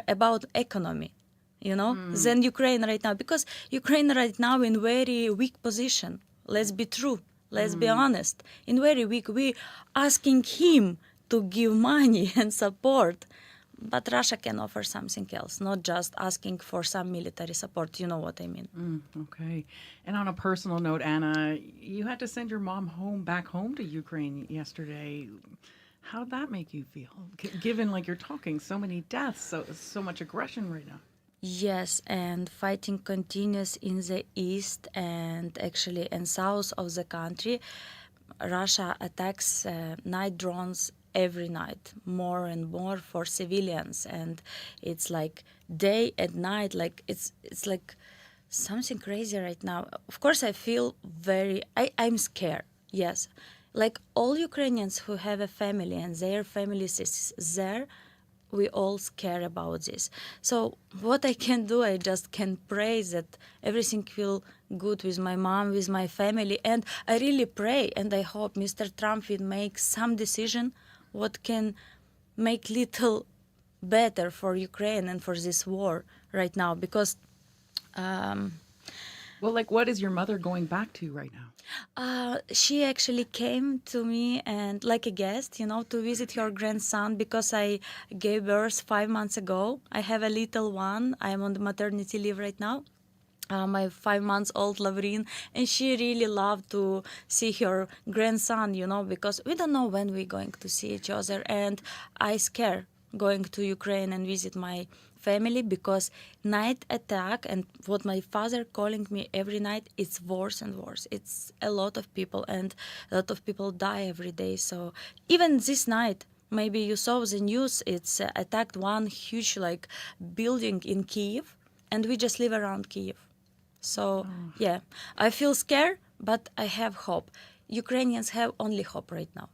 about economy, you know, than Ukraine right now. Because Ukraine right now in very weak position. Let's be true. Let's be honest. In very weak. We asking him to give money and support. But Russia can offer something else, not just asking for some military support. You know what I mean. Okay. And on a personal note, Anna, you had to send your mom back home to Ukraine yesterday. How'd that make you feel, given like you're talking so many deaths, so much aggression right now? Yes, and fighting continues in the east and actually in south of the country. Russia attacks night drones every night, more and more for civilians, and it's like day and night. Like it's like something crazy right now. Of course, I feel I'm scared. Yes. Like all Ukrainians who have a family and their families is there, we all care about this. So what I can do, I just can pray that everything will good with my mom, with my family. And I really pray and I hope Mr. Trump will make some decision what can make little better for Ukraine and for this war right now. Because well, like what is your mother going back to right now? She actually came to me and like a guest, you know, to visit her grandson because I gave birth 5 months ago. I have a little one. I'm on the maternity leave right now. My 5 months old Lavrin, and she really loved to see her grandson, you know, because we don't know when we're going to see each other. And I scare going to Ukraine and visit my family because night attack and what my father calling me every night, it's worse and worse. It's a lot of people and a lot of people die every day. So even this night, maybe you saw the news, it's attacked one huge like building in Kyiv and we just live around Kyiv. So yeah, I feel scared, but I have hope. Ukrainians have only hope right now.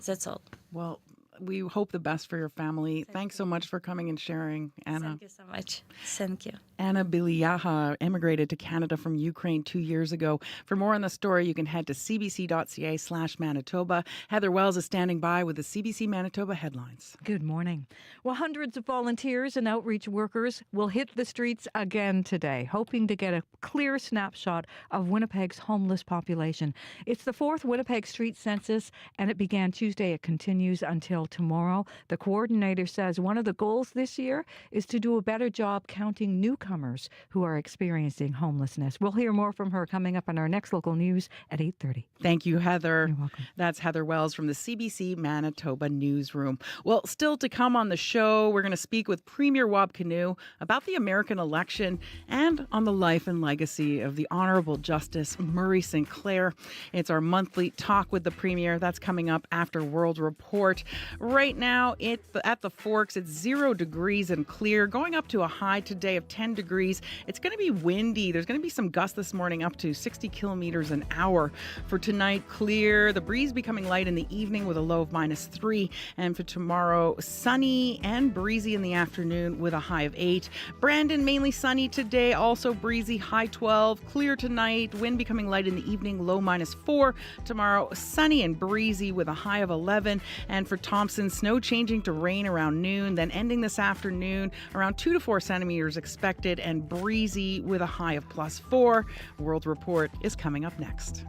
That's all. Well, we hope the best for your family. Thanks so much for coming and sharing, Anna. Thank you so much. Thank you. Anna Biliyaha emigrated to Canada from Ukraine 2 years ago. For more on the story, you can head to cbc.ca/Manitoba. Heather Wells is standing by with the CBC Manitoba headlines. Good morning. Well, hundreds of volunteers and outreach workers will hit the streets again today, hoping to get a clear snapshot of Winnipeg's homeless population. It's the 4th Winnipeg Street Census, and it began Tuesday. It continues until tomorrow. The coordinator says one of the goals this year is to do a better job counting newcomers who are experiencing homelessness. We'll hear more from her coming up on our next local news at 8:30. Thank you, Heather. You're welcome. That's Heather Wells from the CBC Manitoba newsroom. Well, still to come on the show, we're going to speak with Premier Wab Kinew about the American election and on the life and legacy of the Honorable Justice Murray Sinclair. It's our monthly talk with the Premier. That's coming up after World Report. Right now, at the Forks, it's 0 degrees and clear, going up to a high today of 10 degrees. It's going to be windy. There's going to be some gusts this morning up to 60 kilometers an hour. For tonight, clear. The breeze becoming light in the evening with a low of -3. And for tomorrow, sunny and breezy in the afternoon with a high of 8. Brandon, mainly sunny today, also breezy, high 12. Clear tonight, wind becoming light in the evening, low -4. Tomorrow, sunny and breezy with a high of 11. And for Thompson, snow changing to rain around noon, then ending this afternoon, around 2 to 4 centimeters expected, and breezy with a high of +4. World Report is coming up next.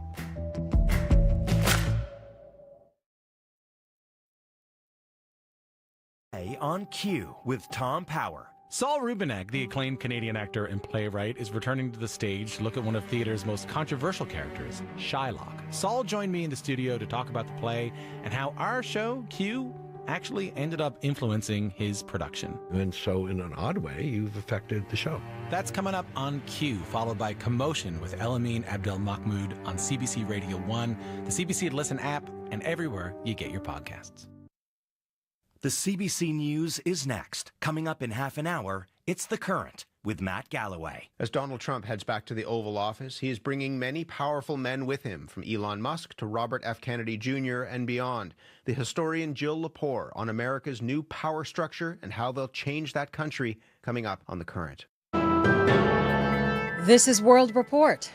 On Cue with Tom Power. Saul Rubinek, the acclaimed Canadian actor and playwright, is returning to the stage to look at one of theater's most controversial characters, Shylock. Saul joined me in the studio to talk about the play and how our show, Q, actually ended up influencing his production. And so, in an odd way, you've affected the show. That's coming up on Q, followed by Commotion with Elamine Abdel Mahmoud on CBC Radio 1, the CBC Listen app, and everywhere you get your podcasts. The CBC News is next. Coming up in half an hour, it's The Current with Matt Galloway. As Donald Trump heads back to the Oval Office, he is bringing many powerful men with him, from Elon Musk to Robert F. Kennedy Jr. and beyond. The historian Jill Lepore on America's new power structure and how they'll change that country, coming up on The Current. This is World Report.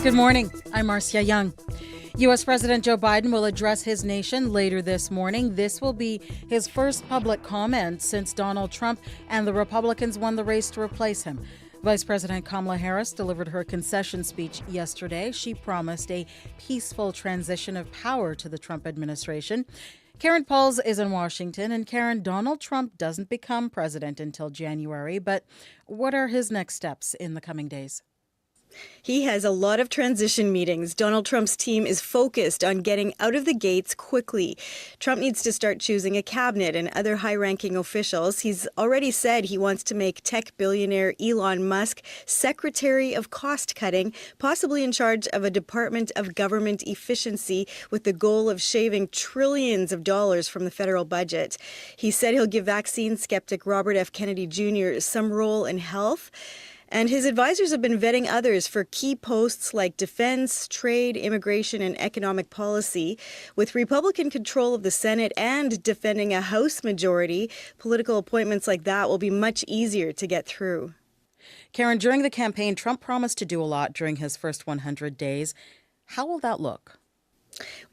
Good morning. I'm Marcia Young. U.S. President Joe Biden will address his nation later this morning. This will be his first public comment since Donald Trump and the Republicans won the race to replace him. Vice President Kamala Harris delivered her concession speech yesterday. She promised a peaceful transition of power to the Trump administration. Karen Pauls is in Washington. And Karen, Donald Trump doesn't become president until January, but what are his next steps in the coming days? He has a lot of transition meetings. Donald Trump's team is focused on getting out of the gates quickly. Trump needs to start choosing a cabinet and other high-ranking officials. He's already said he wants to make tech billionaire Elon Musk Secretary of Cost Cutting, possibly in charge of a Department of Government Efficiency with the goal of shaving trillions of dollars from the federal budget. He said he'll give vaccine skeptic Robert F. Kennedy Jr. some role in health. And his advisors have been vetting others for key posts like defense, trade, immigration, and economic policy. With Republican control of the Senate and defending a House majority, political appointments like that will be much easier to get through. Karen, during the campaign, Trump promised to do a lot during his first 100 days. How will that look?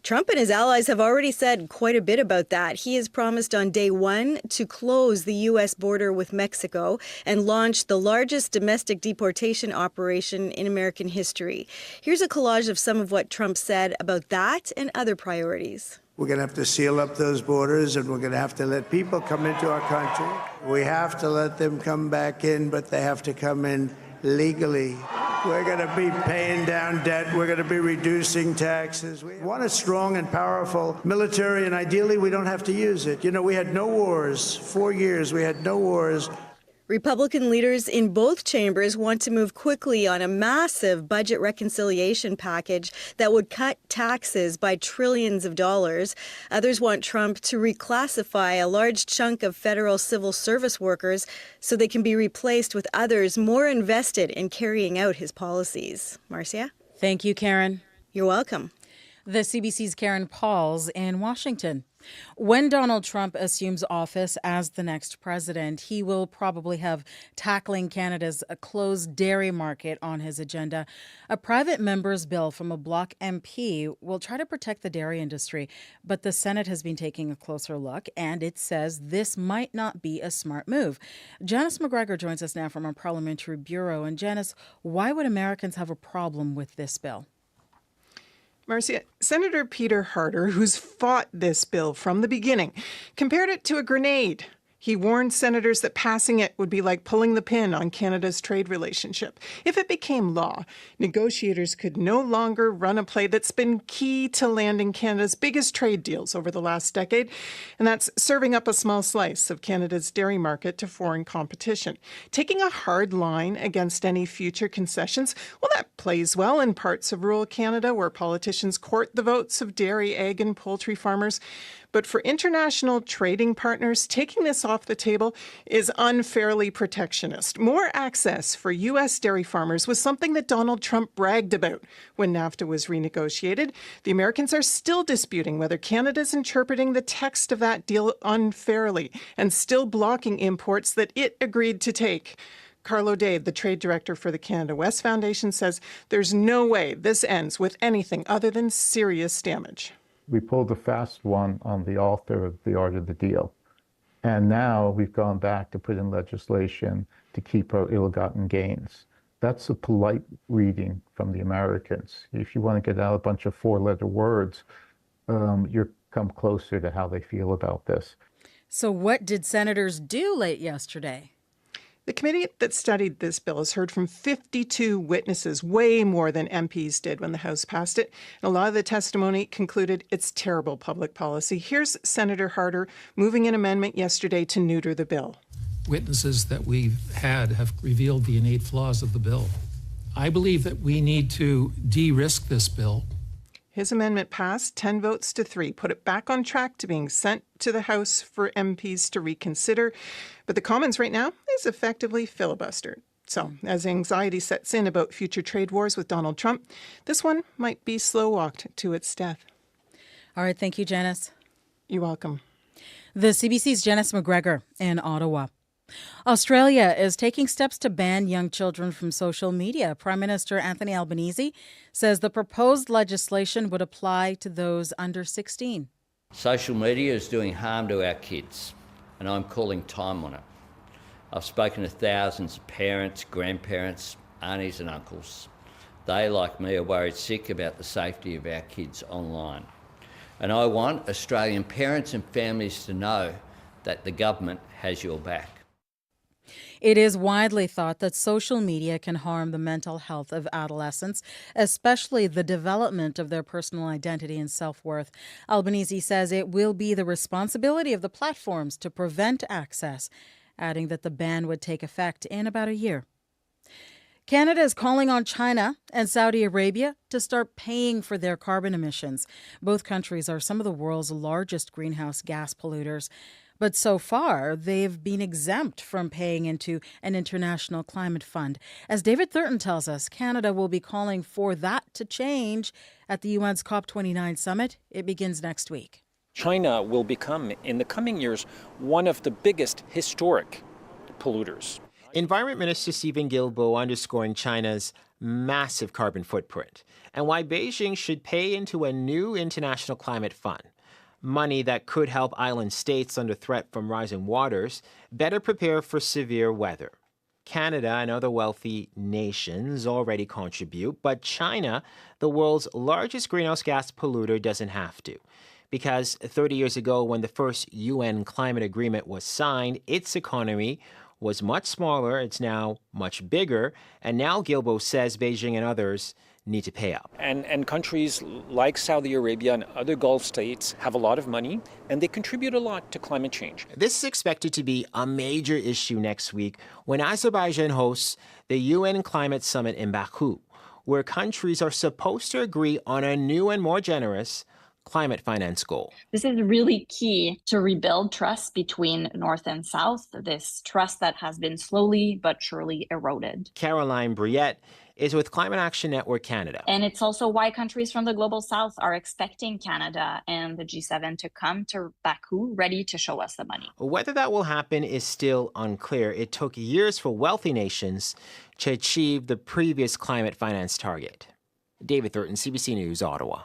Trump and his allies have already said quite a bit about that. He has promised on day one to close the U.S. border with Mexico and launch the largest domestic deportation operation in American history. Here's a collage of some of what Trump said about that and other priorities. We're going to have to seal up those borders, and we're going to have to let people come into our country. We have to let them come back in, but they have to come in legally. We're going to be paying down debt. We're going to be reducing taxes. We want a strong and powerful military, and ideally we don't have to use it. You know, we had no wars. 4 years, we had no wars. Republican leaders in both chambers want to move quickly on a massive budget reconciliation package that would cut taxes by trillions of dollars. Others want Trump to reclassify a large chunk of federal civil service workers so they can be replaced with others more invested in carrying out his policies. Marcia? Thank you, Karen. You're welcome. The CBC's Karen Pauls in Washington. When Donald Trump assumes office as the next president, he will probably have tackling Canada's closed dairy market on his agenda. A private member's bill from a Bloc MP will try to protect the dairy industry, but the Senate has been taking a closer look, and it says this might not be a smart move. Janice McGregor joins us now from our Parliamentary Bureau. And Janice, why would Americans have a problem with this bill? Marcia, Senator Peter Harder, who's fought this bill from the beginning, compared it to a grenade. He warned senators that passing it would be like pulling the pin on Canada's trade relationship. If it became law, negotiators could no longer run a play that's been key to landing Canada's biggest trade deals over the last decade, and that's serving up a small slice of Canada's dairy market to foreign competition. Taking a hard line against any future concessions, well, that plays well in parts of rural Canada where politicians court the votes of dairy, egg, and poultry farmers. But for international trading partners, taking this off the table is unfairly protectionist. More access for U.S. dairy farmers was something that Donald Trump bragged about when NAFTA was renegotiated. The Americans are still disputing whether Canada's interpreting the text of that deal unfairly and still blocking imports that it agreed to take. Carlo Dade, the trade director for the Canada West Foundation, says there's no way this ends with anything other than serious damage. We pulled a fast one on the author of the art of the deal. And now we've gone back to put in legislation to keep our ill-gotten gains. That's a polite reading from the Americans. If you want to get out a bunch of four-letter words, you're come closer to how they feel about this. So what did senators do late yesterday? The committee that studied this bill has heard from 52 witnesses, way more than MPs did when the House passed it. And a lot of the testimony concluded it's terrible public policy. Here's Senator Harder moving an amendment yesterday to neuter the bill. Witnesses that we've had have revealed the innate flaws of the bill. I believe that we need to de-risk this bill. His amendment passed 10 votes to 3, put it back on track to being sent to the House for MPs to reconsider. But the Commons right now is effectively filibustered. So as anxiety sets in about future trade wars with Donald Trump, this one might be slow-walked to its death. All right, thank you, Janice. You're welcome. The CBC's Janice McGregor in Ottawa. Australia is taking steps to ban young children from social media. Prime Minister Anthony Albanese says the proposed legislation would apply to those under 16. Social media is doing harm to our kids, and I'm calling time on it. I've spoken to thousands of parents, grandparents, aunties and uncles. They, like me, are worried sick about the safety of our kids online. And I want Australian parents and families to know that the government has your back. It is widely thought that social media can harm the mental health of adolescents, especially the development of their personal identity and self-worth. Albanese says it will be the responsibility of the platforms to prevent access, adding that the ban would take effect in about a year. Canada is calling on China and Saudi Arabia to start paying for their carbon emissions. Both countries are some of the world's largest greenhouse gas polluters. But so far, they've been exempt from paying into an international climate fund. As David Thurton tells us, Canada will be calling for that to change at the UN's COP29 summit. It begins next week. China will become, in the coming years, one of the biggest historic polluters. Environment Minister Stephen Guilbeault underscoring China's massive carbon footprint and why Beijing should pay into a new international climate fund. Money that could help island states under threat from rising waters better prepare for severe weather. Canada and other wealthy nations already contribute, but China, the world's largest greenhouse gas polluter, doesn't have to. Because 30 years ago, when the first UN climate agreement was signed, its economy was much smaller. It's now much bigger. And now Guilbeault says Beijing and others need to pay up. And countries like Saudi Arabia and other Gulf states have a lot of money, and they contribute a lot to climate change. This is expected to be a major issue next week when Azerbaijan hosts the UN Climate Summit in Baku, where countries are supposed to agree on a new and more generous climate finance goal. This is really key to rebuild trust between North and South, this trust that has been slowly but surely eroded. Caroline Briette is with Climate Action Network Canada. And it's also why countries from the Global South are expecting Canada and the G7 to come to Baku ready to show us the money. Whether that will happen is still unclear. It took years for wealthy nations to achieve the previous climate finance target. David Thurton, CBC News, Ottawa.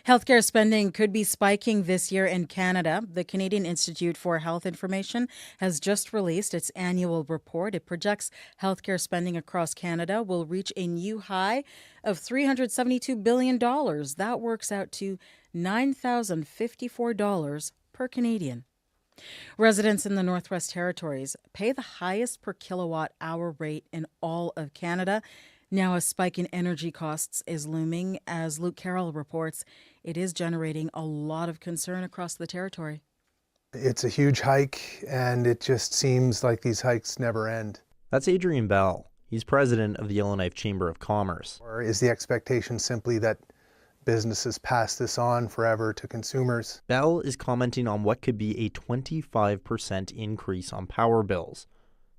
Healthcare spending could be spiking this year in Canada. The Canadian Institute for Health Information has just released its annual report. It projects healthcare spending across Canada will reach a new high of $372 billion. That works out to $9,054 per Canadian. Residents in the Northwest Territories pay the highest per kilowatt hour rate in all of Canada. Now a spike in energy costs is looming. As Luke Carroll reports, it is generating a lot of concern across the territory. It's a huge hike, and it just seems like these hikes never end. That's Adrian Bell. He's president of the Yellowknife Chamber of Commerce. Or is the expectation simply that businesses pass this on forever to consumers? Bell is commenting on what could be a 25% increase on power bills.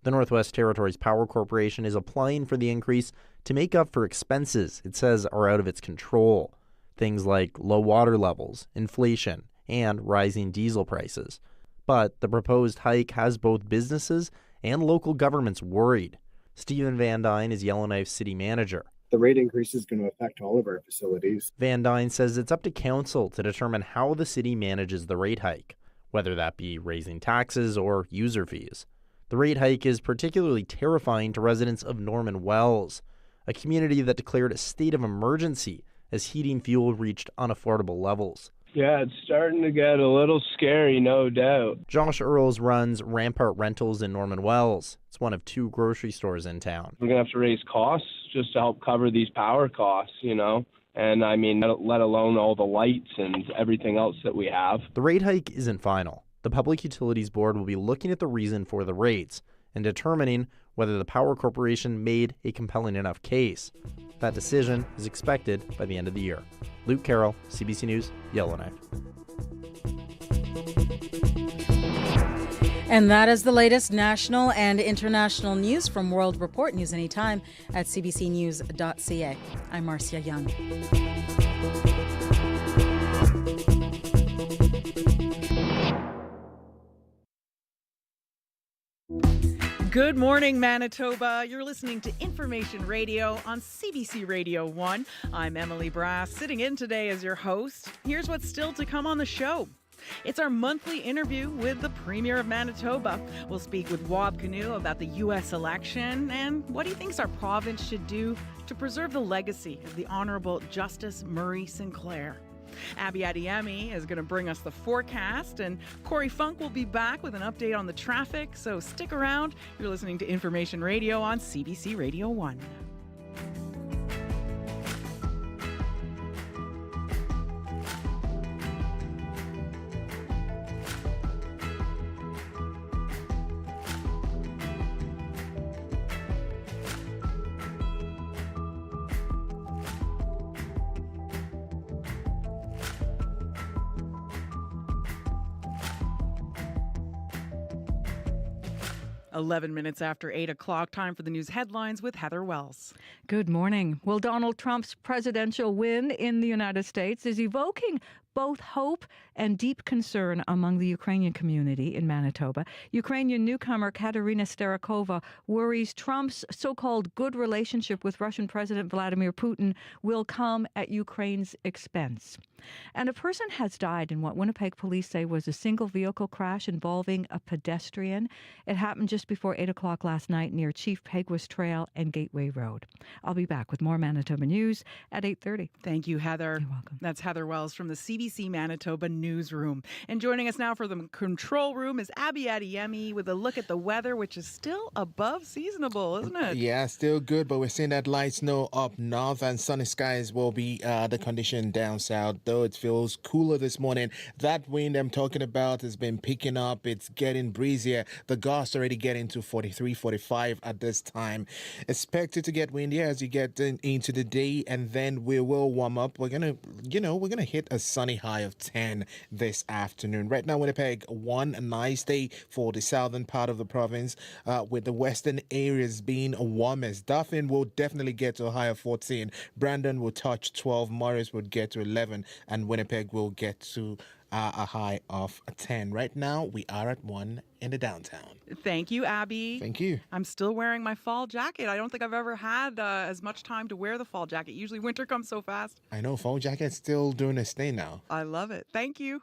The Northwest Territories Power Corporation is applying for the increase to make up for expenses it says are out of its control. Things like low water levels, inflation, and rising diesel prices. But the proposed hike has both businesses and local governments worried. Stephen Van Dyne is Yellowknife's city manager. The rate increase is going to affect all of our facilities. Van Dyne says it's up to council to determine how the city manages the rate hike, whether that be raising taxes or user fees. The rate hike is particularly terrifying to residents of Norman Wells, a community that declared a state of emergency as heating fuel reached unaffordable levels. Yeah, it's starting to get a little scary, no doubt. Josh Earls runs Rampart Rentals in Norman Wells. It's one of 2 grocery stores in town. We're going to have to raise costs just to help cover these power costs, and I mean, let alone all the lights and everything else that we have. The rate hike isn't final. The Public Utilities Board will be looking at the reason for the rates and determining whether the Power Corporation made a compelling enough case. That decision is expected by the end of the year. Luke Carroll, CBC News, Yellowknife. And that is the latest national and international news from World Report. News anytime at cbcnews.ca. I'm Marcia Young. Good morning, Manitoba. You're listening to Information Radio on CBC Radio 1. I'm Emily Brass, sitting in today as your host. Here's what's still to come on the show. It's our monthly interview with the Premier of Manitoba. We'll speak with Wab Kinew about the U.S. election and what he thinks our province should do to preserve the legacy of the Honourable Justice Murray Sinclair. Abby Adiemi is going to bring us the forecast, and Corey Funk will be back with an update on the traffic, so stick around. You're listening to Information Radio on CBC Radio 1. 11 minutes after 8 o'clock, time for the news headlines with Heather Wells. Good morning. Well, Donald Trump's presidential win in the United States is evoking both hope and deep concern among the Ukrainian community in Manitoba. Ukrainian newcomer Katerina Starakova worries Trump's so-called good relationship with Russian President Vladimir Putin will come at Ukraine's expense. And a person has died in what Winnipeg police say was a single vehicle crash involving a pedestrian. It happened just before 8 o'clock last night near Chief Peguis Trail and Gateway Road. I'll be back with more Manitoba news at 8:30. Thank you, Heather. You're welcome. That's Heather Wells from the CBC Manitoba newsroom. And joining us now for the control room is Abby Adiemi with a look at the weather, which is still above seasonable, isn't it? Yeah, still good, but we're seeing that light snow up north and sunny skies will be the condition down south, though it feels cooler this morning. That wind I'm talking about has been picking up. It's getting breezier. The gusts already getting to 43, 45 at this time. Expected to get windier as you get into the day, and then we will warm up. We're gonna hit a sunny high of 10 this afternoon. Right now, Winnipeg, one nice day for the southern part of the province, with the western areas being warmest. Dauphin will definitely get to a high of 14. Brandon will touch 12. Morris would get to 11, and Winnipeg will get to a high of 10. Right now, we are at 1 in the downtown. Thank you, Abby. Thank you. I'm still wearing my fall jacket. I don't think I've ever had as much time to wear the fall jacket. Usually winter comes so fast. I know, fall jacket's still doing its thing now. I love it. Thank you.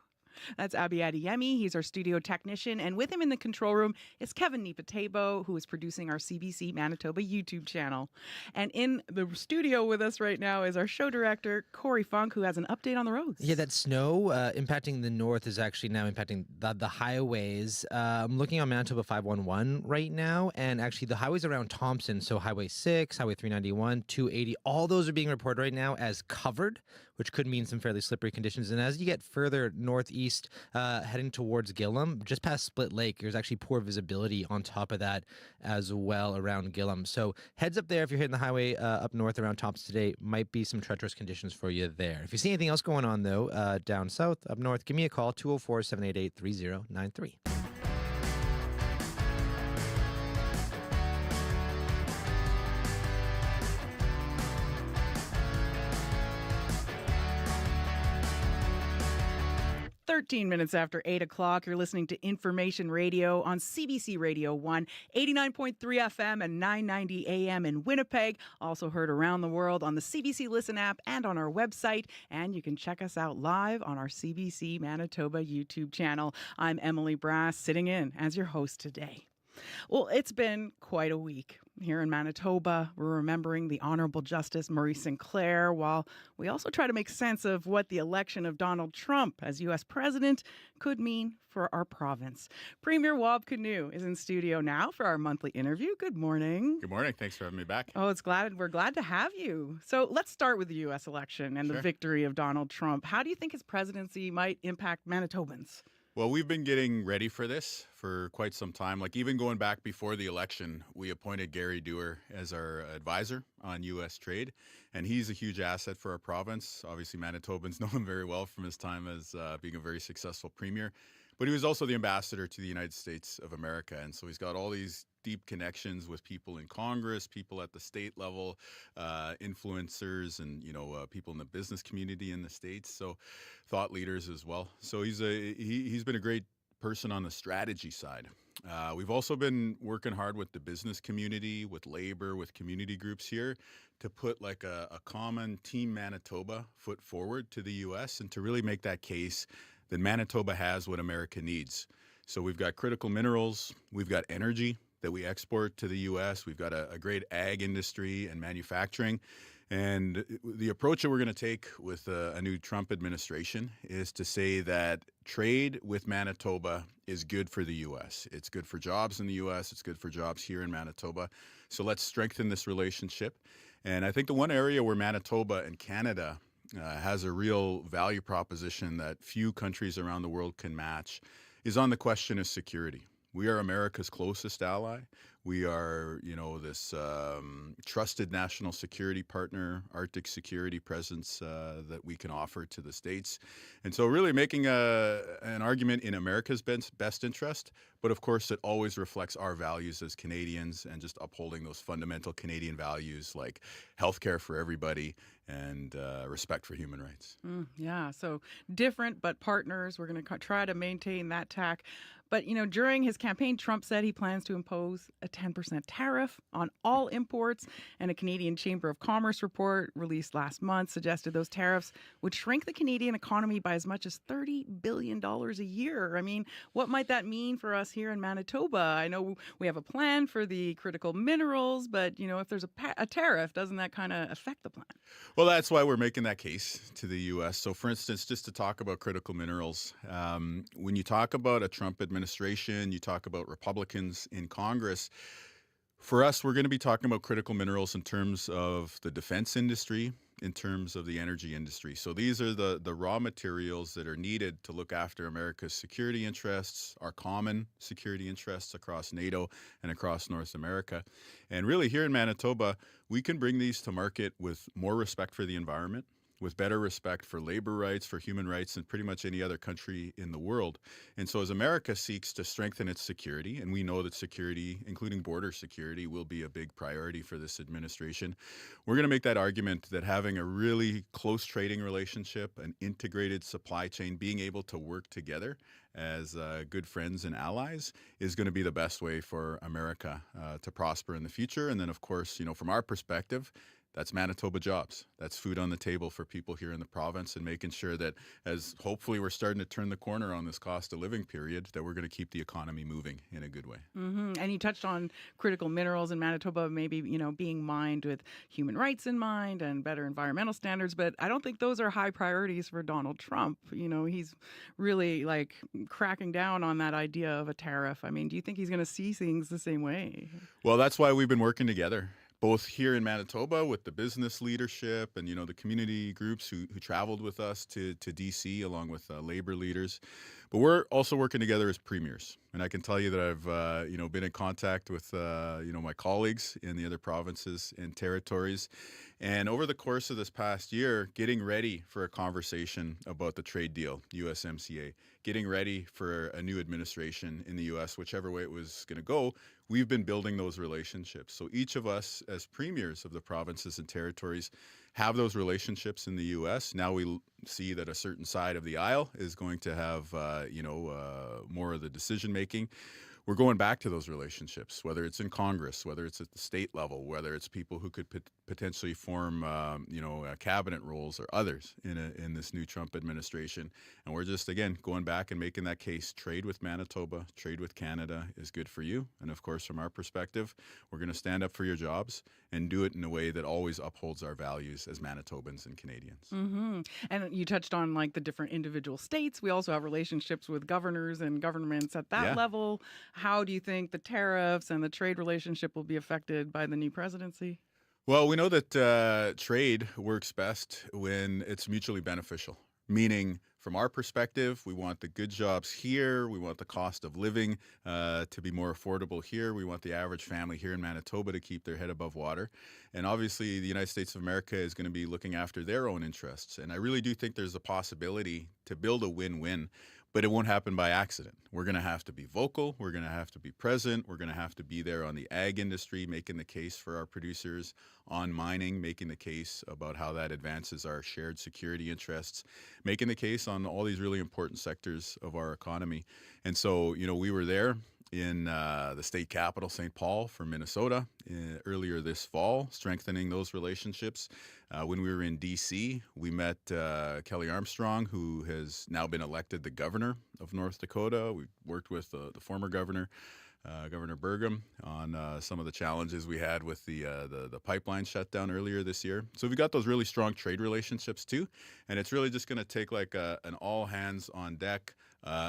That's Abby Adeyemi. He's our studio technician. And with him in the control room is Kevin Nipatebo, who is producing our CBC Manitoba YouTube channel. And in the studio with us right now is our show director, Corey Funk, who has an update on the roads. Yeah, that snow impacting the north is actually now impacting the highways. I'm looking on Manitoba 511 right now, and actually the highways around Thompson, so Highway 6, Highway 391, 280, all those are being reported right now as covered, which could mean some fairly slippery conditions. And as you get further northeast, heading towards Gillam, just past Split Lake, there's actually poor visibility on top of that as well around Gillam. So heads up there if you're hitting the highway up north around Thompson today. Might be some treacherous conditions for you there. If you see anything else going on, though, down south, up north, give me a call, 204-788-3093. 13 minutes after 8 o'clock, you're listening to Information Radio on CBC Radio 1, 89.3 FM and 990 AM in Winnipeg. Also heard around the world on the CBC Listen app and on our website. And you can check us out live on our CBC Manitoba YouTube channel. I'm Emily Brass, sitting in as your host today. Well, it's been quite a week here in Manitoba. We're remembering the Honorable Justice Maurice Sinclair, while we also try to make sense of what the election of Donald Trump as U.S. president could mean for our province. Premier Wab Kinew is in studio now for our monthly interview. Good morning. Good morning. Thanks for having me back. Oh, we're glad to have you. So let's start with the U.S. election and the victory of Donald Trump. How do you think his presidency might impact Manitobans? Well, we've been getting ready for this for quite some time. Like even going back before the election, we appointed Gary Dewar as our advisor on U.S. trade, and he's a huge asset for our province. Obviously, Manitobans know him very well from his time as being a very successful premier, but he was also the ambassador to the United States of America, and so he's got all these deep connections with people in Congress, people at the state level, influencers, and people in the business community in the States. So, thought leaders as well. So he's been a great person on the strategy side. We've also been working hard with the business community, with labor, with community groups here to put like a common Team Manitoba foot forward to the U.S. and to really make that case that Manitoba has what America needs. So we've got critical minerals, we've got energy that we export to the U.S. We've got a great ag industry and manufacturing. And the approach that we're going to take with a new Trump administration is to say that trade with Manitoba is good for the U.S. It's good for jobs in the U.S. It's good for jobs here in Manitoba. So let's strengthen this relationship. And I think the one area where Manitoba and Canada has a real value proposition that few countries around the world can match is on the question of security. We are America's closest ally. We are, this trusted national security partner, Arctic security presence that we can offer to the States. And so really making an argument in America's best interest, but of course it always reflects our values as Canadians and just upholding those fundamental Canadian values like healthcare for everybody and respect for human rights. Yeah, so different but partners. We're going to try to maintain that tack. But, during his campaign, Trump said he plans to impose a 10% tariff on all imports. And a Canadian Chamber of Commerce report released last month suggested those tariffs would shrink the Canadian economy by as much as $30 billion a year. I mean, what might that mean for us here in Manitoba? I know we have a plan for the critical minerals, but, if there's a tariff, doesn't that kind of affect the plan? Well, that's why we're making that case to the U.S. So, for instance, just to talk about critical minerals, when you talk about a Trump administration, you talk about Republicans in Congress. For us, we're going to be talking about critical minerals in terms of the defense industry, in terms of the energy industry. So these are the raw materials that are needed to look after America's security interests, our common security interests across NATO and across North America. And really here in Manitoba, we can bring these to market with more respect for the environment, with better respect for labor rights, for human rights, than pretty much any other country in the world. And so as America seeks to strengthen its security, and we know that security, including border security, will be a big priority for this administration, we're going to make that argument that having a really close trading relationship, an integrated supply chain, being able to work together as good friends and allies is going to be the best way for America to prosper in the future. And then, of course, from our perspective, that's Manitoba jobs. That's food on the table for people here in the province, and making sure that as hopefully we're starting to turn the corner on this cost of living period, that we're going to keep the economy moving in a good way. Mm-hmm. And you touched on critical minerals in Manitoba, maybe, being mined with human rights in mind and better environmental standards. But I don't think those are high priorities for Donald Trump. He's really cracking down on that idea of a tariff. I mean, do you think he's going to see things the same way? Well, that's why we've been working together, both here in Manitoba with the business leadership and, the community groups who traveled with us to DC along with labor leaders. But we're also working together as premiers. And I can tell you that I've, been in contact with, my colleagues in the other provinces and territories. And over the course of this past year, getting ready for a conversation about the trade deal, USMCA, getting ready for a new administration in the U.S., whichever way it was going to go, we've been building those relationships. So each of us as premiers of the provinces and territories have those relationships in the U.S. Now we see that a certain side of the aisle is going to have, more of the decision making. We're going back to those relationships, whether it's in Congress, whether it's at the state level, whether it's people who could potentially form, cabinet roles or others in this new Trump administration. And we're just, again, going back and making that case. Trade with Manitoba, trade with Canada is good for you. And of course, from our perspective, we're going to stand up for your jobs and do it in a way that always upholds our values as Manitobans and Canadians. Mm-hmm. And you touched on the different individual states. We also have relationships with governors and governments at that level. How do you think the tariffs and the trade relationship will be affected by the new presidency? Well, we know that trade works best when it's mutually beneficial, meaning from our perspective, we want the good jobs here. We want the cost of living to be more affordable here. We want the average family here in Manitoba to keep their head above water. And obviously, the United States of America is going to be looking after their own interests. And I really do think there's a possibility to build a win-win. But it won't happen by accident. We're going to have to be vocal. We're going to have to be present. We're going to have to be there on the ag industry, making the case for our producers, on mining, making the case about how that advances our shared security interests, making the case on all these really important sectors of our economy. And so, we were there in the state capital, St. Paul, for Minnesota earlier this fall, strengthening those relationships. When we were in D.C., we met Kelly Armstrong, who has now been elected the governor of North Dakota. We worked with the former governor, Governor Burgum, on some of the challenges we had with the pipeline shutdown earlier this year. So we've got those really strong trade relationships too, and it's really just going to take an all hands on deck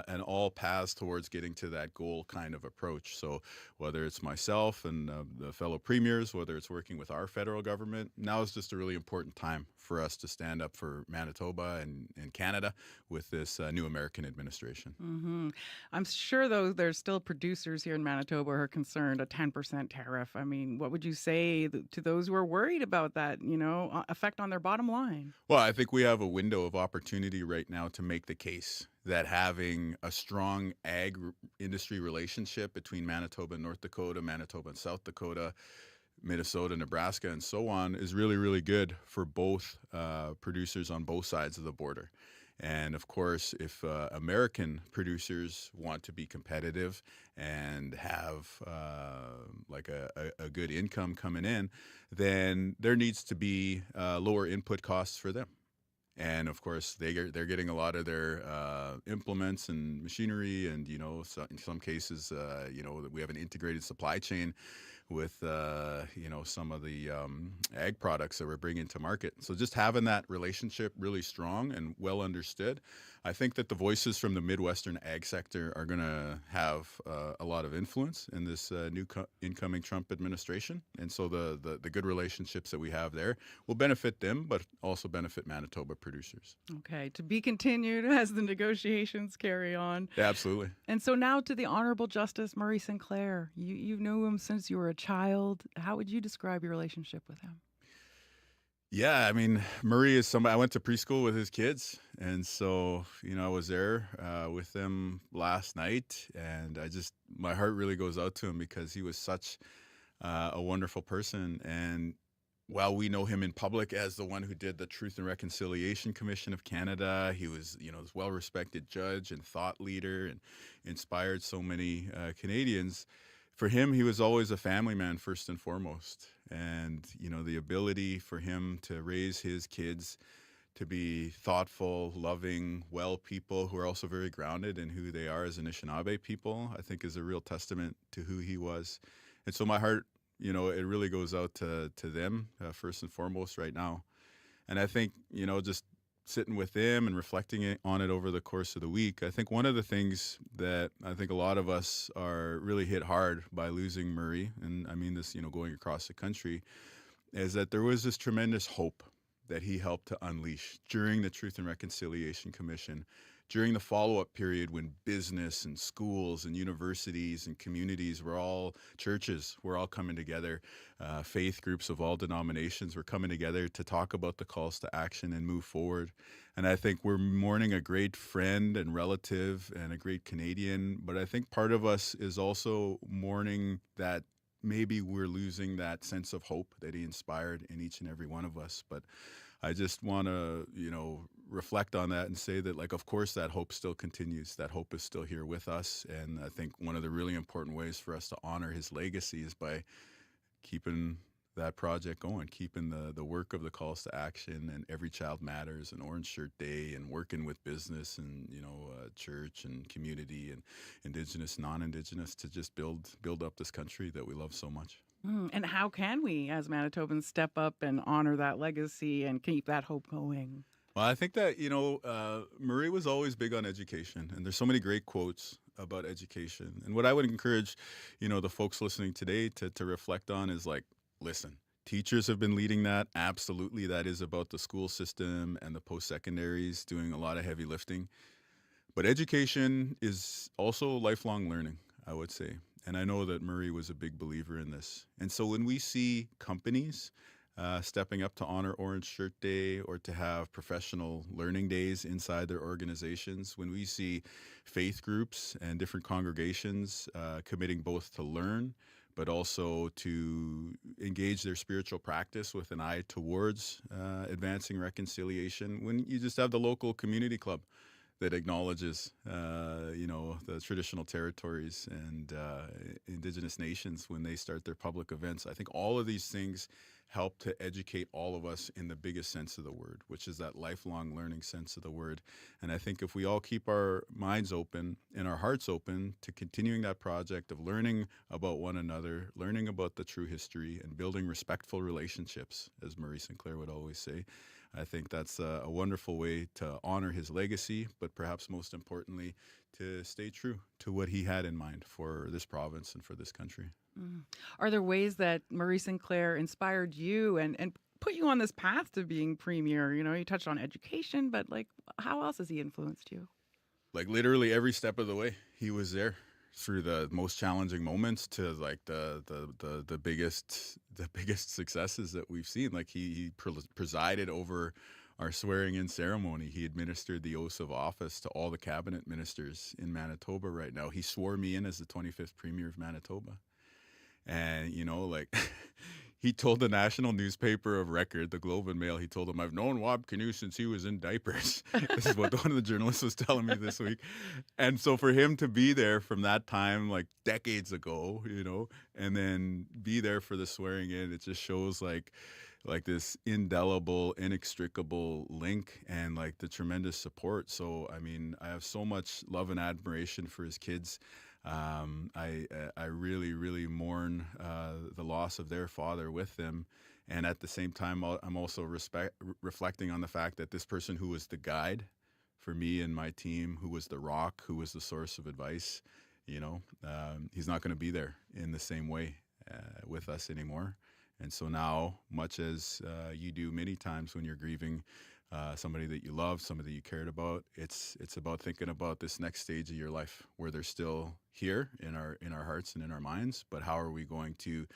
and all paths towards getting to that goal kind of approach. So whether it's myself and the fellow premiers, whether it's working with our federal government, now is just a really important time for us to stand up for Manitoba and Canada with this new American administration. Mm-hmm. I'm sure, though, there's still producers here in Manitoba who are concerned, a 10% tariff. I mean, what would you say to those who are worried about that, effect on their bottom line? Well, I think we have a window of opportunity right now to make the case that having a strong ag industry relationship between Manitoba and North Dakota, Manitoba and South Dakota, Minnesota, Nebraska, and so on is really, really good for both producers on both sides of the border. And of course, if American producers want to be competitive and have a good income coming in, then there needs to be lower input costs for them. And of course, they're getting a lot of their implements and machinery, and in some cases, that we have an integrated supply chain with some of the ag products that we're bringing to market. So just having that relationship really strong and well understood, I think that the voices from the Midwestern ag sector are going to have a lot of influence in this new incoming Trump administration. And so the good relationships that we have there will benefit them, but also benefit Manitoba producers. Okay, to be continued as the negotiations carry on. Yeah, absolutely. And so now to the Honorable Justice Murray Sinclair. You knew him since you were a child. How would you describe your relationship with him? Yeah, I mean, Murray is somebody, I went to preschool with his kids. And so, I was there with them last night. And my heart really goes out to him because he was such a wonderful person. And while we know him in public as the one who did the Truth and Reconciliation Commission of Canada, he was, this well-respected judge and thought leader and inspired so many Canadians. For him, he was always a family man first and foremost. And, the ability for him to raise his kids to be thoughtful, loving, well people who are also very grounded in who they are as Anishinaabe people, I think is a real testament to who he was. And so my heart, it really goes out to them first and foremost right now. And I think, just sitting with them and reflecting on it over the course of the week, I think one of the things that I think a lot of us are really hit hard by losing Murray, and I mean this, going across the country, is that there was this tremendous hope that he helped to unleash during the Truth and Reconciliation Commission, during the follow-up period when business and schools and universities and communities churches were all coming together, faith groups of all denominations were coming together to talk about the calls to action and move forward. And I think we're mourning a great friend and relative and a great Canadian, but I think part of us is also mourning that maybe we're losing that sense of hope that he inspired in each and every one of us. But I just want to, reflect on that and say that, of course, that hope still continues. That hope is still here with us. And I think one of the really important ways for us to honor his legacy is by keeping that project going, keeping the work of the calls to action and Every Child Matters and Orange Shirt Day and working with business and, church and community and Indigenous, non-Indigenous to just build up this country that we love so much. And how can we, as Manitobans, step up and honor that legacy and keep that hope going? Well, I think that, Murray was always big on education, and there's so many great quotes about education. And what I would encourage, the folks listening today to reflect on is listen, teachers have been leading that. Absolutely. That is about the school system and the post-secondaries doing a lot of heavy lifting. But education is also lifelong learning, I would say. And I know that Murray was a big believer in this. And so when we see companies stepping up to honor Orange Shirt Day or to have professional learning days inside their organizations, when we see faith groups and different congregations committing both to learn but also to engage their spiritual practice with an eye towards advancing reconciliation, when you just have the local community club that acknowledges, the traditional territories and Indigenous nations when they start their public events. I think all of these things help to educate all of us in the biggest sense of the word, which is that lifelong learning sense of the word. And I think if we all keep our minds open and our hearts open to continuing that project of learning about one another, learning about the true history, and building respectful relationships, as Murray Sinclair would always say, I think that's a wonderful way to honor his legacy, but perhaps most importantly, to stay true to what he had in mind for this province and for this country. Are there ways that Murray Sinclair inspired you and put you on this path to being premier? You touched on education, but how else has he influenced you? Literally every step of the way, he was there through the most challenging moments to the biggest successes that we've seen. He presided over our swearing-in ceremony. He administered the oaths of office to all the cabinet ministers in Manitoba right now. He swore me in as the 25th premier of Manitoba. And, he told the national newspaper of record, the Globe and Mail, he told them, "I've known Wab Canoe since he was in diapers." This is what one of the journalists was telling me this week. And so for him to be there from that time, decades ago, and then be there for the swearing in, it just shows this indelible, inextricable link and the tremendous support. So, I mean, I have so much love and admiration for his kids. I really, really mourn the loss of their father with them. And at the same time, I'm also reflecting on the fact that this person who was the guide for me and my team, who was the rock, who was the source of advice, he's not going to be there in the same way with us anymore. And so now, much as you do many times when you're grieving somebody that you love, somebody that you cared about, it's about thinking about this next stage of your life where they're still here in our hearts and in our minds, but how are we going to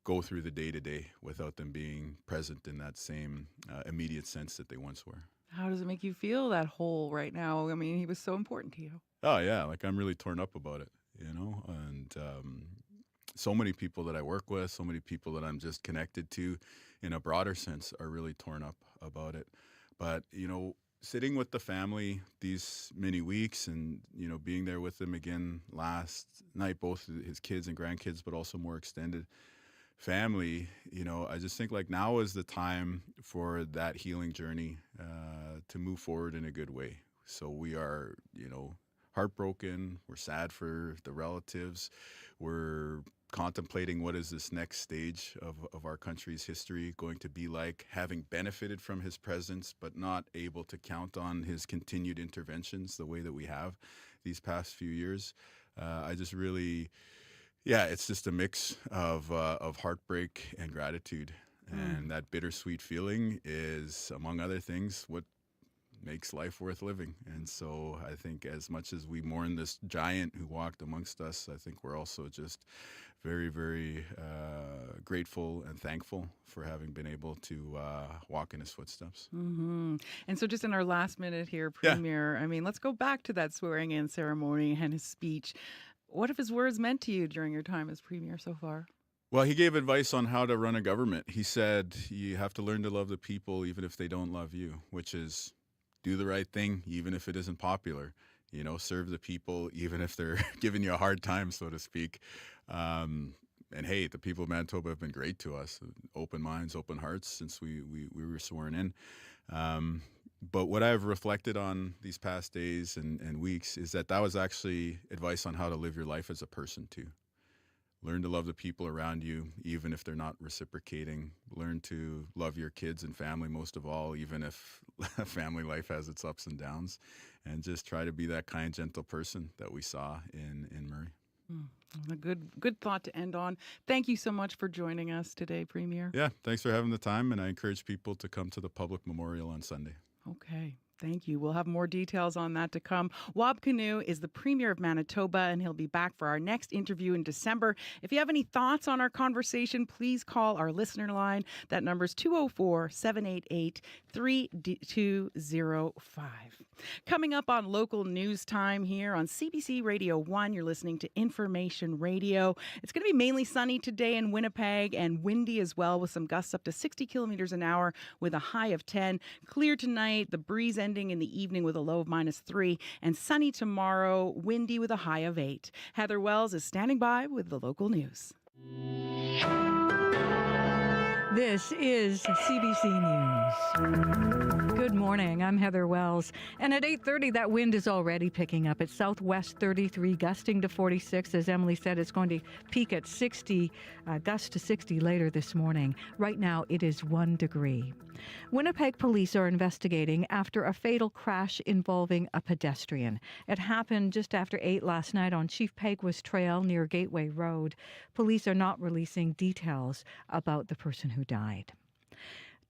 go through the day-to-day without them being present in that same immediate sense that they once were. How does it make you feel, that hole right now? I mean, he was so important to you. Oh, yeah. Like, I'm really torn up about it, and so many people that I work with, so many people that I'm just connected to in a broader sense are really torn up about it. But, sitting with the family these many weeks and, being there with them again last night, both his kids and grandkids, but also more extended family, I just think like now is the time for that healing journey to move forward in a good way. So we are, heartbroken. We're sad for the relatives. We're contemplating what is this next stage of our country's history going to be like, having benefited from his presence, but not able to count on his continued interventions the way that we have these past few years. I just really, it's just a mix of heartbreak and gratitude. And that bittersweet feeling is, among other things, what makes life worth living. And so I think as much as we mourn this giant who walked amongst us, I think we're also just very, very grateful and thankful for having been able to walk in his footsteps. Mm-hmm. And so just in our last minute here, Premier, I mean, let's go back to that swearing-in ceremony and his speech. What have his words meant to you during your time as Premier so far? Well, he gave advice on how to run a government. He said, you have to learn to love the people even if they don't love you, which is do the right thing, even if it isn't popular. Serve the people, even if they're giving you a hard time, so to speak. And hey, the people of Manitoba have been great to us. Open minds, open hearts since we were sworn in. But what I've reflected on these past days and weeks is that was actually advice on how to live your life as a person too. Learn to love the people around you, even if they're not reciprocating. Learn to love your kids and family, most of all, even if family life has its ups and downs. And just try to be that kind, gentle person that we saw in Murray. A good thought to end on. Thank you so much for joining us today, Premier. Yeah, thanks for having the time. And I encourage people to come to the public memorial on Sunday. Okay. Thank you. We'll have more details on that to come. Wab Kinew is the Premier of Manitoba, and he'll be back for our next interview in December. If you have any thoughts on our conversation, please call our listener line. That number is 204-788-3205. Coming up on local news time here on CBC Radio 1, you're listening to Information Radio. It's going to be mainly sunny today in Winnipeg and windy as well, with some gusts up to 60 kilometers an hour with a high of 10. Clear tonight, the breeze ending in the evening with a low of -3, and sunny tomorrow, windy with a high of 8. Heather Wells is standing by with the local news. This is CBC News. Good morning, I'm Heather Wells. And at 8:30, that wind is already picking up. It's southwest 33, gusting to 46. As Emily said, it's going to peak at 60, gust to 60 later this morning. Right now, it is 1 degree. Winnipeg police are investigating after a fatal crash involving a pedestrian. It happened just after 8 last night on Chief Peguis Trail near Gateway Road. Police are not releasing details about the person who died.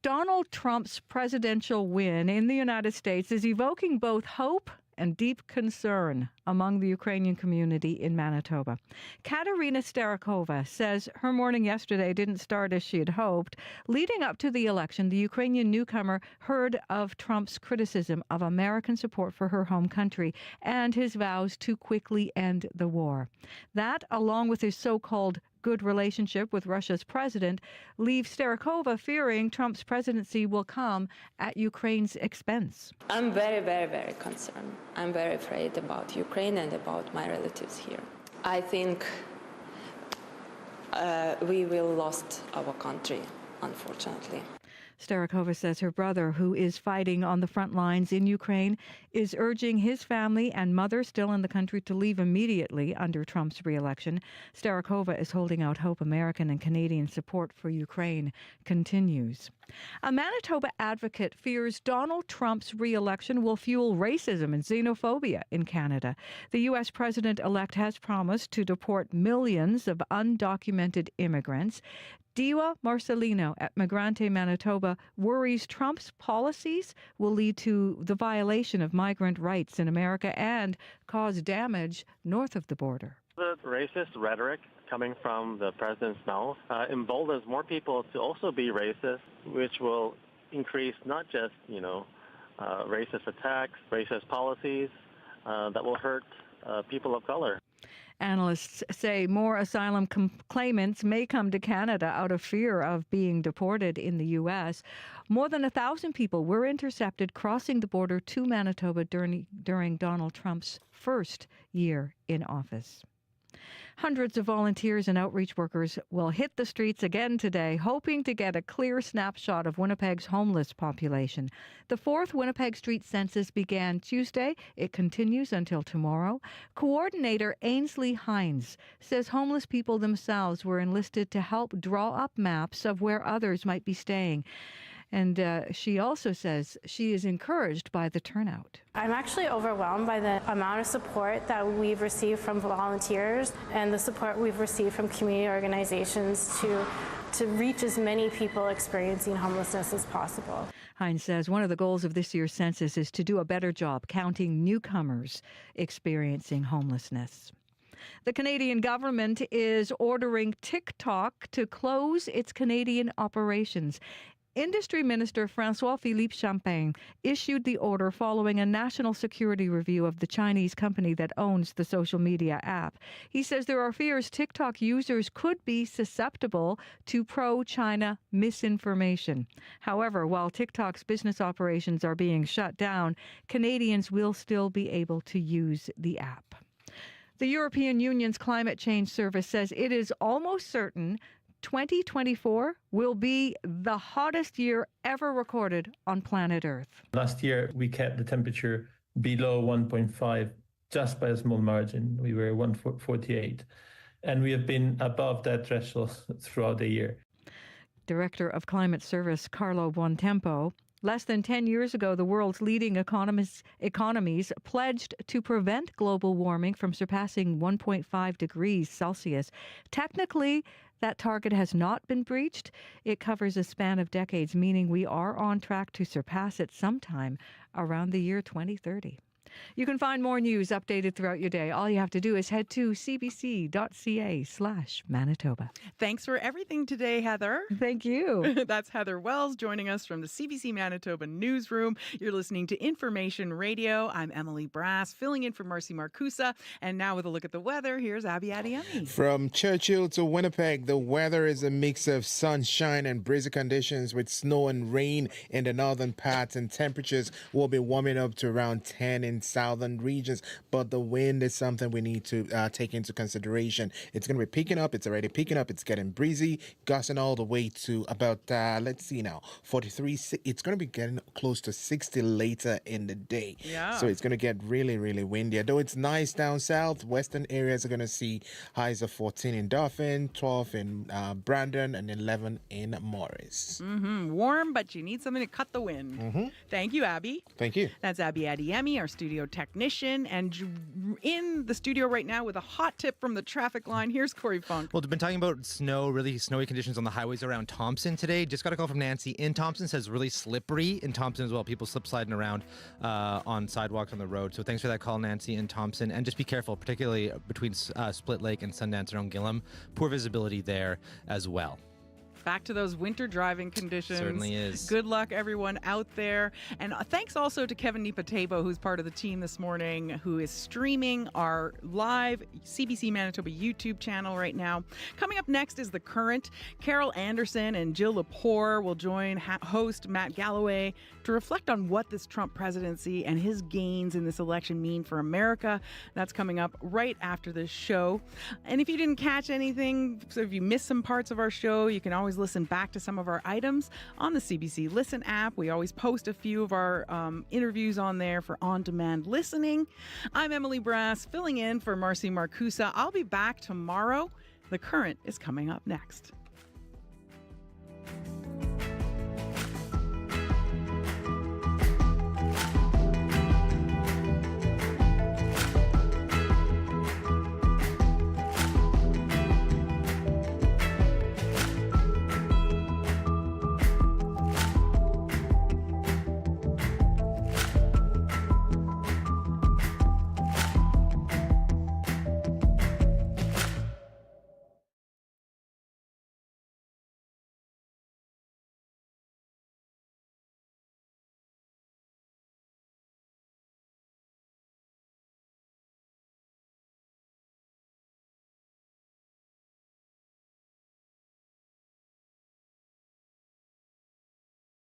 Donald Trump's presidential win in the United States is evoking both hope and deep concern among the Ukrainian community in Manitoba. Katerina Starakova says her morning yesterday didn't start as she had hoped. Leading up to the election, the Ukrainian newcomer heard of Trump's criticism of American support for her home country and his vows to quickly end the war. That, along with his so-called good relationship with Russia's president, leaves Starakova fearing Trump's presidency will come at Ukraine's expense. I'm very, very, very concerned. I'm very afraid about Ukraine and about my relatives here. I think we will lost our country, unfortunately. Starakova says her brother, who is fighting on the front lines in Ukraine, is urging his family and mother still in the country to leave immediately under Trump's re-election. Starakova is holding out hope American and Canadian support for Ukraine continues. A Manitoba advocate fears Donald Trump's re-election will fuel racism and xenophobia in Canada. The U.S. president-elect has promised to deport millions of undocumented immigrants. Diwa Marcelino at Migrante Manitoba worries Trump's policies will lead to the violation of migrant rights in America and cause damage north of the border. The racist rhetoric coming from the president's mouth emboldens more people to also be racist, which will increase not just, racist attacks, racist policies that will hurt people of color. Analysts say more asylum claimants may come to Canada out of fear of being deported in the U.S. More than 1,000 people were intercepted crossing the border to Manitoba during Donald Trump's first year in office. Hundreds of volunteers and outreach workers will hit the streets again today, hoping to get a clear snapshot of Winnipeg's homeless population. The fourth Winnipeg Street Census began Tuesday. It continues until tomorrow. Coordinator Ainsley Hines says homeless people themselves were enlisted to help draw up maps of where others might be staying. And she also says she is encouraged by the turnout. I'm actually overwhelmed by the amount of support that we've received from volunteers and the support we've received from community organizations to reach as many people experiencing homelessness as possible. Hines says one of the goals of this year's census is to do a better job counting newcomers experiencing homelessness. The Canadian government is ordering TikTok to close its Canadian operations. Industry Minister François-Philippe Champagne issued the order following a national security review of the Chinese company that owns the social media app. He says there are fears TikTok users could be susceptible to pro-China misinformation. However, while TikTok's business operations are being shut down, Canadians will still be able to use the app. The European Union's Climate Change Service says it is almost certain 2024 will be the hottest year ever recorded on planet Earth. Last year, we kept the temperature below 1.5 just by a small margin. We were 148, and we have been above that threshold throughout the year. Director of Climate Service Carlo Buontempo. Less than 10 years ago, the world's leading economies pledged to prevent global warming from surpassing 1.5 degrees Celsius. Technically, that target has not been breached. It covers a span of decades, meaning we are on track to surpass it sometime around the year 2030. You can find more news updated throughout your day. All you have to do is head to cbc.ca/Manitoba. Thanks for everything today, Heather. Thank you. That's Heather Wells joining us from the CBC Manitoba newsroom. You're listening to Information Radio. I'm Emily Brass, filling in for Marcy Marcusa. And now with a look at the weather, here's Abby Adiemi. From Churchill to Winnipeg, the weather is a mix of sunshine and breezy conditions with snow and rain in the northern parts, and temperatures will be warming up to around 10 in southern regions, but the wind is something we need to take into consideration. It's going to be picking up. It's already picking up. It's getting breezy, gusting all the way to about 43. It's going to be getting close to 60 later in the day. Yeah. So it's going to get really, really windy. Though it's nice down south, western areas are going to see highs of 14 in Dauphin, 12 in Brandon, and 11 in Morris. Warm, but you need something to cut the wind. Thank you, Abby. Thank you. That's Abby Adiemi, our studio technician, and in the studio right now with a hot tip from the traffic line, here's Corey Funk. Well, we've been talking about really snowy conditions on the highways around Thompson today. Just got a call from Nancy in Thompson, says really slippery in Thompson as well. People slip sliding around on sidewalks on the road. So thanks for that call, Nancy in Thompson. And just be careful, particularly between Split Lake and Sundance around Gillam. Poor visibility there as well. Back to those winter driving conditions. Certainly is. Good luck, everyone out there. And thanks also to Kevin Nipatebo, who's part of the team this morning, who is streaming our live CBC Manitoba YouTube channel right now. Coming up next is The Current. Carol Anderson and Jill Lepore will join host Matt Galloway to reflect on what this Trump presidency and his gains in this election mean for America. That's coming up right after this show. And if you didn't catch anything, so if you missed some parts of our show, you can always listen back to some of our items on the CBC Listen app. We always post a few of our interviews on there for on-demand listening. I'm Emily Brass, filling in for Marcy Marcusa. I'll be back tomorrow. The Current is coming up next.